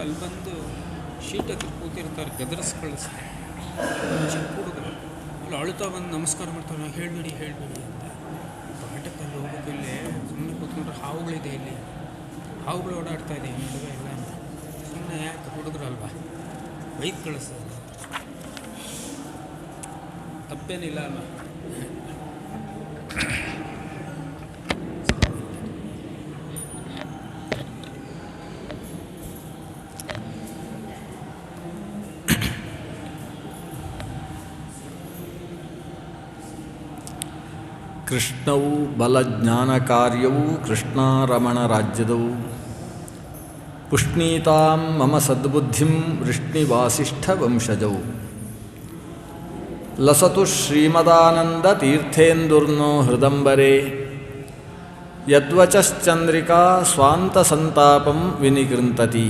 ಅಲ್ಲಿ ಬಂದು ಶೀಟಕ್ಕೆ ಕೂತಿರ್ತಾರೆ, ಗದರ್ಸ್ ಕಳಿಸ್ತಾರೆ. ಚಿಕ್ಕ ಹುಡುಗರು ಅಲ್ಲಿ ಅಳುತ್ತಾ ಬಂದು ನಮಸ್ಕಾರ ಮಾಡ್ತಾರೆ, ನಾವು ಹೇಳಬೇಡಿ ಅಂತ. ಪಾಠಕ್ಕಲ್ಲಿ ಹೋಗೋದು ಇಲ್ಲಿ ಸುಮ್ಮನೆ ಕೂತ್ಕೊಂಡ್ರೆ ಹಾವುಗಳಿದೆ, ಇಲ್ಲಿ ಹಾವುಗಳು ಓಡಾಡ್ತಾ ಇದೆ ನಡುವೆ ಎಲ್ಲ ಅಂತ. ಸುಮ್ಮನೆ ಯಾಕೆ ಹುಡುಗರು ಅಲ್ವಾ ಬೈಕ್ ಕಳಿಸ್ತಾರೆ, ತಪ್ಪೇನಿಲ್ಲ ಅಲ್ವಾ. ಕೃಷ್ಣವು ಬಲಜ್ಞಾನ ಕಾರ್ಯವು ಕೃಷ್ಣಾರಮಣ ರಾಜ್ಯದವು ಪುಷ್ಣೀತಾಂ ಮಮ ಸದ್ಬುದ್ಧಿಂ ವೃಷ್ಣಿವಾಸಿಷ್ಠ ವಂಶಜವು ಲಸತು ಶ್ರೀಮದಾನಂದ ತೀರ್ಥೇಂದುರ್ನೋ ಹೃದಂಬರೆ ಯದ್ವಚಶ್ಚಂದ್ರಿಕಾ ಸ್ವಾಂತ ಸಂತಾಪಂ ವಿನಿಕೃಂತತಿ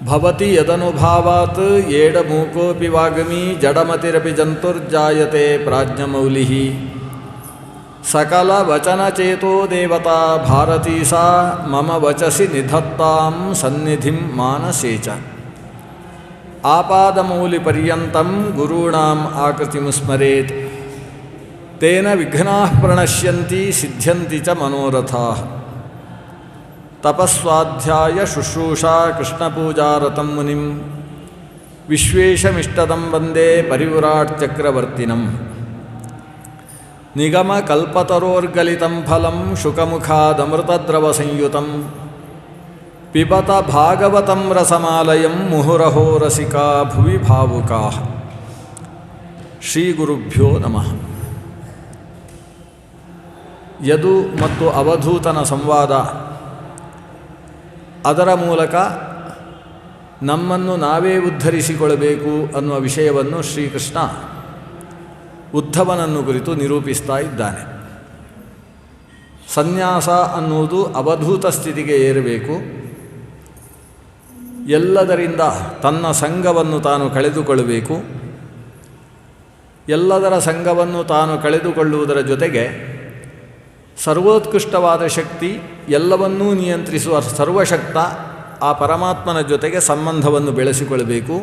ಭವತಿ ಯದನುಭಾವಾತ್ ಏಡಮೂಕೋಪಿ ವಾಗ್ಮಿ ಜಡಮತಿರಪಿ ಜಂತುರ್ಜಾಯತೆ ಪ್ರಾಜ್ಞಮೌಲಿಃ ಸಕಲ ವಚನಚೇತೋ ದೇವತಾ ಭಾರತೀ ಸಾ ಮಮ ವಚಸಿ ನಿಧತ್ತಾಂ ಸನ್ನಿಧಿಂ ಮಾನಸೇ ಚ ಆಪಾದಮೌಲಿಪರ್ಯಂತಂ ಗುರುಣಾಂ ಆಕೃತಿಂ ಸ್ಮರೇತ್ ತೇನ ವಿಘ್ನಾಃ ಪ್ರಣಶ್ಯಂತಿ ಸಿದ್ಧ್ಯಂತಿ ಚ ಮನೋರಥಾಃ ತಪಸ್ವಾಧ್ಯಾಯ ಶುಶ್ರೂಷಾ ಕೃಷ್ಣಪೂಜಾರತಂ ಮುನಿಂ ವಿಶ್ವೇಶಮಿಷ್ಟದಂ ವಂದೇ ಪರಿವ್ರಾಟ್ ಚಕ್ರವರ್ತಿನಂ ನಿಗಮಕಲ್ಪತರೋರ್ಗಲಿತಂ ಫಲಂ ಶುಕಮುಖಾದಮೃತದ್ರವಸಂಯುತಂ ಪಿಬತ ಭಾಗವತಂ ರಸಮಾಲಯಂ ಮುಹುರಹೋ ರಸಿಕಾ ಭುವಿ ಭಾವುಕಾಃ. ಶ್ರೀ ಗುರುಭ್ಯೋ ನಮಃ. ಯದು ಮತ್ತು ಅವಧೂತನ ಸಂವಾದ, ಅದರ ಮೂಲಕ ನಮ್ಮನ್ನು ನಾವೇ ಉದ್ಧರಿಸಿಕೊಳ್ಳಬೇಕು ಅನ್ನುವ ವಿಷಯವನ್ನು ಶ್ರೀಕೃಷ್ಣ ಉದ್ಧವನನ್ನು ಕುರಿತು ನಿರೂಪಿಸ್ತಾ ಇದ್ದಾನೆ. ಸನ್ಯಾಸ ಅನ್ನುವುದು ಅವಧೂತ ಸ್ಥಿತಿಗೆ ಏರಬೇಕು. ಎಲ್ಲದರಿಂದ ತನ್ನ ಸಂಘವನ್ನು ತಾನು ಕಳೆದುಕೊಳ್ಳಬೇಕು. ಎಲ್ಲದರ ಸಂಘವನ್ನು ತಾನು ಕಳೆದುಕೊಳ್ಳುವುದರ ಜೊತೆಗೆ ಸರ್ವೋತ್ಕೃಷ್ಟವಾದ ಶಕ್ತಿ, ಎಲ್ಲವನ್ನೂ ನಿಯಂತ್ರಿಸುವ ಸರ್ವಶಕ್ತ ಆ ಪರಮಾತ್ಮನ ಜೊತೆಗೆ ಸಂಬಂಧವನ್ನು ಬೆಳೆಸಿಕೊಳ್ಳಬೇಕು.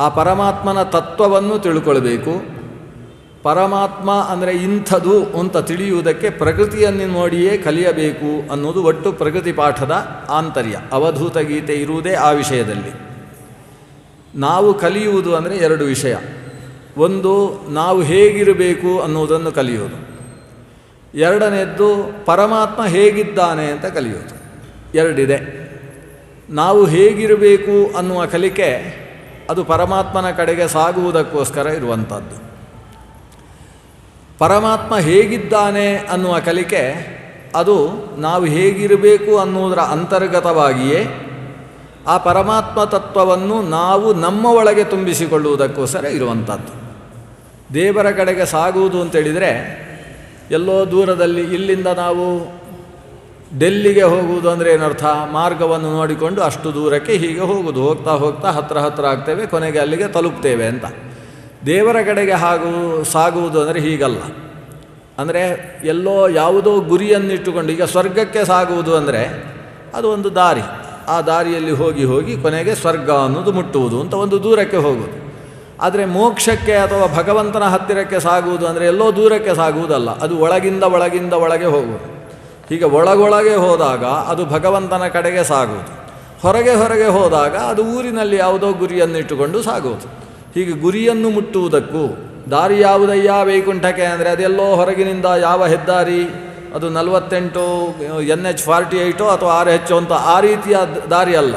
ಆ ಪರಮಾತ್ಮನ ತತ್ವವನ್ನು ತಿಳ್ಕೊಳ್ಬೇಕು. ಪರಮಾತ್ಮ ಅಂದರೆ ಇಂಥದು ಅಂತ ತಿಳಿಯುವುದಕ್ಕೆ ಪ್ರಕೃತಿಯನ್ನು ನೋಡಿಯೇ ಕಲಿಯಬೇಕು ಅನ್ನೋದು ಒಟ್ಟು ಪ್ರಕೃತಿ ಪಾಠದ ಆಂತರ್ಯ. ಅವಧೂತ ಗೀತೆ ಇರುವುದೇ ಆ ವಿಷಯದಲ್ಲಿ. ನಾವು ಕಲಿಯುವುದು ಅಂದರೆ ಎರಡು ವಿಷಯ. ಒಂದು, ನಾವು ಹೇಗಿರಬೇಕು ಅನ್ನುವುದನ್ನು ಕಲಿಯೋದು. ಎರಡನೇದ್ದು, ಪರಮಾತ್ಮ ಹೇಗಿದ್ದಾನೆ ಅಂತ ಕಲಿಯೋದು. ಎರಡಿದೆ. ನಾವು ಹೇಗಿರಬೇಕು ಅನ್ನುವ ಕಲಿಕೆ ಅದು ಪರಮಾತ್ಮನ ಕಡೆಗೆ ಸಾಗುವುದಕ್ಕೋಸ್ಕರ ಇರುವಂಥದ್ದು. ಪರಮಾತ್ಮ ಹೇಗಿದ್ದಾನೆ ಅನ್ನುವ ಕಲಿಕೆ ಅದು ನಾವು ಹೇಗಿರಬೇಕು ಅನ್ನುವುದರ ಅಂತರ್ಗತವಾಗಿಯೇ ಆ ಪರಮಾತ್ಮ ತತ್ವವನ್ನು ನಾವು ನಮ್ಮ ಒಳಗೆ ತುಂಬಿಸಿಕೊಳ್ಳುವುದಕ್ಕೋಸ್ಕರ ಇರುವಂಥದ್ದು. ದೇವರ ಕಡೆಗೆ ಸಾಗುವುದು ಅಂತೇಳಿದರೆ ಎಲ್ಲೋ ದೂರದಲ್ಲಿ, ಇಲ್ಲಿಂದ ನಾವು ಡೆಲ್ಲಿಗೆ ಹೋಗುವುದು ಅಂದರೆ ಏನರ್ಥ? ಮಾರ್ಗವನ್ನು ನೋಡಿಕೊಂಡು ಅಷ್ಟು ದೂರಕ್ಕೆ ಹೀಗೆ ಹೋಗುವುದು, ಹೋಗ್ತಾ ಹೋಗ್ತಾ ಹತ್ರ ಆಗ್ತೇವೆ, ಕೊನೆಗೆ ಅಲ್ಲಿಗೆ ತಲುಪ್ತೇವೆ ಅಂತ. ದೇವರ ಕಡೆಗೆ ಸಾಗುವುದು ಅಂದರೆ ಹೀಗಲ್ಲ. ಅಂದರೆ ಎಲ್ಲೋ ಯಾವುದೋ ಗುರಿಯನ್ನಿಟ್ಟುಕೊಂಡು, ಈಗ ಸ್ವರ್ಗಕ್ಕೆ ಸಾಗುವುದು ಅಂದರೆ ಅದು ಒಂದು ದಾರಿ. ಆ ದಾರಿಯಲ್ಲಿ ಹೋಗಿ ಕೊನೆಗೆ ಸ್ವರ್ಗ ಅನ್ನೋದು ಮುಟ್ಟುವುದು ಅಂತ ಒಂದು ದೂರಕ್ಕೆ ಹೋಗುವುದು. ಆದರೆ ಮೋಕ್ಷಕ್ಕೆ ಅಥವಾ ಭಗವಂತನ ಹತ್ತಿರಕ್ಕೆ ಸಾಗುವುದು ಅಂದರೆ ಎಲ್ಲೋ ದೂರಕ್ಕೆ ಸಾಗುವುದಲ್ಲ, ಅದು ಒಳಗಿಂದ ಒಳಗೆ ಹೋಗುವುದು. ಹೀಗೆ ಒಳಗೊಳಗೆ ಹೋದಾಗ ಅದು ಭಗವಂತನ ಕಡೆಗೆ ಸಾಗುವುದು. ಹೊರಗೆ ಹೋದಾಗ ಅದು ಊರಿನಲ್ಲಿ ಯಾವುದೋ ಗುರಿಯನ್ನಿಟ್ಟುಕೊಂಡು ಸಾಗುವುದು. ಹೀಗೆ ಗುರಿಯನ್ನು ಮುಟ್ಟುವುದಕ್ಕೂ ದಾರಿ ಯಾವುದಯ್ಯ ವೈಕುಂಠಕ್ಕೆ ಅಂದರೆ ಅದೆಲ್ಲೋ ಹೊರಗಿನಿಂದ ಯಾವ ಹೆದ್ದಾರಿ, ಅದು 48 NH48 ಅಥವಾ RH ಅಂತ ಆ ರೀತಿಯ ದಾರಿ ಅಲ್ಲ.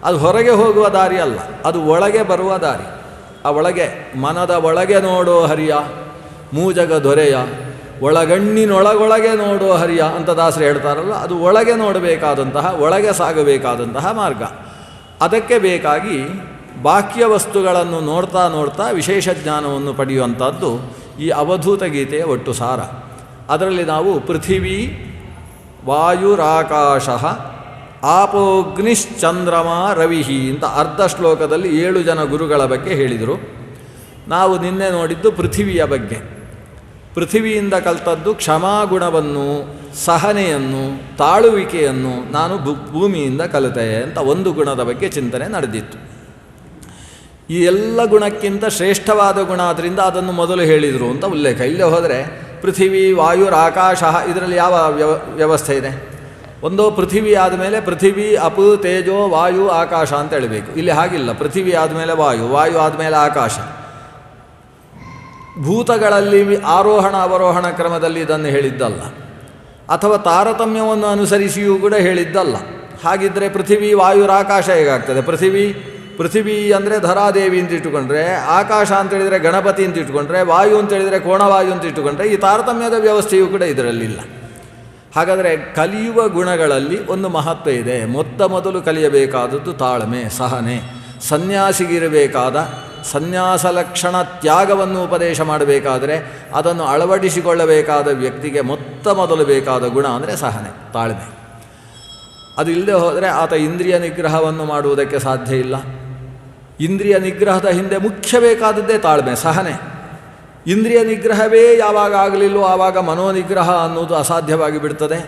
ಅದು ಹೊರಗೆ ಹೋಗುವ ದಾರಿ ಅಲ್ಲ, ಅದು ಒಳಗೆ ಬರುವ ದಾರಿ. ಆ ಒಳಗೆ, ಮನದ ಒಳಗೆ ನೋಡೋ ಹರಿಯ ಮೂಜಗ ದೊರೆಯ ಒಳಗಣ್ಣಿನೊಳಗೊಳಗೆ ನೋಡೋ ಹರಿಯ ಅಂತ ದಾಸರು ಹೇಳ್ತಾರಲ್ಲ, ಅದು ಒಳಗೆ ನೋಡಬೇಕಾದಂತಹ, ಒಳಗೆ ಸಾಗಬೇಕಾದಂತಹ ಮಾರ್ಗ. ಅದಕ್ಕೆ ಬೇಕಾಗಿ ಬಾಹ್ಯ ವಸ್ತುಗಳನ್ನು ನೋಡ್ತಾ ವಿಶೇಷ ಜ್ಞಾನವನ್ನು ಪಡೆಯುವಂಥದ್ದು ಈ ಅವಧೂತ ಗೀತೆಯ ಒಟ್ಟು ಸಾರ. ಅದರಲ್ಲಿ ನಾವು ಪೃಥಿವೀ ವಾಯುರಾಕಾಶ ಆಪೋಗ್ನಿಶ್ಚಂದ್ರಮ ರವಿಹಿ ಅಂತ ಅರ್ಧ ಶ್ಲೋಕದಲ್ಲಿ 7 ಜನ ಗುರುಗಳ ಬಗ್ಗೆ ಹೇಳಿದರು. ನಾವು ನಿನ್ನೆ ನೋಡಿದ್ದು ಪೃಥಿವಿಯ ಬಗ್ಗೆ. ಪೃಥಿವಿಯಿಂದ ಕಲ್ತದ್ದು ಕ್ಷಮಾಗುಣವನ್ನು, ಸಹನೆಯನ್ನು, ತಾಳುವಿಕೆಯನ್ನು ನಾನು ಭೂಮಿಯಿಂದ ಕಲಿತೆ ಅಂತ ಒಂದು ಗುಣದ ಬಗ್ಗೆ ಚಿಂತನೆ ನಡೆದಿತ್ತು. ಈ ಎಲ್ಲ ಗುಣಕ್ಕಿಂತ ಶ್ರೇಷ್ಠವಾದ ಗುಣ ಆದ್ದರಿಂದ ಅದನ್ನು ಮೊದಲು ಹೇಳಿದರು ಅಂತ ಉಲ್ಲೇಖ. ಇಲ್ಲೇ ಹೋದರೆ ಪೃಥಿವಿ, ವಾಯುರ್, ಆಕಾಶ, ಇದರಲ್ಲಿ ಯಾವ ವ್ಯವಸ್ಥೆ ಇದೆ? ಒಂದೋ ಪೃಥಿವಿ ಆದಮೇಲೆ ಪೃಥಿವಿ, ಅಪು, ತೇಜೋ, ವಾಯು, ಆಕಾಶ ಅಂತ ಹೇಳಬೇಕು. ಇಲ್ಲಿ ಹಾಗಿಲ್ಲ. ಪೃಥಿವಿ ಆದಮೇಲೆ ವಾಯು, ವಾಯು ಆದಮೇಲೆ ಆಕಾಶ. ಭೂತಗಳಲ್ಲಿ ಆರೋಹಣ ಅವರೋಹಣ ಕ್ರಮದಲ್ಲಿ ಇದನ್ನು ಹೇಳಿದ್ದಲ್ಲ, ಅಥವಾ ತಾರತಮ್ಯವನ್ನು ಅನುಸರಿಸಿಯೂ ಕೂಡ ಹೇಳಿದ್ದಲ್ಲ. ಹಾಗಿದ್ದರೆ ಪೃಥಿವಿ, ವಾಯುರ್, ಆಕಾಶ ಹೇಗಾಗ್ತದೆ? ಪೃಥಿವಿ ಅಂದರೆ ಧರಾದೇವಿ ಅಂತ ಇಟ್ಟುಕೊಂಡ್ರೆ, ಆಕಾಶ ಅಂತೇಳಿದರೆ ಗಣಪತಿ ಅಂತ ಇಟ್ಟುಕೊಂಡ್ರೆ, ವಾಯು ಅಂತೇಳಿದರೆ ಕೋಣವಾಯು ಅಂತ ಇಟ್ಟುಕೊಂಡ್ರೆ ಈ ತಾರತಮ್ಯದ ವ್ಯವಸ್ಥೆಯೂ ಕೂಡ ಇದರಲ್ಲಿಲ್ಲ. ಹಾಗಾದರೆ ಕಲಿಯುವ ಗುಣಗಳಲ್ಲಿ ಒಂದು ಮಹತ್ವ ಇದೆ. ಮೊದಲು ಕಲಿಯಬೇಕಾದದ್ದು ತಾಳ್ಮೆ, ಸಹನೆ. ಸನ್ಯಾಸಿಗಿರಬೇಕಾದ ಸನ್ಯಾಸ ಲಕ್ಷಣ ತ್ಯಾಗವನ್ನು ಉಪದೇಶ ಮಾಡಬೇಕಾದರೆ ಅದನ್ನು ಅಳವಡಿಸಿಕೊಳ್ಳಬೇಕಾದ ವ್ಯಕ್ತಿಗೆ ಮೊದಲು ಬೇಕಾದ ಗುಣ ಅಂದರೆ ಸಹನೆ, ತಾಳ್ಮೆ. ಅದು ಇಲ್ಲದೆ ಹೋದರೆ ಆತ ಇಂದ್ರಿಯ ನಿಗ್ರಹವನ್ನು ಮಾಡುವುದಕ್ಕೆ ಸಾಧ್ಯ ಇಲ್ಲ. ಇಂದ್ರಿಯ ನಿಗ್ರಹದ ಹಿಂದೆ ಮುಖ್ಯ ಬೇಕಾದದ್ದೇ ತಾಳ್ಮೆ, ಸಹನೆ. ಇಂದ್ರಿಯ ನಿಗ್ರಹವೇ ಯಾವಾಗ ಆಗಲಿಲ್ಲೋ ಆವಾಗ ಮನೋನಿಗ್ರಹ ಅನ್ನೋದು ಅಸಾಧ್ಯವಾಗಿ ಬಿಡ್ತದೆ.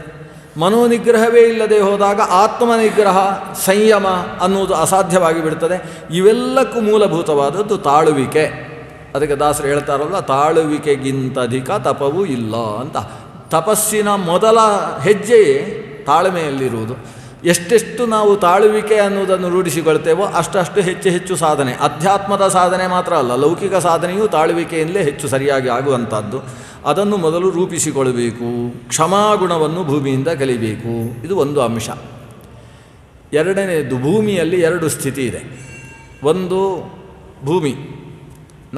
ಮನೋನಿಗ್ರಹವೇ ಇಲ್ಲದೆ ಹೋದಾಗ ಆತ್ಮನಿಗ್ರಹ, ಸಂಯಮ ಅನ್ನೋದು ಅಸಾಧ್ಯವಾಗಿ ಬಿಡ್ತದೆ. ಇವೆಲ್ಲಕ್ಕೂ ಮೂಲಭೂತವಾದದ್ದು ತಾಳುವಿಕೆ. ಅದಕ್ಕೆ ದಾಸರು ಹೇಳ್ತಾರಲ್ಲ, ತಾಳುವಿಕೆಗಿಂತಧಿಕ ತಪವೂ ಇಲ್ಲ ಅಂತ. ತಪಸ್ಸಿನ ಮೊದಲ ಹೆಜ್ಜೆಯೇ ತಾಳ್ಮೆಯಲ್ಲಿರುವುದು. ಎಷ್ಟೆಷ್ಟು ನಾವು ತಾಳುವಿಕೆ ಅನ್ನೋದನ್ನು ರೂಢಿಸಿಕೊಳ್ತೇವೋ ಅಷ್ಟು ಹೆಚ್ಚು ಸಾಧನೆ. ಅಧ್ಯಾತ್ಮದ ಸಾಧನೆ ಮಾತ್ರ ಅಲ್ಲ, ಲೌಕಿಕ ಸಾಧನೆಯೂ ತಾಳುವಿಕೆಯಿಂದಲೇ ಹೆಚ್ಚು ಸರಿಯಾಗಿ ಆಗುವಂಥದ್ದು. ಅದನ್ನು ಮೊದಲು ರೂಪಿಸಿಕೊಳ್ಳಬೇಕು. ಕ್ಷಮಾಗುಣವನ್ನು ಭೂಮಿಯಿಂದ ಕಲಿಬೇಕು. ಇದು ಒಂದು ಅಂಶ. ಎರಡನೆಯದು, ಭೂಮಿಯಲ್ಲಿ ಎರಡು ಸ್ಥಿತಿ ಇದೆ. ಒಂದು ಭೂಮಿ,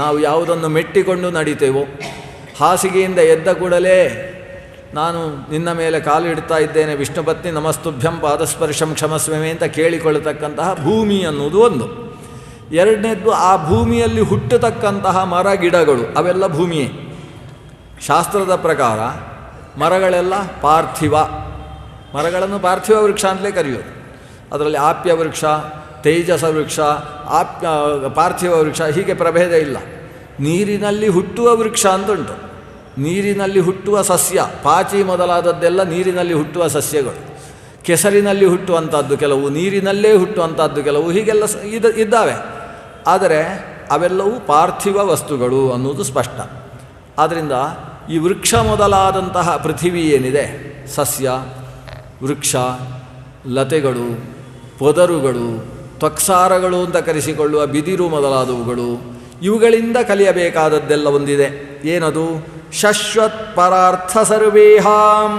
ನಾವು ಯಾವುದನ್ನು ಮೆಟ್ಟಿಕೊಂಡು ನಡಿತೇವೋ, ಹಾಸಿಗೆಯಿಂದ ಎದ್ದ ಕೂಡಲೇ ನಾನು ನಿನ್ನ ಮೇಲೆ ಕಾಲು ಇಡ್ತಾ ಇದ್ದೇನೆ, ವಿಷ್ಣುಪತ್ನಿ ನಮಸ್ತುಭ್ಯಂ ಪಾದಸ್ಪರ್ಶಂ ಕ್ಷಮಸ್ವಮೆ ಅಂತ ಕೇಳಿಕೊಳ್ಳತಕ್ಕಂತಹ ಭೂಮಿ ಅನ್ನೋದು ಒಂದು. ಎರಡನೇದ್ದು, ಆ ಭೂಮಿಯಲ್ಲಿ ಹುಟ್ಟತಕ್ಕಂತಹ ಮರ ಗಿಡಗಳು, ಅವೆಲ್ಲ ಭೂಮಿಯೇ. ಶಾಸ್ತ್ರದ ಪ್ರಕಾರ ಮರಗಳೆಲ್ಲ ಪಾರ್ಥಿವ. ಮರಗಳನ್ನು ಪಾರ್ಥಿವ ವೃಕ್ಷ ಅಂತಲೇ ಕರೆಯೋದು. ಅದರಲ್ಲಿ ಆಪ್ಯ ವೃಕ್ಷ, ತೇಜಸ ವೃಕ್ಷ, ಪಾರ್ಥಿವ ವೃಕ್ಷ ಹೀಗೆ ಪ್ರಭೇದ ಇಲ್ಲ. ನೀರಿನಲ್ಲಿ ಹುಟ್ಟುವ ವೃಕ್ಷ ಅಂತುಂಟು, ನೀರಿನಲ್ಲಿ ಹುಟ್ಟುವ ಸಸ್ಯ, ಪಾಚಿ ಮೊದಲಾದದ್ದೆಲ್ಲ ನೀರಿನಲ್ಲಿ ಹುಟ್ಟುವ ಸಸ್ಯಗಳು. ಕೆಸರಿನಲ್ಲಿ ಹುಟ್ಟುವಂಥದ್ದು ಕೆಲವು, ನೀರಿನಲ್ಲೇ ಹುಟ್ಟುವಂಥದ್ದು ಕೆಲವು, ಹೀಗೆಲ್ಲ ಇದ್ದಾವೆ. ಆದರೆ ಅವೆಲ್ಲವೂ ಪಾರ್ಥಿವ ವಸ್ತುಗಳು ಅನ್ನೋದು ಸ್ಪಷ್ಟ. ಆದ್ದರಿಂದ ಈ ವೃಕ್ಷ ಮೊದಲಾದಂತಹ ಪೃಥಿವಿ ಏನಿದೆ, ಸಸ್ಯ, ವೃಕ್ಷ, ಲತೆಗಳು, ಪೊದರುಗಳು, ತ್ವಕ್ಸಾರಗಳು ಅಂತ ಕರೆಸಿಕೊಳ್ಳುವ ಬಿದಿರು ಮೊದಲಾದವುಗಳು, ಇವುಗಳಿಂದ ಕಲಿಯಬೇಕಾದದ್ದೆಲ್ಲ ಒಂದಿದೆ. ಏನದು? ಶಶ್ವತ್ ಪರಾರ್ಥ ಸರ್ವೇಹಾಂ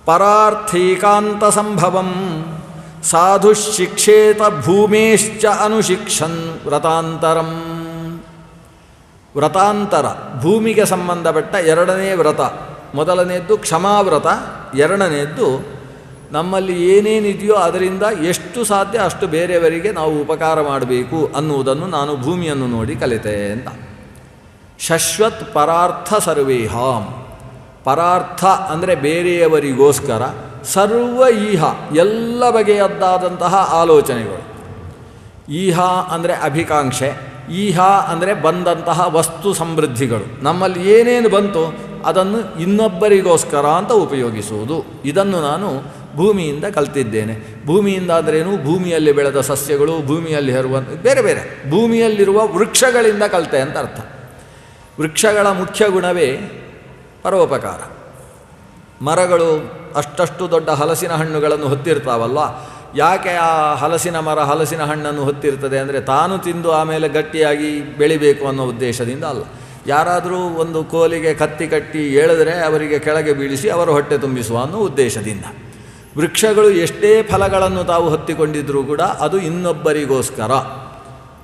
ಪರಾರ್ಥೀಕಾಂತ ಸಂಭವಂ ಸಾಧು ಶಿಕ್ಷೇತ ಭೂಮೇಶ್ಚ ಅನುಶಿಕ್ಷನ್ ವ್ರತಾಂತರಂ. ವ್ರತಾಂತರ, ಭೂಮಿಗೆ ಸಂಬಂಧಪಟ್ಟ ಎರಡನೇ ವ್ರತ. ಮೊದಲನೆಯದ್ದು ಕ್ಷಮಾವ್ರತ, ಎರಡನೆಯದ್ದು ನಮ್ಮಲ್ಲಿ ಏನೇನಿದೆಯೋ ಅದರಿಂದ ಎಷ್ಟು ಸಾಧ್ಯ ಅಷ್ಟು ಬೇರೆಯವರಿಗೆ ನಾವು ಉಪಕಾರ ಮಾಡಬೇಕು ಅನ್ನುವುದನ್ನು ನಾನು ಭೂಮಿಯನ್ನು ನೋಡಿ ಕಲಿತೆ ಅಂತ. ಶಶ್ವತ್ ಪರಾರ್ಥ ಸರ್ವೇಹಾಂ. ಪರಾರ್ಥ ಅಂದರೆ ಬೇರೆಯವರಿಗೋಸ್ಕರ, ಸರ್ವ ಈಹ ಎಲ್ಲ ಬಗೆಯದ್ದಾದಂತಹ ಆಲೋಚನೆಗಳು. ಈಹ ಅಂದರೆ ಅಭಿಕಾಂಕ್ಷೆ, ಈಹ ಅಂದರೆ ಬಂದಂತಹ ವಸ್ತು ಸಮೃದ್ಧಿಗಳು. ನಮ್ಮಲ್ಲಿ ಏನೇನು ಬಂತು ಅದನ್ನು ಇನ್ನೊಬ್ಬರಿಗೋಸ್ಕರ ಅಂತ ಉಪಯೋಗಿಸುವುದು. ಇದನ್ನು ನಾನು ಭೂಮಿಯಿಂದ ಕಲ್ತಿದ್ದೇನೆ. ಭೂಮಿಯಿಂದ ಅಂದ್ರೇನು? ಭೂಮಿಯಲ್ಲಿ ಬೆಳೆದ ಸಸ್ಯಗಳು, ಭೂಮಿಯಲ್ಲಿ ಹರುವ ಬೇರೆ ಬೇರೆ ಭೂಮಿಯಲ್ಲಿರುವ ವೃಕ್ಷಗಳಿಂದ ಕಲಿತೆ ಅಂತ ಅರ್ಥ. ವೃಕ್ಷಗಳ ಮುಖ್ಯ ಗುಣವೇ ಪರೋಪಕಾರ. ಮರಗಳು ಅಷ್ಟಷ್ಟು ದೊಡ್ಡ ಹಲಸಿನ ಹಣ್ಣುಗಳನ್ನು ಹೊತ್ತಿರ್ತಾವಲ್ಲ, ಯಾಕೆ ಆ ಹಲಸಿನ ಮರ ಹಲಸಿನ ಹಣ್ಣನ್ನು ಹೊತ್ತಿರ್ತದೆ ಅಂದರೆ ತಾನು ತಿಂದು ಆಮೇಲೆ ಗಟ್ಟಿಯಾಗಿ ಬೆಳಿಬೇಕು ಅನ್ನೋ ಉದ್ದೇಶದಿಂದ ಅಲ್ಲ. ಯಾರಾದರೂ ಒಂದು ಕೋಲಿಗೆ ಕತ್ತಿ ಕಟ್ಟಿ ಎಳೆದರೆ ಅವರಿಗೆ ಕೆಳಗೆ ಬೀಳಿಸಿ ಅವರ ಹೊಟ್ಟೆ ತುಂಬಿಸುವ ಅನ್ನೋ ಉದ್ದೇಶದಿಂದ. ವೃಕ್ಷಗಳು ಎಷ್ಟೇ ಫಲಗಳನ್ನು ತಾವು ಹೊತ್ತಿಕೊಂಡಿದ್ದರೂ ಕೂಡ ಅದು ಇನ್ನೊಬ್ಬರಿಗೋಸ್ಕರ,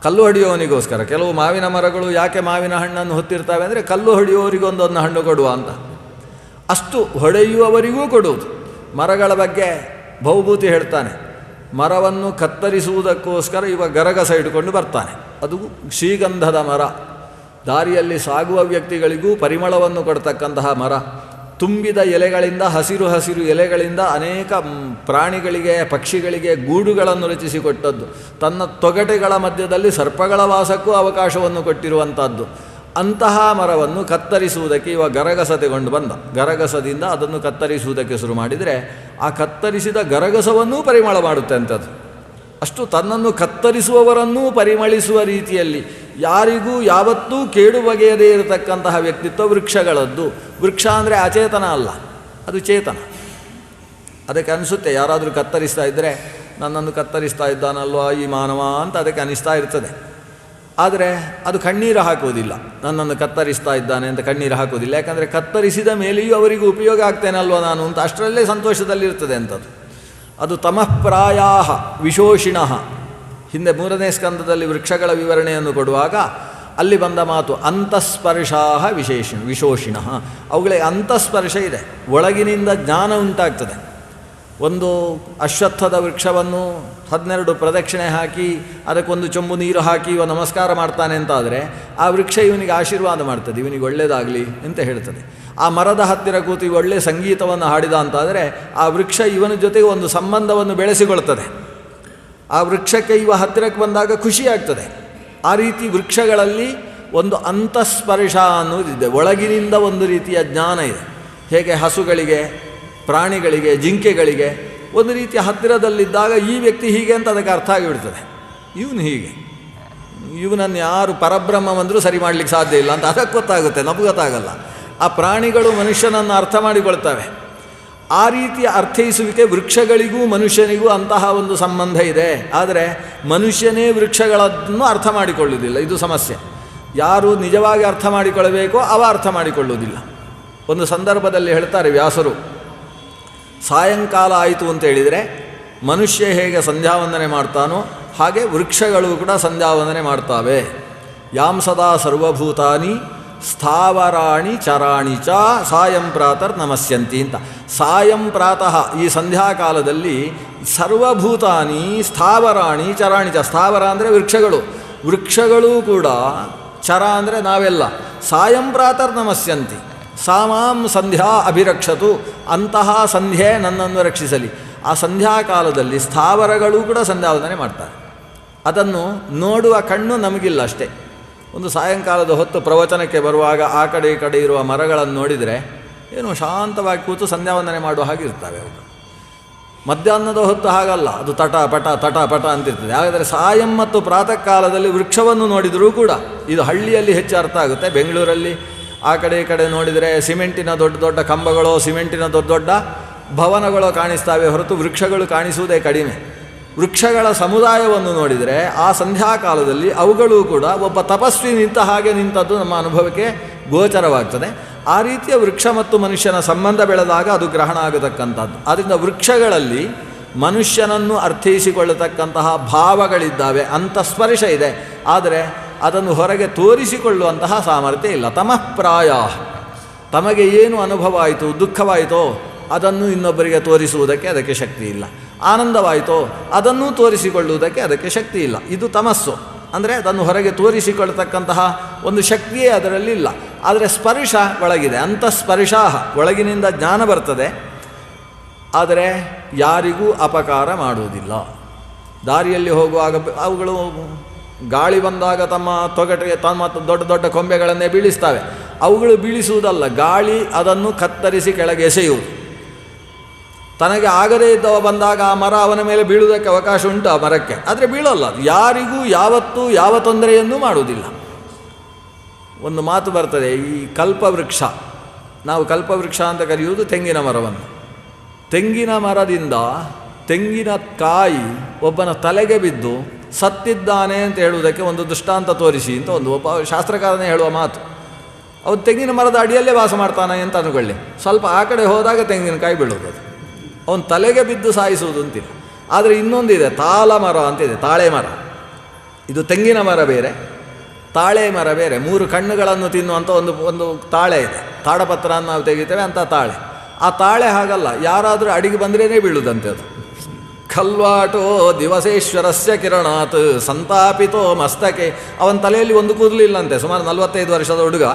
ಕಲ್ಲು ಹೊಡೆಯುವವನಿಗೋಸ್ಕರ. ಕೆಲವು ಮಾವಿನ ಮರಗಳು ಯಾಕೆ ಮಾವಿನ ಹಣ್ಣನ್ನು ಹೊತ್ತಿರ್ತವೆ ಅಂದರೆ ಕಲ್ಲು ಹೊಡೆಯುವವರಿಗೊಂದೊಂದು ಹಣ್ಣು ಕೊಡುವ ಅಂತ. ಅಷ್ಟು ಹೊಡೆಯುವವರಿಗೂ ಕೊಡುವುದು. ಮರಗಳ ಬಗ್ಗೆ ಭೌಭೂತಿ ಹೇಳ್ತಾನೆ, ಮರವನ್ನು ಕತ್ತರಿಸುವುದಕ್ಕೋಸ್ಕರ ಇವ ಗರಗಸ ಇಟ್ಕೊಂಡು ಬರ್ತಾನೆ. ಅದು ಶ್ರೀಗಂಧದ ಮರ, ದಾರಿಯಲ್ಲಿ ಸಾಗುವ ವ್ಯಕ್ತಿಗಳಿಗೂ ಪರಿಮಳವನ್ನು ಕೊಡ್ತಕ್ಕಂತಹ ಮರ. ತುಂಬಿದ ಎಲೆಗಳಿಂದ, ಹಸಿರು ಹಸಿರು ಎಲೆಗಳಿಂದ ಅನೇಕ ಪ್ರಾಣಿಗಳಿಗೆ, ಪಕ್ಷಿಗಳಿಗೆ ಗೂಡುಗಳನ್ನು ರಚಿಸಿಕೊಟ್ಟದ್ದು. ತನ್ನ ತೊಗಟೆಗಳ ಮಧ್ಯದಲ್ಲಿ ಸರ್ಪಗಳ ವಾಸಕ್ಕೂ ಅವಕಾಶವನ್ನು ಕೊಟ್ಟಿರುವಂಥದ್ದು. ಅಂತಹ ಮರವನ್ನು ಕತ್ತರಿಸುವುದಕ್ಕೆ ಇವ ಗರಗಸ ತೆಗೊಂಡು ಬಂದ. ಗರಗಸದಿಂದ ಅದನ್ನು ಕತ್ತರಿಸುವುದಕ್ಕೆ ಶುರು ಮಾಡಿದರೆ ಆ ಕತ್ತರಿಸಿದ ಗರಗಸವನ್ನೂ ಪರಿಮಳ ಮಾಡುತ್ತೆ ಅಂಥದ್ದು. ಅಷ್ಟು ತನ್ನನ್ನು ಕತ್ತರಿಸುವವರನ್ನೂ ಪರಿಮಳಿಸುವ ರೀತಿಯಲ್ಲಿ ಯಾರಿಗೂ ಯಾವತ್ತೂ ಕೇಡು ಬಗೆಯದೇ ಇರತಕ್ಕಂತಹ ವ್ಯಕ್ತಿತ್ವ ವೃಕ್ಷಗಳದ್ದು. ವೃಕ್ಷ ಅಂದರೆ ಅಚೇತನ ಅಲ್ಲ, ಅದು ಚೇತನ. ಅದಕ್ಕೆ ಅನಿಸುತ್ತೆ, ಯಾರಾದರೂ ಕತ್ತರಿಸ್ತಾ ಇದ್ದರೆ ನನ್ನನ್ನು ಕತ್ತರಿಸ್ತಾ ಇದ್ದಾನಲ್ವ ಈ ಮಾನವ ಅಂತ ಅದಕ್ಕೆ ಅನಿಸ್ತಾ ಇರ್ತದೆ. ಆದರೆ ಅದು ಕಣ್ಣೀರು ಹಾಕುವುದಿಲ್ಲ, ನನ್ನನ್ನು ಕತ್ತರಿಸ್ತಾ ಇದ್ದಾನೆ ಅಂತ ಕಣ್ಣೀರು ಹಾಕುವುದಿಲ್ಲ. ಯಾಕಂದರೆ ಕತ್ತರಿಸಿದ ಮೇಲೆಯೂ ಅವರಿಗೂ ಉಪಯೋಗ ಆಗ್ತೇನಲ್ವ ನಾನು ಅಂತ ಅಷ್ಟರಲ್ಲೇ ಸಂತೋಷದಲ್ಲಿರ್ತದೆ ಅಂಥದ್ದು. ಅದು ತಮಃಪ್ರಾಯಾಹ ವಿಶೋಷಿಣಃ. ಹಿಂದೆ 3ನೇ ಸ್ಕಂದದಲ್ಲಿ ವೃಕ್ಷಗಳ ವಿವರಣೆಯನ್ನು ಕೊಡುವಾಗ ಅಲ್ಲಿ ಬಂದ ಮಾತು ಅಂತಸ್ಪರ್ಶಾಹ ವಿಶೋಷಿಣಃ. ಅವುಗಳಿಗೆ ಅಂತಸ್ಪರ್ಶ ಇದೆ, ಒಳಗಿನಿಂದ ಜ್ಞಾನ ಉಂಟಾಗ್ತದೆ. ಒಂದು ಅಶ್ವತ್ಥದ ವೃಕ್ಷವನ್ನು 12 ಪ್ರದಕ್ಷಿಣೆ ಹಾಕಿ ಅದಕ್ಕೊಂದು ಚೊಂಬು ನೀರು ಹಾಕಿ ಇವ ನಮಸ್ಕಾರ ಮಾಡ್ತಾನೆ ಅಂತಾದರೆ ಆ ವೃಕ್ಷ ಇವನಿಗೆ ಆಶೀರ್ವಾದ ಮಾಡ್ತದೆ, ಇವನಿಗೆ ಒಳ್ಳೆಯದಾಗಲಿ ಅಂತ ಹೇಳ್ತದೆ. ಆ ಮರದ ಹತ್ತಿರ ಕೂತು ಒಳ್ಳೆಯ ಸಂಗೀತವನ್ನು ಹಾಡಿದ ಅಂತಾದರೆ ಆ ವೃಕ್ಷ ಇವನ ಜೊತೆಗೆ ಒಂದು ಸಂಬಂಧವನ್ನು ಬೆಳೆಸಿಕೊಳ್ತದೆ. ಆ ವೃಕ್ಷಕ್ಕೆ ಇವ ಹತ್ತಿರಕ್ಕೆ ಬಂದಾಗ ಖುಷಿಯಾಗ್ತದೆ. ಆ ರೀತಿ ವೃಕ್ಷಗಳಲ್ಲಿ ಒಂದು ಅಂತಸ್ಪರ್ಶ ಅನ್ನೋದಿದೆ, ಒಳಗಿನಿಂದ ಒಂದು ರೀತಿಯ ಜ್ಞಾನ ಇದೆ. ಹೇಗೆ ಹಸುಗಳಿಗೆ, ಪ್ರಾಣಿಗಳಿಗೆ, ಜಿಂಕೆಗಳಿಗೆ ಒಂದು ರೀತಿಯ ಹತ್ತಿರದಲ್ಲಿದ್ದಾಗ ಈ ವ್ಯಕ್ತಿ ಹೀಗೆ ಅಂತ ಅದಕ್ಕೆ ಅರ್ಥ ಆಗಿಬಿಡ್ತದೆ, ಇವನು ಹೀಗೆ, ಇವನನ್ನು ಯಾರು ಪರಬ್ರಹ್ಮವಂದರೂ ಸರಿ ಮಾಡಲಿಕ್ಕೆ ಸಾಧ್ಯ ಇಲ್ಲ ಅಂತ ಅದಕ್ಕೆ ಗೊತ್ತಾಗುತ್ತೆ, ನಮಗೆ ಗೊತ್ತಾಗಲ್ಲ. ಆ ಪ್ರಾಣಿಗಳು ಮನುಷ್ಯನನ್ನು ಅರ್ಥ ಮಾಡಿಕೊಳ್ತವೆ. ಆ ರೀತಿಯ ಅರ್ಥೈಸುವಿಕೆ ವೃಕ್ಷಗಳಿಗೂ ಮನುಷ್ಯನಿಗೂ ಅಂತಹ ಒಂದು ಸಂಬಂಧ ಇದೆ. ಆದರೆ ಮನುಷ್ಯನೇ ವೃಕ್ಷಗಳನ್ನು ಅರ್ಥ ಮಾಡಿಕೊಳ್ಳುವುದಿಲ್ಲ, ಇದು ಸಮಸ್ಯೆ. ಯಾರು ನಿಜವಾಗಿ ಅರ್ಥ ಮಾಡಿಕೊಳ್ಳಬೇಕೋ ಅವ ಅರ್ಥ ಮಾಡಿಕೊಳ್ಳುವುದಿಲ್ಲ. ಒಂದು ಸಂದರ್ಭದಲ್ಲಿ ಹೇಳ್ತಾರೆ ವ್ಯಾಸರು, ಸಾಯಂಕಾಲ ಆಯಿತು ಅಂತ ಹೇಳಿದರೆ ಮನುಷ್ಯ ಹೇಗೆ ಸಂಧ್ಯಾವಂದನೆ ಮಾಡ್ತಾನೋ ಹಾಗೆ ವೃಕ್ಷಗಳು ಕೂಡ ಸಂಧ್ಯಾವಂದನೆ ಮಾಡ್ತಾವೆ. ಯಾಂ ಸದಾ ಸರ್ವಭೂತಾನಿ ಸ್ಥಾವರಾಣಿ ಚರಾಣಿ ಚ ಸಾಯಂ ಪ್ರಾತರ್ ನಮಸ್ಯಂತಿ ಅಂತ. ಸಾಯಂ ಪ್ರಾತಃ ಈ ಸಂಧ್ಯಾಕಾಲದಲ್ಲಿ ಸರ್ವಭೂತಾನಿ ಸ್ಥಾವರಾಣಿ ಚರಾಣಿ ಚ. ಸ್ಥಾವರ ಅಂದರೆ ವೃಕ್ಷಗಳು, ವೃಕ್ಷಗಳೂ ಕೂಡ, ಚರ ಅಂದರೆ ನಾವೆಲ್ಲ, ಸಾಯಂ ಪ್ರಾತರ್ ನಮಸ್ಯಂತಿ. ಸಾಮಾಂ ಸಂಧ್ಯಾ ಅಭಿರಕ್ಷತು, ಅಂತಹ ಸಂಧ್ಯೆ ನನ್ನನ್ನು ರಕ್ಷಿಸಲಿ. ಆ ಸಂಧ್ಯಾಕಾಲದಲ್ಲಿ ಸ್ಥಾವರಗಳು ಕೂಡ ಸಂಧ್ಯಾವಂದನೆ ಮಾಡ್ತಾರೆ. ಅದನ್ನು ನೋಡುವ ಕಣ್ಣು ನಮಗಿಲ್ಲ ಅಷ್ಟೇ. ಒಂದು ಸಾಯಂಕಾಲದ ಹೊತ್ತು ಪ್ರವಚನಕ್ಕೆ ಬರುವಾಗ ಆ ಕಡೆ ಈ ಕಡೆ ಇರುವ ಮರಗಳನ್ನು ನೋಡಿದರೆ ಏನು ಶಾಂತವಾಗಿ ಕೂತು ಸಂಧ್ಯಾವಂದನೆ ಮಾಡುವ ಹಾಗೆ ಇರ್ತವೆ ಅವು. ಮಧ್ಯಾಹ್ನದ ಹೊತ್ತು ಹಾಗಲ್ಲ, ಅದು ತಟ ಪಟ ತಟ ಪಟ ಅಂತಿರ್ತದೆ. ಹಾಗಾದರೆ ಸಾಯಂ ಮತ್ತು ಪ್ರಾತಃ ಕಾಲದಲ್ಲಿ ವೃಕ್ಷವನ್ನು ನೋಡಿದರೂ ಕೂಡ, ಇದು ಹಳ್ಳಿಯಲ್ಲಿ ಹೆಚ್ಚು ಅರ್ಥ ಆಗುತ್ತೆ. ಬೆಂಗಳೂರಲ್ಲಿ ಆ ಕಡೆ ಈ ಕಡೆ ನೋಡಿದರೆ ಸಿಮೆಂಟಿನ ದೊಡ್ಡ ದೊಡ್ಡ ಕಂಬಗಳು, ಸಿಮೆಂಟಿನ ದೊಡ್ಡ ದೊಡ್ಡ ಭವನಗಳು ಕಾಣಿಸ್ತವೆ ಹೊರತು ವೃಕ್ಷಗಳು ಕಾಣಿಸುವುದೇ ಕಡಿಮೆ. ವೃಕ್ಷಗಳ ಸಮುದಾಯವನ್ನು ನೋಡಿದರೆ ಆ ಸಂಧ್ಯಾಕಾಲದಲ್ಲಿ ಅವುಗಳು ಕೂಡ ಒಬ್ಬ ತಪಸ್ವಿ ನಿಂತ ಹಾಗೆ ನಿಂತದ್ದು ನಮ್ಮ ಅನುಭವಕ್ಕೆ ಗೋಚರವಾಗ್ತದೆ. ಆ ರೀತಿಯ ವೃಕ್ಷ ಮತ್ತು ಮನುಷ್ಯನ ಸಂಬಂಧ ಬೆಳೆದಾಗ ಅದು ಗ್ರಹಣ ಆಗತಕ್ಕಂಥದ್ದು. ಆದ್ದರಿಂದ ವೃಕ್ಷಗಳಲ್ಲಿ ಮನುಷ್ಯನನ್ನು ಅರ್ಥೈಸಿಕೊಳ್ಳತಕ್ಕಂತಹ ಭಾವಗಳಿದ್ದಾವೆ, ಅಂತಸ್ಪರ್ಶ ಇದೆ. ಆದರೆ ಅದನ್ನು ಹೊರಗೆ ತೋರಿಸಿಕೊಳ್ಳುವಂತಹ ಸಾಮರ್ಥ್ಯ ಇಲ್ಲ. ತಮಃಪ್ರಾಯ, ತಮಗೆ ಏನು ಅನುಭವ ಆಯಿತು, ದುಃಖವಾಯಿತೋ ಅದನ್ನು ಇನ್ನೊಬ್ಬರಿಗೆ ತೋರಿಸುವುದಕ್ಕೆ ಅದಕ್ಕೆ ಶಕ್ತಿ ಇಲ್ಲ. ಆನಂದವಾಯಿತೋ ಅದನ್ನೂ ತೋರಿಸಿಕೊಳ್ಳುವುದಕ್ಕೆ ಅದಕ್ಕೆ ಶಕ್ತಿ ಇಲ್ಲ. ಇದು ತಮಸ್ಸು. ಅಂದರೆ ಅದನ್ನು ಹೊರಗೆ ತೋರಿಸಿಕೊಳ್ತಕ್ಕಂತಹ ಒಂದು ಶಕ್ತಿಯೇ ಅದರಲ್ಲಿಲ್ಲ. ಆದರೆ ಸ್ಪರ್ಶ ಒಳಗಿದೆ, ಅಂತಸ್ಪರ್ಶ, ಒಳಗಿನಿಂದ ಜ್ಞಾನ ಬರ್ತದೆ. ಆದರೆ ಯಾರಿಗೂ ಅಪಕಾರ ಮಾಡುವುದಿಲ್ಲ. ದಾರಿಯಲ್ಲಿ ಹೋಗುವಾಗ ಅವುಗಳು ಗಾಳಿ ಬಂದಾಗ ತಮ್ಮ ತೊಗಟೆಗೆ ತಮ್ಮ ದೊಡ್ಡ ದೊಡ್ಡ ಕೊಂಬೆಗಳನ್ನೇ ಬೀಳಿಸ್ತವೆ. ಅವುಗಳು ಬೀಳಿಸುವುದಲ್ಲ, ಗಾಳಿ ಅದನ್ನು ಕತ್ತರಿಸಿ ಕೆಳಗೆ ಎಸೆಯುವುದು. ತನಗೆ ಆಗದೇ ಇದ್ದವ ಬಂದಾಗ ಆ ಮರ ಅವನ ಮೇಲೆ ಬೀಳುವುದಕ್ಕೆ ಅವಕಾಶ ಉಂಟು ಆ ಮರಕ್ಕೆ, ಆದರೆ ಬೀಳೋಲ್ಲ. ಯಾರಿಗೂ ಯಾವತ್ತೂ ಯಾವ ತೊಂದರೆಯನ್ನೂ ಮಾಡುವುದಿಲ್ಲ. ಒಂದು ಮಾತು ಬರ್ತದೆ, ಈ ಕಲ್ಪವೃಕ್ಷ, ನಾವು ಕಲ್ಪವೃಕ್ಷ ಅಂತ ಕರೆಯುವುದು ತೆಂಗಿನ ಮರವನ್ನು. ತೆಂಗಿನ ಮರದಿಂದ ತೆಂಗಿನ ಕಾಯಿ ಒಬ್ಬನ ತಲೆಗೆ ಬಿದ್ದು ಸತ್ತಿದ್ದಾನೆ ಅಂತ ಹೇಳುವುದಕ್ಕೆ ಒಂದು ದೃಷ್ಟಾಂತ ತೋರಿಸಿ ಅಂತ ಒಬ್ಬ ಶಾಸ್ತ್ರಕಾರನೇ ಹೇಳುವ ಮಾತು. ಅವನು ತೆಂಗಿನ ಮರದ ಅಡಿಯಲ್ಲೇ ವಾಸ ಮಾಡ್ತಾನೆ ಅಂತ ಅಂದ್ಕೊಳ್ಳಿ, ಸ್ವಲ್ಪ ಆ ಕಡೆ ಹೋದಾಗ ತೆಂಗಿನಕಾಯಿ ಬೀಳೋದು, ಅದು ಅವನ ತಲೆಗೆ ಬಿದ್ದು ಸಾಯಿಸುವುದು ಅಂತಿಲ್ಲ. ಆದರೆ ಇನ್ನೊಂದಿದೆ, ತಾಳ ಮರ ಅಂತಿದೆ, ತಾಳೆ ಮರ. ಇದು ತೆಂಗಿನ ಮರ ಬೇರೆ, ತಾಳೆ ಮರ ಬೇರೆ. 3 ಕಣ್ಣುಗಳನ್ನು ತಿನ್ನುವಂಥ ಒಂದು ತಾಳೆ ಇದೆ. ತಾಡಪತ್ರ ನಾವು ತೆಗಿತೇವೆ ಅಂತ ತಾಳೆ. ಆ ತಾಳೆ ಹಾಗಲ್ಲ, ಯಾರಾದರೂ ಅಡಿಗೆ ಬಂದ್ರೇ ಬೀಳುವುದಂತೆ ಅದು. ಖಲ್ವಾಟೋ ದಿವಸೇಶ್ವರಸ್ಯ ಕಿರಣಾತ್ ಸಂತಾಪಿತೋ ಮಸ್ತಕೆ. ಅವನ ತಲೆಯಲ್ಲಿ ಒಂದು ಕೂದಲಿಲ್ಲಂತೆ, ಸುಮಾರು 45 ವರ್ಷದ ಹುಡುಗ,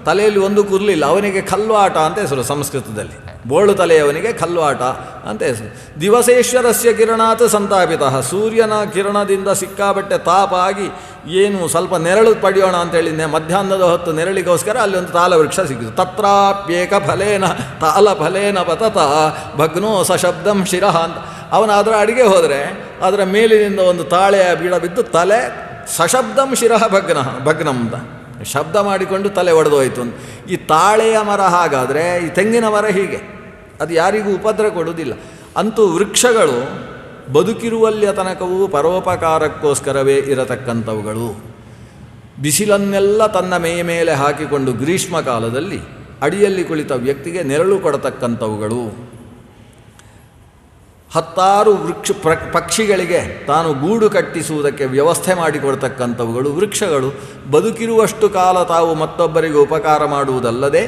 ತಲೆಯಲ್ಲಿ ಒಂದು ಕೂದಲಿಲ್ಲ. ಅವನಿಗೆ ಖಲ್ವಾಟ ಅಂತ ಹೆಸರು ಸಂಸ್ಕೃತದಲ್ಲಿ. ಬೋಳು ತಲೆಯವನಿಗೆ ಕಲ್ವಾಟ ಅಂತ ಹೆಸರು. ದಿವಸೇಶ್ವರಸ್ಯ ಕಿರಣಾತ್ ಸಂತಾಪಿತಃ, ಸೂರ್ಯನ ಕಿರಣದಿಂದ ಸಿಕ್ಕಾಬಟ್ಟೆ ತಾಪ ಆಗಿ ಏನು ಸ್ವಲ್ಪ ನೆರಳು ಪಡೆಯೋಣ ಅಂತೇಳಿ ಮಧ್ಯಾಹ್ನದ ಹೊತ್ತು ನೆರಳಿಗೋಸ್ಕರ ಅಲ್ಲಿ ಒಂದು ತಾಲವೃಕ್ಷ ಸಿಕ್ಕಿತು. ತತ್ರಾಪ್ಯೇಕ ಫಲೇನ ತಾಲ ಫಲೇನ ಪತತ ಭಗ್ನೋ ಸಶಬ್ದಂ ಶಿರಃ ಅಂತ. ಅವನು ಅದರ ಅಡಿಗೆ ಹೋದರೆ ಅದರ ಮೇಲಿನಿಂದ ಒಂದು ತಾಳೆಯ ಬೀಳ ಬಿದ್ದು ತಲೆ ಸಶಬ್ದಂ ಶಿರಃ ಭಗ್ನಂ ಅಂತ ಶಬ್ದ ಮಾಡಿಕೊಂಡು ತಲೆ ಒಡೆದೋಯ್ತು ಅಂತ. ಈ ತಾಳೆಯ ಮರ ಹಾಗಾದರೆ ಈ ತೆಂಗಿನ ಮರ ಹೀಗೆ, ಅದು ಯಾರಿಗೂ ಉಪದ್ರ ಕೊಡುವುದಿಲ್ಲ. ಅಂತೂ ವೃಕ್ಷಗಳು ಬದುಕಿರುವಲ್ಲಿಯ ತನಕವೂ ಪರೋಪಕಾರಕ್ಕೋಸ್ಕರವೇ ಇರತಕ್ಕಂಥವುಗಳು. ಬಿಸಿಲನ್ನೆಲ್ಲ ತನ್ನ ಮೇಯ ಮೇಲೆ ಹಾಕಿಕೊಂಡು ಗ್ರೀಷ್ಮ ಕಾಲದಲ್ಲಿ ಅಡಿಯಲ್ಲಿ ಕುಳಿತ ವ್ಯಕ್ತಿಗೆ ನೆರಳು ಕೊಡತಕ್ಕಂಥವುಗಳು. 10 ಪಕ್ಷಿಗಳಿಗೆ ತಾನು ಗೂಡು ಕಟ್ಟಿಸುವುದಕ್ಕೆ ವ್ಯವಸ್ಥೆ ಮಾಡಿಕೊಡ್ತಕ್ಕಂಥವುಗಳು ವೃಕ್ಷಗಳು. ಬದುಕಿರುವಷ್ಟು ಕಾಲ ತಾವು ಮತ್ತೊಬ್ಬರಿಗೆ ಉಪಕಾರ ಮಾಡುವುದಲ್ಲದೆ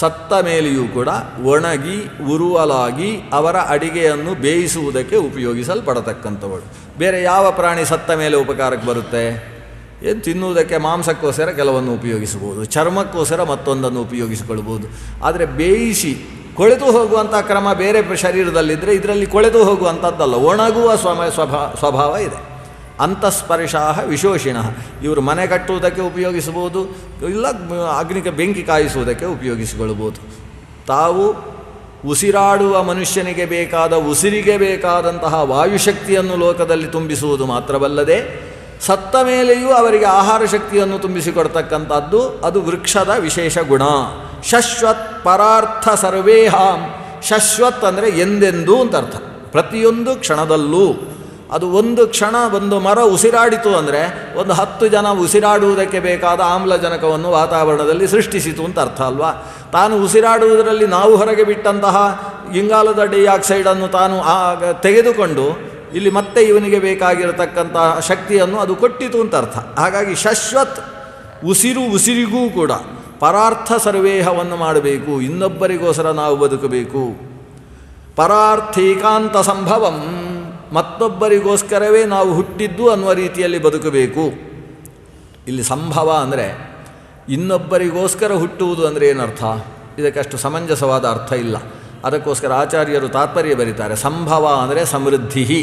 ಸತ್ತ ಮೇಲೆಯೂ ಕೂಡ ಒಣಗಿ ಉರುವಲಾಗಿ ಅವರ ಅಡಿಗೆಯನ್ನು ಬೇಯಿಸುವುದಕ್ಕೆ ಉಪಯೋಗಿಸಲ್ಪಡತಕ್ಕಂಥವಳು. ಬೇರೆ ಯಾವ ಪ್ರಾಣಿ ಸತ್ತ ಮೇಲೆ ಉಪಕಾರಕ್ಕೆ ಬರುತ್ತೆ? ಏನು ತಿನ್ನುವುದಕ್ಕೆ ಮಾಂಸಕ್ಕೋಸ್ಕರ ಕೆಲವನ್ನು ಉಪಯೋಗಿಸ್ಬೋದು, ಚರ್ಮಕ್ಕೋಸ್ಕರ ಮತ್ತೊಂದನ್ನು ಉಪಯೋಗಿಸಿಕೊಳ್ಬೋದು. ಆದರೆ ಬೇಯಿಸಿ ಕೊಳೆತು ಹೋಗುವಂಥ ಕ್ರಮ ಬೇರೆ ಶರೀರದಲ್ಲಿದ್ದರೆ ಇದರಲ್ಲಿ ಕೊಳೆತು ಹೋಗುವಂಥದ್ದಲ್ಲ, ಒಣಗುವ ಸ್ವಭಾವ ಇದೆ. ಅಂತಸ್ಪರ್ಶಾಹ ವಿಶೋಷಿಣ, ಇವರು ಮನೆ ಕಟ್ಟುವುದಕ್ಕೆ ಉಪಯೋಗಿಸ್ಬೋದು, ಇಲ್ಲ ಅಗ್ನಿಗೆ ಬೆಂಕಿ ಕಾಯಿಸುವುದಕ್ಕೆ ಉಪಯೋಗಿಸಿಕೊಳ್ಬೋದು. ತಾವು ಉಸಿರಾಡುವ ಮನುಷ್ಯನಿಗೆ ಬೇಕಾದ ಉಸಿರಿಗೆ ಬೇಕಾದಂತಹ ವಾಯುಶಕ್ತಿಯನ್ನು ಲೋಕದಲ್ಲಿ ತುಂಬಿಸುವುದು ಮಾತ್ರವಲ್ಲದೆ ಸತ್ತ ಮೇಲೆಯೂ ಅವರಿಗೆ ಆಹಾರ ಶಕ್ತಿಯನ್ನು ತುಂಬಿಸಿಕೊಡ್ತಕ್ಕಂಥದ್ದು ಅದು ವೃಕ್ಷದ ವಿಶೇಷ ಗುಣ. ಶಶ್ವತ್ ಪರಾರ್ಥ ಸರ್ವೇಹಾಂ, ಶಶ್ವತ್ ಅಂದರೆ ಎಂದೆಂದೂ ಅಂತ ಅರ್ಥ. ಪ್ರತಿಯೊಂದು ಕ್ಷಣದಲ್ಲೂ ಅದು ಒಂದು ಕ್ಷಣ ಒಂದು ಮರ ಉಸಿರಾಡಿತು ಅಂದರೆ ಒಂದು 10 ಜನ ಉಸಿರಾಡುವುದಕ್ಕೆ ಬೇಕಾದ ಆಮ್ಲಜನಕವನ್ನು ವಾತಾವರಣದಲ್ಲಿ ಸೃಷ್ಟಿಸಿತು ಅಂತ ಅರ್ಥ ಅಲ್ವಾ. ತಾನು ಉಸಿರಾಡುವುದರಲ್ಲಿ ನಾವು ಹೊರಗೆ ಬಿಟ್ಟಂತಹ ಇಂಗಾಲದ ಡೈಆಕ್ಸೈಡನ್ನು ತಾನು ತೆಗೆದುಕೊಂಡು ಇಲ್ಲಿ ಮತ್ತೆ ಇವನಿಗೆ ಬೇಕಾಗಿರತಕ್ಕಂಥ ಶಕ್ತಿಯನ್ನು ಅದು ಕೊಟ್ಟಿತು ಅಂತ ಅರ್ಥ. ಹಾಗಾಗಿ ಶಶ್ವತ್ ಉಸಿರಿಗೂ ಕೂಡ ಪರಾರ್ಥ ಸರ್ವೇಹವನ್ನು ಮಾಡಬೇಕು, ಇನ್ನೊಬ್ಬರಿಗೋಸ್ಕರ ನಾವು ಬದುಕಬೇಕು. ಪರಾರ್ಥೀಕಾಂತ ಸಂಭವಂ, ಮತ್ತೊಬ್ಬರಿಗೋಸ್ಕರವೇ ನಾವು ಹುಟ್ಟಿದ್ದು ಅನ್ನುವ ರೀತಿಯಲ್ಲಿ ಬದುಕಬೇಕು. ಇಲ್ಲಿ ಸಂಭವ ಅಂದರೆ ಇನ್ನೊಬ್ಬರಿಗೋಸ್ಕರ ಹುಟ್ಟುವುದು ಅಂದರೆ ಏನರ್ಥ? ಇದಕ್ಕಷ್ಟು ಸಮಂಜಸವಾದ ಅರ್ಥ ಇಲ್ಲ. ಅದಕ್ಕೋಸ್ಕರ ಆಚಾರ್ಯರು ತಾತ್ಪರ್ಯ ಬರೀತಾರೆ. ಸಂಭವ ಅಂದರೆ ಸಮೃದ್ಧಿ,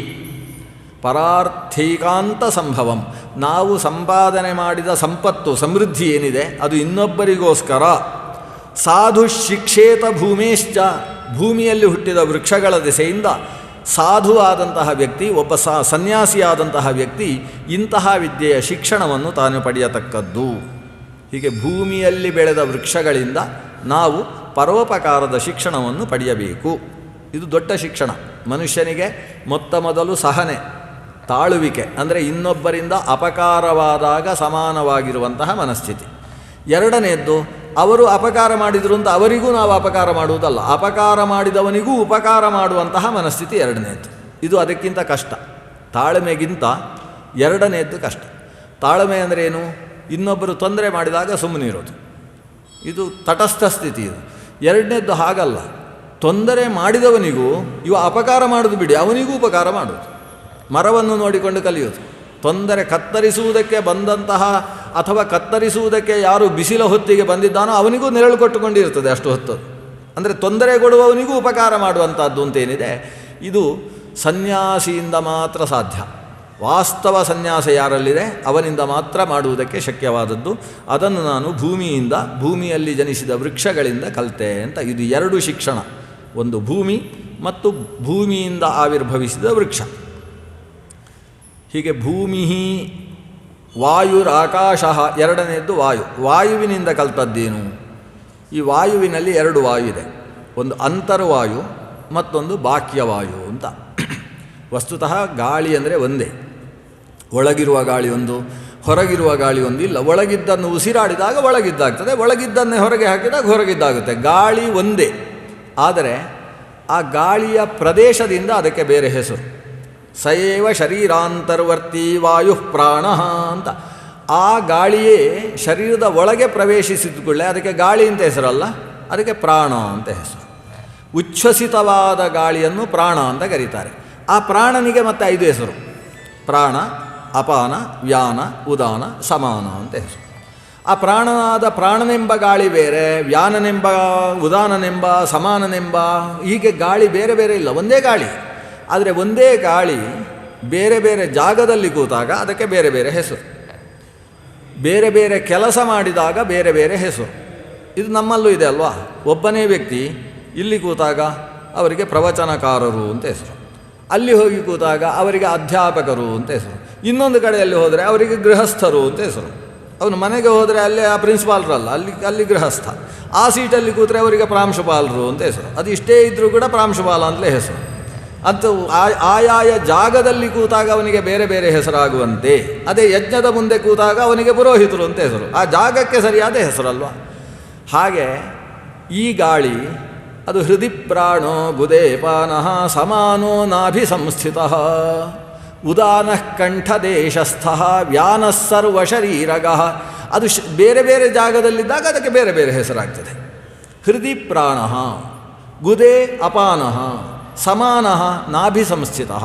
ಪರಾರ್ಥೀಕಾಂತ ಸಂಭವಂ. ನಾವು ಸಂಪಾದನೆ ಮಾಡಿದ ಸಂಪತ್ತು ಸಮೃದ್ಧಿ ಏನಿದೆ ಅದು ಇನ್ನೊಬ್ಬರಿಗೋಸ್ಕರ. ಸಾಧು ಶಿಕ್ಷೇತ ಭೂಮೇಶ್ಚ, ಭೂಮಿಯಲ್ಲಿ ಹುಟ್ಟಿದ ವೃಕ್ಷಗಳ ದೆಸೆಯಿಂದ ಸಾಧುವಾದಂತಹ ವ್ಯಕ್ತಿ, ಒಬ್ಬ ಸನ್ಯಾಸಿಯಾದಂತಹ ವ್ಯಕ್ತಿ ಇಂತಹ ವಿದ್ಯೆಯ ಶಿಕ್ಷಣವನ್ನು ತಾನು ಪಡೆಯತಕ್ಕದ್ದು. ಹೀಗೆ ಭೂಮಿಯಲ್ಲಿ ಬೆಳೆದ ವೃಕ್ಷಗಳಿಂದ ನಾವು ಪರೋಪಕಾರದ ಶಿಕ್ಷಣವನ್ನು ಪಡೆಯಬೇಕು. ಇದು ದೊಡ್ಡ ಶಿಕ್ಷಣ. ಮನುಷ್ಯನಿಗೆ ಮೊದಲು ಸಹನೆ, ತಾಳುವಿಕೆ, ಅಂದರೆ ಇನ್ನೊಬ್ಬರಿಂದ ಅಪಕಾರವಾದಾಗ ಸಮಾನವಾಗಿರುವಂತಹ ಮನಸ್ಥಿತಿ. ಎರಡನೆಯದ್ದು, ಅವರು ಅಪಕಾರ ಮಾಡಿದರು ಅಂತ ಅವರಿಗೂ ನಾವು ಅಪಕಾರ ಮಾಡುವುದಲ್ಲ, ಅಪಕಾರ ಮಾಡಿದವನಿಗೂ ಉಪಕಾರ ಮಾಡುವಂತಹ ಮನಸ್ಥಿತಿ ಎರಡನೆಯದ್ದು. ಇದು ಅದಕ್ಕಿಂತ ಕಷ್ಟ. ತಾಳ್ಮೆಗಿಂತ ಎರಡನೆಯದ್ದು ಕಷ್ಟ. ತಾಳ್ಮೆ ಅಂದರೆ ಏನು? ಇನ್ನೊಬ್ಬರು ತೊಂದರೆ ಮಾಡಿದಾಗ ಸುಮ್ಮನಿರೋದು, ಇದು ತಟಸ್ಥ ಸ್ಥಿತಿ. ಇದು ಎರಡನೇದ್ದು ಹಾಗಲ್ಲ. ತೊಂದರೆ ಮಾಡಿದವನಿಗೂ ಇವ ಅಪಕಾರ ಮಾಡೋದು ಬಿಡಿ, ಅವನಿಗೂ ಉಪಕಾರ ಮಾಡೋದು. ಮರವನ್ನು ನೋಡಿಕೊಂಡು ಕಲಿಯೋದು. ತೊಂದರೆ ಕತ್ತರಿಸುವುದಕ್ಕೆ ಬಂದಂತಹ ಅಥವಾ ಕತ್ತರಿಸುವುದಕ್ಕೆ ಯಾರು ಬಿಸಿಲ ಹೊತ್ತಿಗೆ ಬಂದಿದ್ದಾನೋ ಅವನಿಗೂ ನೆರಳು ಕೊಟ್ಟುಕೊಂಡಿರ್ತದೆ ಅಷ್ಟು ಹೊತ್ತು. ಅಂದರೆ ತೊಂದರೆ ಕೊಡುವವನಿಗೂ ಉಪಕಾರ ಮಾಡುವಂಥದ್ದು ಅಂತೇನಿದೆ, ಇದು ಸನ್ಯಾಸಿಯಿಂದ ಮಾತ್ರ ಸಾಧ್ಯ. ವಾಸ್ತವ ಸನ್ಯಾಸ ಯಾರಲ್ಲಿದೆ ಅವನಿಂದ ಮಾತ್ರ ಮಾಡುವುದಕ್ಕೆ ಶಕ್ಯವಾದದ್ದು. ಅದನ್ನು ನಾನು ಭೂಮಿಯಲ್ಲಿ ಜನಿಸಿದ ವೃಕ್ಷಗಳಿಂದ ಕಲಿತೆ ಅಂತ. ಇದು 2 ಶಿಕ್ಷಣ, ಒಂದು ಭೂಮಿ ಮತ್ತು ಭೂಮಿಯಿಂದ ಆವಿರ್ಭವಿಸಿದ ವೃಕ್ಷ. ಹೀಗೆ ಭೂಮಿ ವಾಯುರಾಕಾಶ, ಎರಡನೆಯದ್ದು ವಾಯು. ವಾಯುವಿನಿಂದ ಕಲ್ತದ್ದೇನು? ಈ ವಾಯುವಿನಲ್ಲಿ 2 ವಾಯು ಇದೆ, ಒಂದು ಅಂತರ್ವಾಯು ಮತ್ತೊಂದು ಬಾಹ್ಯವಾಯು ಅಂತ. ವಸ್ತುತಃ ಗಾಳಿ ಅಂದರೆ ಒಂದೇ, ಒಳಗಿರುವ ಗಾಳಿ ಒಂದು, ಹೊರಗಿರುವ ಗಾಳಿ ಒಂದು ಇಲ್ಲ. ಒಳಗಿದ್ದನ್ನು ಉಸಿರಾಡಿದಾಗ ಒಳಗಿದ್ದಾಗ್ತದೆ, ಒಳಗಿದ್ದನ್ನೇ ಹೊರಗೆ ಹಾಕಿದಾಗ ಹೊರಗಿದ್ದಾಗುತ್ತೆ. ಗಾಳಿ ಒಂದೇ, ಆದರೆ ಆ ಗಾಳಿಯ ಪ್ರದೇಶದಿಂದ ಅದಕ್ಕೆ ಬೇರೆ ಹೆಸರು. ಸಯೇವ ಶರೀರಾಂತರ್ವರ್ತಿ ವಾಯು ಪ್ರಾಣ ಅಂತ. ಆ ಗಾಳಿಯೇ ಶರೀರದ ಒಳಗೆ ಪ್ರವೇಶಿಸಿದ ಅದಕ್ಕೆ ಗಾಳಿ ಅಂತ ಹೆಸರಲ್ಲ, ಅದಕ್ಕೆ ಪ್ರಾಣ ಅಂತ ಹೆಸರು. ಉಚ್ಛ್ವಸಿತವಾದ ಗಾಳಿಯನ್ನು ಪ್ರಾಣ ಅಂತ ಕರೀತಾರೆ. ಆ ಪ್ರಾಣನಿಗೆ ಮತ್ತೆ 5 ಹೆಸರು: ಪ್ರಾಣ, ಅಪಾನ, ವ್ಯಾನ, ಉದಾನ, ಸಮಾನ ಅಂತ ಹೆಸರು. ಆ ಪ್ರಾಣನಾದ ಪ್ರಾಣನೆಂಬ ಗಾಳಿ ಬೇರೆ, ವ್ಯಾನನೆಂಬ, ಉದಾನನೆಂಬ, ಸಮಾನನೆಂಬ, ಹೀಗೆ ಗಾಳಿ ಬೇರೆ ಬೇರೆ ಇಲ್ಲ, ಒಂದೇ ಗಾಳಿ. ಆದರೆ ಒಂದೇ ಗಾಳಿ ಬೇರೆ ಬೇರೆ ಜಾಗದಲ್ಲಿ ಕೂತಾಗ ಅದಕ್ಕೆ ಬೇರೆ ಬೇರೆ ಹೆಸರು, ಬೇರೆ ಬೇರೆ ಕೆಲಸ ಮಾಡಿದಾಗ ಬೇರೆ ಬೇರೆ ಹೆಸರು. ಇದು ನಮ್ಮಲ್ಲೂ ಇದೆ ಅಲ್ವಾ? ಒಬ್ಬನೇ ವ್ಯಕ್ತಿ ಇಲ್ಲಿ ಕೂತಾಗ ಅವರಿಗೆ ಪ್ರವಚನಕಾರರು ಅಂತ ಹೆಸರು, ಅಲ್ಲಿ ಹೋಗಿ ಕೂತಾಗ ಅವರಿಗೆ ಅಧ್ಯಾಪಕರು ಅಂತ ಹೆಸರು, ಇನ್ನೊಂದು ಕಡೆಯಲ್ಲಿ ಹೋದರೆ ಅವರಿಗೆ ಗೃಹಸ್ಥರು ಅಂತ ಹೆಸರು. ಅವನು ಮನೆಗೆ ಹೋದರೆ ಅಲ್ಲೇ ಆ ಪ್ರಿನ್ಸಿಪಾಲ್ರಲ್ಲ, ಅಲ್ಲಿ ಗೃಹಸ್ಥ. ಆ ಸೀಟಲ್ಲಿ ಕೂತ್ರೆ ಅವರಿಗೆ ಪ್ರಾಂಶುಪಾಲರು ಅಂತ ಹೆಸರು. ಅದು ಇಷ್ಟೇ ಇದ್ದರೂ ಕೂಡ ಪ್ರಾಂಶುಪಾಲ ಅಂತಲೇ ಹೆಸರು. ಅಂತ ಆಯಾಯ ಜಾಗದಲ್ಲಿ ಕೂತಾಗ ಅವನಿಗೆ ಬೇರೆ ಬೇರೆ ಹೆಸರಾಗುವಂತೆ, ಅದೇ ಯಜ್ಞದ ಮುಂದೆ ಕೂತಾಗ ಅವನಿಗೆ ಪುರೋಹಿತರು ಅಂತ ಹೆಸರು, ಆ ಜಾಗಕ್ಕೆ ಸರಿಯಾದ ಹೆಸರಲ್ವ. ಹಾಗೆ ಈ ಗಾಳಿ ಅದು ಹೃದಿ ಪ್ರಾಣೋ ಗುದೇಪಾನಃ ಸಮಾನೋ ನಾಭಿ ಸಂಸ್ಥಿತಃ ಉದಾನಃ ಕಂಠದೇಶಸ್ಥಃ ವ್ಯಾನಃ ಸರ್ವಶರೀರಗಃ. ಅದು ಬೇರೆ ಬೇರೆ ಜಾಗದಲ್ಲಿದ್ದಾಗ ಅದಕ್ಕೆ ಬೇರೆ ಬೇರೆ ಹೆಸರಾಗ್ತದೆ. ಹೃದಿ ಪ್ರಾಣಃ ಗುದೇ ಅಪಾನಃ ಸಮಾನಃ ನಾಭಿ ಸಂಸ್ಥಿತಃ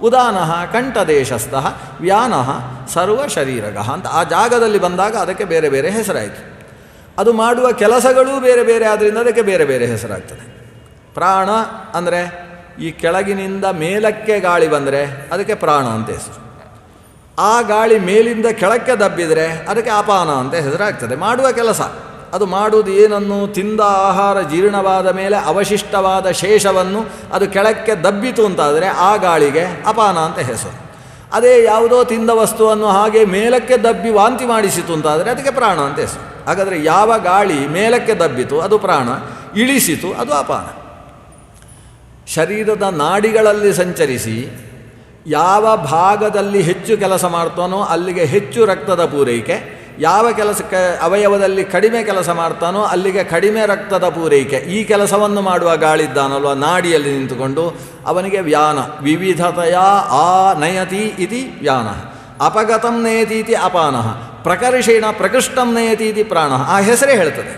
ಉದಾನಃ ಕಂಠದೇಶಸ್ಥಃ ವ್ಯಾನಃ ಸರ್ವಶರೀರಗಃ ಅಂತ ಆ ಜಾಗದಲ್ಲಿ ಬಂದಾಗ ಅದಕ್ಕೆ ಬೇರೆ ಬೇರೆ ಹೆಸರಾಯಿತು. ಅದು ಮಾಡುವ ಕೆಲಸಗಳೂ ಬೇರೆ ಬೇರೆ ಆದ್ದರಿಂದ ಅದಕ್ಕೆ ಬೇರೆ ಬೇರೆ ಹೆಸರಾಗ್ತದೆ. ಪ್ರಾಣ ಅಂದರೆ ಈ ಕೆಳಗಿನಿಂದ ಮೇಲಕ್ಕೆ ಗಾಳಿ ಬಂದರೆ ಅದಕ್ಕೆ ಪ್ರಾಣ ಅಂತ ಹೆಸರು. ಆ ಗಾಳಿ ಮೇಲಿಂದ ಕೆಳಕ್ಕೆ ದಬ್ಬಿದರೆ ಅದಕ್ಕೆ ಅಪಾನ ಅಂತ ಹೆಸರಾಗ್ತದೆ. ಮಾಡುವ ಕೆಲಸ ಅದು ಮಾಡುವುದು ಏನನ್ನು, ತಿಂದ ಆಹಾರ ಜೀರ್ಣವಾದ ಮೇಲೆ ಅವಶಿಷ್ಟವಾದ ಶೇಷವನ್ನು ಅದು ಕೆಳಕ್ಕೆ ದಬ್ಬಿತು ಅಂತಾದರೆ ಆ ಗಾಳಿಗೆ ಅಪಾನ ಅಂತ ಹೆಸರು. ಅದೇ ಯಾವುದೋ ತಿಂದ ವಸ್ತುವನ್ನು ಹಾಗೆ ಮೇಲಕ್ಕೆ ದಬ್ಬಿ ವಾಂತಿ ಮಾಡಿಸಿತು ಅಂತಾದರೆ ಅದಕ್ಕೆ ಪ್ರಾಣ ಅಂತ ಹೆಸರು. ಹಾಗಾದರೆ ಯಾವ ಗಾಳಿ ಮೇಲಕ್ಕೆ ದಬ್ಬಿತು ಅದು ಪ್ರಾಣ, ಇಳಿಸಿತು ಅದು ಅಪಾನ. ಶರೀರದ ನಾಡಿಗಳಲ್ಲಿ ಸಂಚರಿಸಿ ಯಾವ ಭಾಗದಲ್ಲಿ ಹೆಚ್ಚು ಕೆಲಸ ಮಾಡ್ತಾನೋ ಅಲ್ಲಿಗೆ ಹೆಚ್ಚು ರಕ್ತದ ಪೂರೈಕೆ, ಯಾವ ಕೆಲಸಕ್ಕೆ ಅವಯವದಲ್ಲಿ ಕಡಿಮೆ ಕೆಲಸ ಮಾಡ್ತಾನೋ ಅಲ್ಲಿಗೆ ಕಡಿಮೆ ರಕ್ತದ ಪೂರೈಕೆ, ಈ ಕೆಲಸವನ್ನು ಮಾಡುವ ಗಾಳಿದ್ದಾನಲ್ವ ನಾಡಿಯಲ್ಲಿ ನಿಂತುಕೊಂಡು ಅವನಿಗೆ ವ್ಯಾನ. ವಿವಿಧತೆಯ ಆ ನಯತಿ ಇತಿ ವ್ಯಾನ, ಅಪಗತಂ ನಯತೀತಿ ಅಪಾನಃ, ಪ್ರಕರ್ಷೇಣ ಪ್ರಕೃಷ್ಟಂ ನಯತೀತಿ ಪ್ರಾಣ. ಆ ಹೆಸರೇ ಹೇಳ್ತದೆ.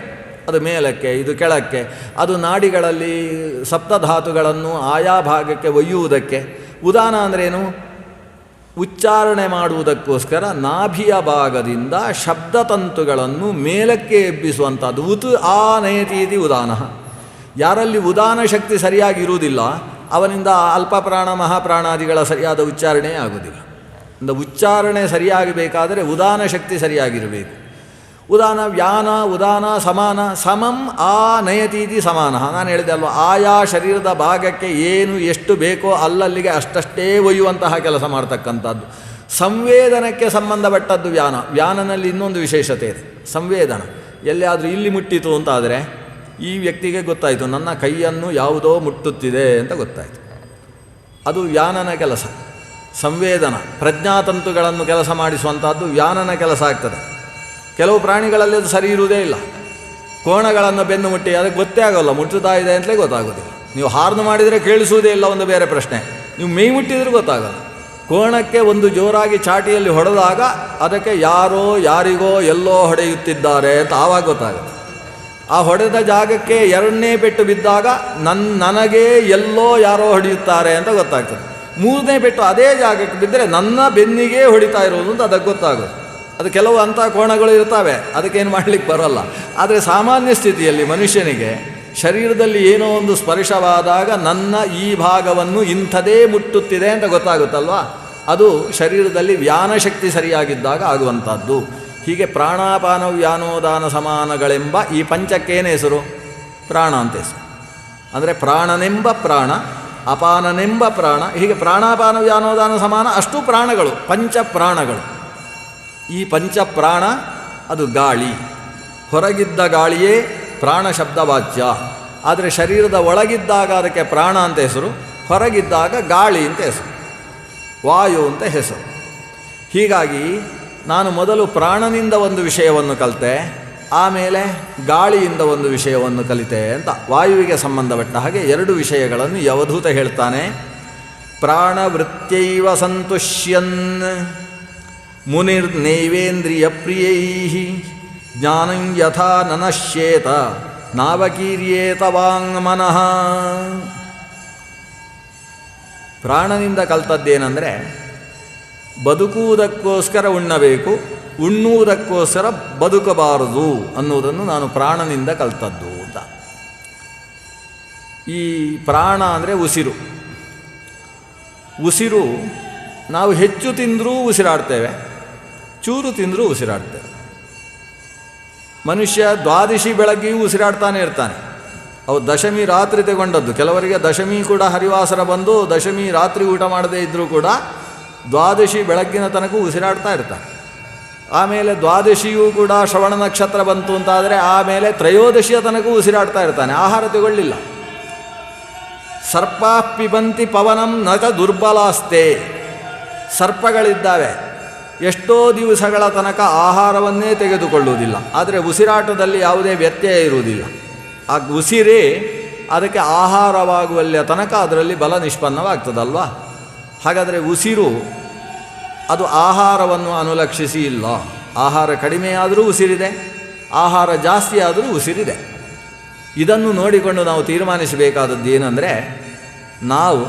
ಅದು ಮೇಲಕ್ಕೆ ಇದು ಕೆಳಕ್ಕೆ, ಅದು ನಾಡಿಗಳಲ್ಲಿ ಸಪ್ತಧಾತುಗಳನ್ನು ಆಯಾ ಭಾಗಕ್ಕೆ ಒಯ್ಯುವುದಕ್ಕೆ. ಉದಾನ ಅಂದ್ರೇನು? ಉಚ್ಚಾರಣೆ ಮಾಡುವುದಕ್ಕೋಸ್ಕರ ನಾಭಿಯ ಭಾಗದಿಂದ ಶಬ್ದತಂತುಗಳನ್ನು ಮೇಲಕ್ಕೆ ಎಬ್ಬಿಸುವಂಥದ್ದು. ಉತ್ ಆ ನಯತೀತಿ ಉದಾನ. ಯಾರಲ್ಲಿ ಉದಾನ ಶಕ್ತಿ ಸರಿಯಾಗಿ ಇರುವುದಿಲ್ಲ ಅವನಿಂದ ಅಲ್ಪ ಪ್ರಾಣ ಮಹಾಪ್ರಾಣಾದಿಗಳ ಸರಿಯಾದ ಉಚ್ಚಾರಣೆ ಆಗುವುದಿಲ್ಲ. ಒಂದು ಉಚ್ಚಾರಣೆ ಸರಿಯಾಗಬೇಕಾದರೆ ಉದಾನ ಶಕ್ತಿ ಸರಿಯಾಗಿರಬೇಕು. ಉದಾನ ವ್ಯಾನ ಉದಾನ ಸಮಾನ, ಸಮಂ ಆ ನಯತೀತಿ ಸಮಾನ. ನಾನು ಹೇಳಿದೆ ಅಲ್ವ, ಆಯಾ ಶರೀರದ ಭಾಗಕ್ಕೆ ಏನು ಎಷ್ಟು ಬೇಕೋ ಅಲ್ಲಲ್ಲಿಗೆ ಅಷ್ಟಷ್ಟೇ ಒಯ್ಯುವಂತಹ ಕೆಲಸ ಮಾಡ್ತಕ್ಕಂಥದ್ದು. ಸಂವೇದನಕ್ಕೆ ಸಂಬಂಧಪಟ್ಟದ್ದು ವ್ಯಾನ. ವ್ಯಾನನಲ್ಲಿ ಇನ್ನೊಂದು ವಿಶೇಷತೆ ಇದೆ, ಸಂವೇದನ. ಎಲ್ಲಿಯಾದರೂ ಇಲ್ಲಿ ಮುಟ್ಟಿತು ಅಂತಾದರೆ ಈ ವ್ಯಕ್ತಿಗೆ ಗೊತ್ತಾಯಿತು ನನ್ನ ಕೈಯನ್ನು ಯಾವುದೋ ಮುಟ್ಟುತ್ತಿದೆ ಅಂತ ಗೊತ್ತಾಯಿತು. ಅದು ವ್ಯಾನನ ಕೆಲಸ. ಸಂವೇದನ ಪ್ರಜ್ಞಾತಂತುಗಳನ್ನು ಕೆಲಸ ಮಾಡಿಸುವಂಥದ್ದು ವ್ಯಾನನ ಕೆಲಸ ಆಗ್ತದೆ. ಕೆಲವು ಪ್ರಾಣಿಗಳಲ್ಲಿ ಅದು ಸರಿ ಇರುವುದೇ ಇಲ್ಲ. ಕೋಣಗಳನ್ನು ಬೆನ್ನು ಮುಟ್ಟಿ ಅದಕ್ಕೆ ಗೊತ್ತೇ ಆಗೋಲ್ಲ, ಮುಟ್ಟುತ್ತಾ ಇದೆ ಅಂತಲೇ ಗೊತ್ತಾಗೋದಿಲ್ಲ. ನೀವು ಹಾರ್ನ್ ಮಾಡಿದರೆ ಕೇಳಿಸುವುದೇ ಇಲ್ಲ, ಒಂದು ಬೇರೆ ಪ್ರಶ್ನೆ. ನೀವು ಮೈ ಮುಟ್ಟಿದರೂ ಗೊತ್ತಾಗಲ್ಲ. ಕೋಣಕ್ಕೆ ಒಂದು ಜೋರಾಗಿ ಚಾಟಿಯಲ್ಲಿ ಹೊಡೆದಾಗ ಅದಕ್ಕೆ ಯಾರೋ ಯಾರಿಗೋ ಎಲ್ಲೋ ಹೊಡೆಯುತ್ತಿದ್ದಾರೆ ಅಂತ ಆವಾಗ ಗೊತ್ತಾಗುತ್ತೆ. ಆ ಹೊಡೆದ ಜಾಗಕ್ಕೆ ಎರಡನೇ ಪೆಟ್ಟು ಬಿದ್ದಾಗ ನನಗೆ ಎಲ್ಲೋ ಯಾರೋ ಹೊಡೆಯುತ್ತಾರೆ ಅಂತ ಗೊತ್ತಾಗ್ತದೆ. ಮೂರನೇ ಪೆಟ್ಟು ಅದೇ ಜಾಗಕ್ಕೆ ಬಿದ್ದರೆ ನನ್ನ ಬೆನ್ನಿಗೆ ಹೊಡಿತಾ ಇರೋದು ಅಂತ ಅದಕ್ಕೆ ಗೊತ್ತಾಗೋದು. ಅದು ಕೆಲವು ಅಂಥ ಕೋಣಗಳು ಇರ್ತವೆ, ಅದಕ್ಕೇನು ಮಾಡಲಿಕ್ಕೆ ಬರೋಲ್ಲ. ಆದರೆ ಸಾಮಾನ್ಯ ಸ್ಥಿತಿಯಲ್ಲಿ ಮನುಷ್ಯನಿಗೆ ಶರೀರದಲ್ಲಿ ಏನೋ ಒಂದು ಸ್ಪರ್ಶವಾದಾಗ ನನ್ನ ಈ ಭಾಗವನ್ನು ಇಂಥದೇ ಮುಟ್ಟುತ್ತಿದೆ ಅಂತ ಗೊತ್ತಾಗುತ್ತಲ್ವ, ಅದು ಶರೀರದಲ್ಲಿ ವ್ಯಾನಶಕ್ತಿ ಸರಿಯಾಗಿದ್ದಾಗ ಆಗುವಂಥದ್ದು. ಹೀಗೆ ಪ್ರಾಣಾಪಾನ ವ್ಯಾನೋದಾನ ಸಮಾನಗಳೆಂಬ ಈ ಪಂಚಕ್ಕೇನೇ ಹೆಸರು? ಪ್ರಾಣ ಅಂತ ಹೆಸರು. ಅಂದರೆ ಪ್ರಾಣನೆಂಬ ಪ್ರಾಣ, ಅಪಾನನೆಂಬ ಪ್ರಾಣ, ಹೀಗೆ ಪ್ರಾಣಾಪಾನ ವ್ಯಾನೋದಾನ ಸಮಾನ ಅಷ್ಟು ಪ್ರಾಣಗಳು, ಪಂಚಪ್ರಾಣಗಳು. ಈ ಪಂಚಪ್ರಾಣ ಅದು ಗಾಳಿ. ಹೊರಗಿದ್ದ ಗಾಳಿಯೇ ಪ್ರಾಣ ಶಬ್ದವಾಚ್ಯ. ಆದರೆ ಶರೀರದ ಒಳಗಿದ್ದಾಗ ಅದಕ್ಕೆ ಪ್ರಾಣ ಅಂತ ಹೆಸರು, ಹೊರಗಿದ್ದಾಗ ಗಾಳಿ ಅಂತ ಹೆಸರು, ವಾಯು ಅಂತ ಹೆಸರು. ಹೀಗಾಗಿ ನಾನು ಮೊದಲು ಪ್ರಾಣನಿಂದ ಒಂದು ವಿಷಯವನ್ನು ಕಲಿತೆ, ಆಮೇಲೆ ಗಾಳಿಯಿಂದ ಒಂದು ವಿಷಯವನ್ನು ಕಲಿತೆ ಅಂತ ವಾಯುವಿಗೆ ಸಂಬಂಧಪಟ್ಟ ಹಾಗೆ ಎರಡು ವಿಷಯಗಳನ್ನು ಅವಧೂತ ಹೇಳ್ತಾನೆ. ಪ್ರಾಣವೃತ್ತೈವ ಸಂತುಷ್ಯನ್ ಮುನಿರ್ನೈವೇಂದ್ರಿಯ ಪ್ರಿಯೈ ಜ್ಞಾನಂ ಯಥಾ ನನಶ್ಯೇತ ನಾವಕೀರ್ಯೇತ ವಾಂಗ್ಮನಃ. ಪ್ರಾಣನಿಂದ ಕಲ್ತದ್ದೇನೆಂದರೆ ಬದುಕುವುದಕ್ಕೋಸ್ಕರ ಉಣ್ಣಬೇಕು, ಉಣ್ಣುವುದಕ್ಕೋಸ್ಕರ ಬದುಕಬಾರದು ಅನ್ನುವುದನ್ನು ನಾನು ಪ್ರಾಣನಿಂದ ಕಲ್ತದ್ದು ಅಂತ. ಈ ಪ್ರಾಣ ಅಂದರೆ ಉಸಿರು. ಉಸಿರು ನಾವು ಹೆಚ್ಚು ತಿಂದರೂ ಉಸಿರಾಡ್ತೇವೆ, ಚೂರು ತಿಂದರೂ ಉಸಿರಾಡ್ತೇವೆ. ಮನುಷ್ಯ ದ್ವಾದಶಿ ಬೆಳಗ್ಗೆಯೂ ಉಸಿರಾಡ್ತಾನೆ ಇರ್ತಾನೆ. ಅವು ದಶಮಿ ರಾತ್ರಿ ತಗೊಂಡದ್ದು. ಕೆಲವರಿಗೆ ದಶಮಿ ಕೂಡ ಹರಿವಾಸರ ಬಂದು ದಶಮಿ ರಾತ್ರಿ ಊಟ ಮಾಡದೇ ಇದ್ದರೂ ಕೂಡ ದ್ವಾದಶಿ ಬೆಳಗ್ಗಿನ ತನಕ ಉಸಿರಾಡ್ತಾ ಇರ್ತಾನೆ. ಆಮೇಲೆ ದ್ವಾದಶಿಯೂ ಕೂಡ ಶ್ರವಣ ನಕ್ಷತ್ರ ಬಂತು ಅಂತಾದರೆ ಆಮೇಲೆ ತ್ರಯೋದಶಿಯ ತನಕ ಉಸಿರಾಡ್ತಾ ಇರ್ತಾನೆ, ಆಹಾರ ತಗೊಳ್ಳಿಲ್ಲ. ಸರ್ಪ ಪಿಬಂತಿ ಪವನಂ ನಚ ದುರ್ಬಲಾಸ್ತೆ. ಸರ್ಪಗಳಿದ್ದಾವೆ, ಎಷ್ಟೋ ದಿವಸಗಳ ತನಕ ಆಹಾರವನ್ನೇ ತೆಗೆದುಕೊಳ್ಳುವುದಿಲ್ಲ, ಆದರೆ ಉಸಿರಾಟದಲ್ಲಿ ಯಾವುದೇ ವ್ಯತ್ಯಯ ಇರುವುದಿಲ್ಲ. ಆ ಉಸಿರೇ ಅದಕ್ಕೆ ಆಹಾರವಾಗುವಲ್ಲಿಯ ತನಕ ಅದರಲ್ಲಿ ಬಲ ನಿಷ್ಪನ್ನವಾಗ್ತದಲ್ವ. ಹಾಗಾದರೆ ಉಸಿರು ಅದು ಆಹಾರವನ್ನು ಅನುಲಕ್ಷಿಸಿ ಇಲ್ಲ. ಆಹಾರ ಕಡಿಮೆಯಾದರೂ ಉಸಿರಿದೆ, ಆಹಾರ ಜಾಸ್ತಿ ಆದರೂ ಉಸಿರಿದೆ. ಇದನ್ನು ನೋಡಿಕೊಂಡು ನಾವು ತೀರ್ಮಾನಿಸಬೇಕಾದದ್ದು ಏನಂದರೆ, ನಾವು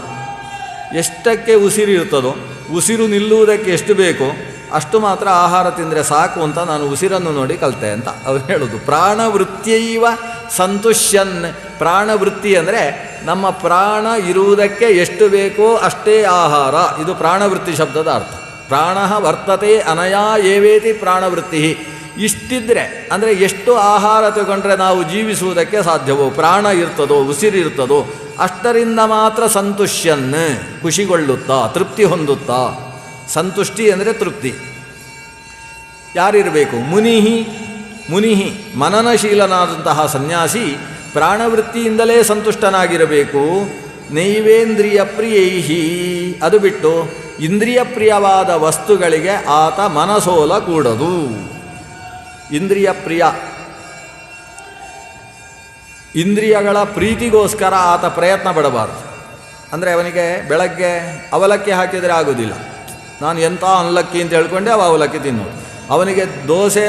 ಎಷ್ಟಕ್ಕೆ ಉಸಿರಿರ್ತದೋ, ಉಸಿರು ನಿಲ್ಲುವುದಕ್ಕೆ ಎಷ್ಟು ಬೇಕೋ ಅಷ್ಟು ಮಾತ್ರ ಆಹಾರ ತಿಂದರೆ ಸಾಕು ಅಂತ ನಾನು ಉಸಿರನ್ನು ನೋಡಿ ಕಲಿತೆ ಅಂತ ಅವ್ರು ಹೇಳೋದು. ಪ್ರಾಣವೃತ್ತಿಯೈವ ಸಂತುಷ್ಯನ್. ಪ್ರಾಣವೃತ್ತಿ ಅಂದರೆ ನಮ್ಮ ಪ್ರಾಣ ಇರುವುದಕ್ಕೆ ಎಷ್ಟು ಬೇಕೋ ಅಷ್ಟೇ ಆಹಾರ. ಇದು ಪ್ರಾಣವೃತ್ತಿ ಶಬ್ದದ ಅರ್ಥ. ಪ್ರಾಣ ವರ್ತತೆ ಅನಯಾ ಏವೇತಿ ಪ್ರಾಣವೃತ್ತಿ. ಇಷ್ಟಿದ್ರೆ ಅಂದರೆ ಎಷ್ಟು ಆಹಾರ ತಗೊಂಡ್ರೆ ನಾವು ಜೀವಿಸುವುದಕ್ಕೆ ಸಾಧ್ಯವೋ, ಪ್ರಾಣ ಇರ್ತದೋ, ಉಸಿರಿರ್ತದೋ ಅಷ್ಟರಿಂದ ಮಾತ್ರ ಸಂತುಷ್ಯನ್, ಖುಷಿಗೊಳ್ಳುತ್ತಾ, ತೃಪ್ತಿ ಹೊಂದುತ್ತಾ. ಸಂತುಷ್ಟಿ ಅಂದರೆ ತೃಪ್ತಿ. ಯಾರಿರಬೇಕು? ಮುನಿಹಿ ಮನನಶೀಲನಾದಂತಹ ಸನ್ಯಾಸಿ ಪ್ರಾಣವೃತ್ತಿಯಿಂದಲೇ ಸಂತುಷ್ಟನಾಗಿರಬೇಕು. ನೈವೇಂದ್ರಿಯ ಪ್ರಿಯೈಹಿ. ಅದು ಬಿಟ್ಟು ಇಂದ್ರಿಯ ಪ್ರಿಯವಾದ ವಸ್ತುಗಳಿಗೆ ಆತ ಮನಸೋಲ ಕೂಡದು. ಇಂದ್ರಿಯ ಪ್ರಿಯ, ಇಂದ್ರಿಯಗಳ ಪ್ರೀತಿಗೋಸ್ಕರ ಆತ ಪ್ರಯತ್ನ ಪಡಬಾರ್ದು. ಅಂದರೆ ಅವನಿಗೆ ಬೆಳಗ್ಗೆ ಅವಲಕ್ಕಿ ಹಾಕಿದರೆ ಆಗೋದಿಲ್ಲ. ನಾನು ಎಂಥ ಅವಲಕ್ಕಿ ಅಂತ ಹೇಳ್ಕೊಂಡೆ ಅವ ಅವಲಕ್ಕಿ ತಿನ್ನೋದು. ಅವನಿಗೆ ದೋಸೆ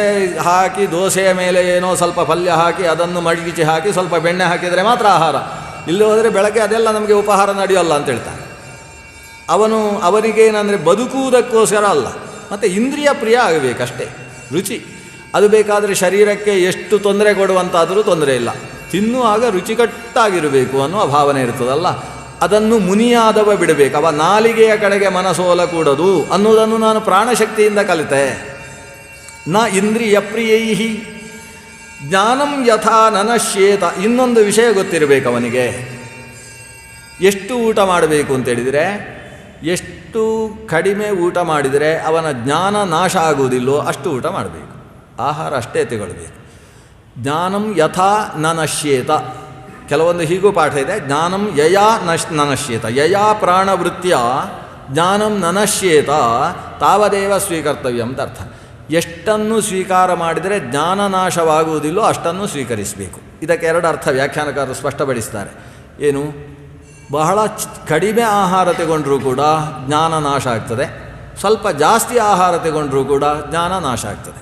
ಹಾಕಿ ದೋಸೆಯ ಮೇಲೆ ಏನೋ ಸ್ವಲ್ಪ ಪಲ್ಯ ಹಾಕಿ ಅದನ್ನು ಮಡಗಿಸಿ ಹಾಕಿ ಸ್ವಲ್ಪ ಬೆಣ್ಣೆ ಹಾಕಿದರೆ ಮಾತ್ರ ಆಹಾರ. ಇಲ್ಲಿ ಹೋದರೆ ಬೆಳಗ್ಗೆ ಅದೆಲ್ಲ ನಮಗೆ ಉಪಹಾರ ನಡೆಯೋಲ್ಲ ಅಂತ ಹೇಳ್ತಾನೆ. ಅವನಿಗೇನೆಂದರೆ ಬದುಕುವುದಕ್ಕೋಸ್ಕರ ಅಲ್ಲ, ಮತ್ತು ಇಂದ್ರಿಯ ಪ್ರಿಯ ಆಗಬೇಕಷ್ಟೇ. ರುಚಿ ಅದು ಬೇಕಾದರೆ ಶರೀರಕ್ಕೆ ಎಷ್ಟು ತೊಂದರೆ ಕೊಡುವಂತಾದರೂ ತೊಂದರೆ ಇಲ್ಲ, ತಿನ್ನುವಾಗ ರುಚಿಕಟ್ಟಾಗಿರಬೇಕು ಅನ್ನುವ ಭಾವನೆ ಇರ್ತದಲ್ಲ. ಅದನ್ನು ಮುನಿಯಾದವ ಬಿಡಬೇಕು. ಅವ ನಾಲಿಗೆಯ ಕಡೆಗೆ ಮನಸೋಲ ಕೂಡದು ಅನ್ನೋದನ್ನು ನಾನು ಪ್ರಾಣಶಕ್ತಿಯಿಂದ ಕಲಿತೆ. ನ ಇಂದ್ರಿಯ ಪ್ರಿಯೈಹಿ ಜ್ಞಾನಂ ಯಥಾ ನನಶ್ಯೇತ. ಇನ್ನೊಂದು ವಿಷಯ ಗೊತ್ತಿರಬೇಕು ಅವನಿಗೆ. ಎಷ್ಟು ಊಟ ಮಾಡಬೇಕು ಅಂತೇಳಿದರೆ, ಎಷ್ಟು ಕಡಿಮೆ ಊಟ ಮಾಡಿದರೆ ಅವನ ಜ್ಞಾನ ನಾಶ ಆಗುವುದಿಲ್ಲೋ ಅಷ್ಟು ಊಟ ಮಾಡಬೇಕು. ಆಹಾರ ಅಷ್ಟೇ ತಗೊಳ್ಬೇಕು. ಜ್ಞಾನಂ ಯಥಾ ನನಶ್ಯೇತ. ಕೆಲವೊಂದು ಹೀಗೂ ಪಾಠ ಇದೆ. ಜ್ಞಾನಂ ಯಯಾ ನನಶ್ಯೇತ. ಯಯಾ ಪ್ರಾಣವೃತ್ತಿಯ ಜ್ಞಾನಂ ನನಶ್ಯೇತ ತಾವದೇವ ಸ್ವೀಕರ್ತವ್ಯ ಅಂತ ಅರ್ಥ. ಎಷ್ಟನ್ನು ಸ್ವೀಕಾರ ಮಾಡಿದರೆ ಜ್ಞಾನ ನಾಶವಾಗುವುದಿಲ್ಲೋ ಅಷ್ಟನ್ನು ಸ್ವೀಕರಿಸಬೇಕು. ಇದಕ್ಕೆ ಎರಡು ಅರ್ಥ ವ್ಯಾಖ್ಯಾನಕಾರರು ಸ್ಪಷ್ಟಪಡಿಸ್ತಾರೆ. ಏನು? ಬಹಳ ಕಡಿಮೆ ಆಹಾರ ತಗೊಂಡ್ರೂ ಕೂಡ ಜ್ಞಾನ ನಾಶ ಆಗ್ತದೆ, ಸ್ವಲ್ಪ ಜಾಸ್ತಿ ಆಹಾರ ತಗೊಂಡ್ರೂ ಕೂಡ ಜ್ಞಾನ ನಾಶ ಆಗ್ತದೆ.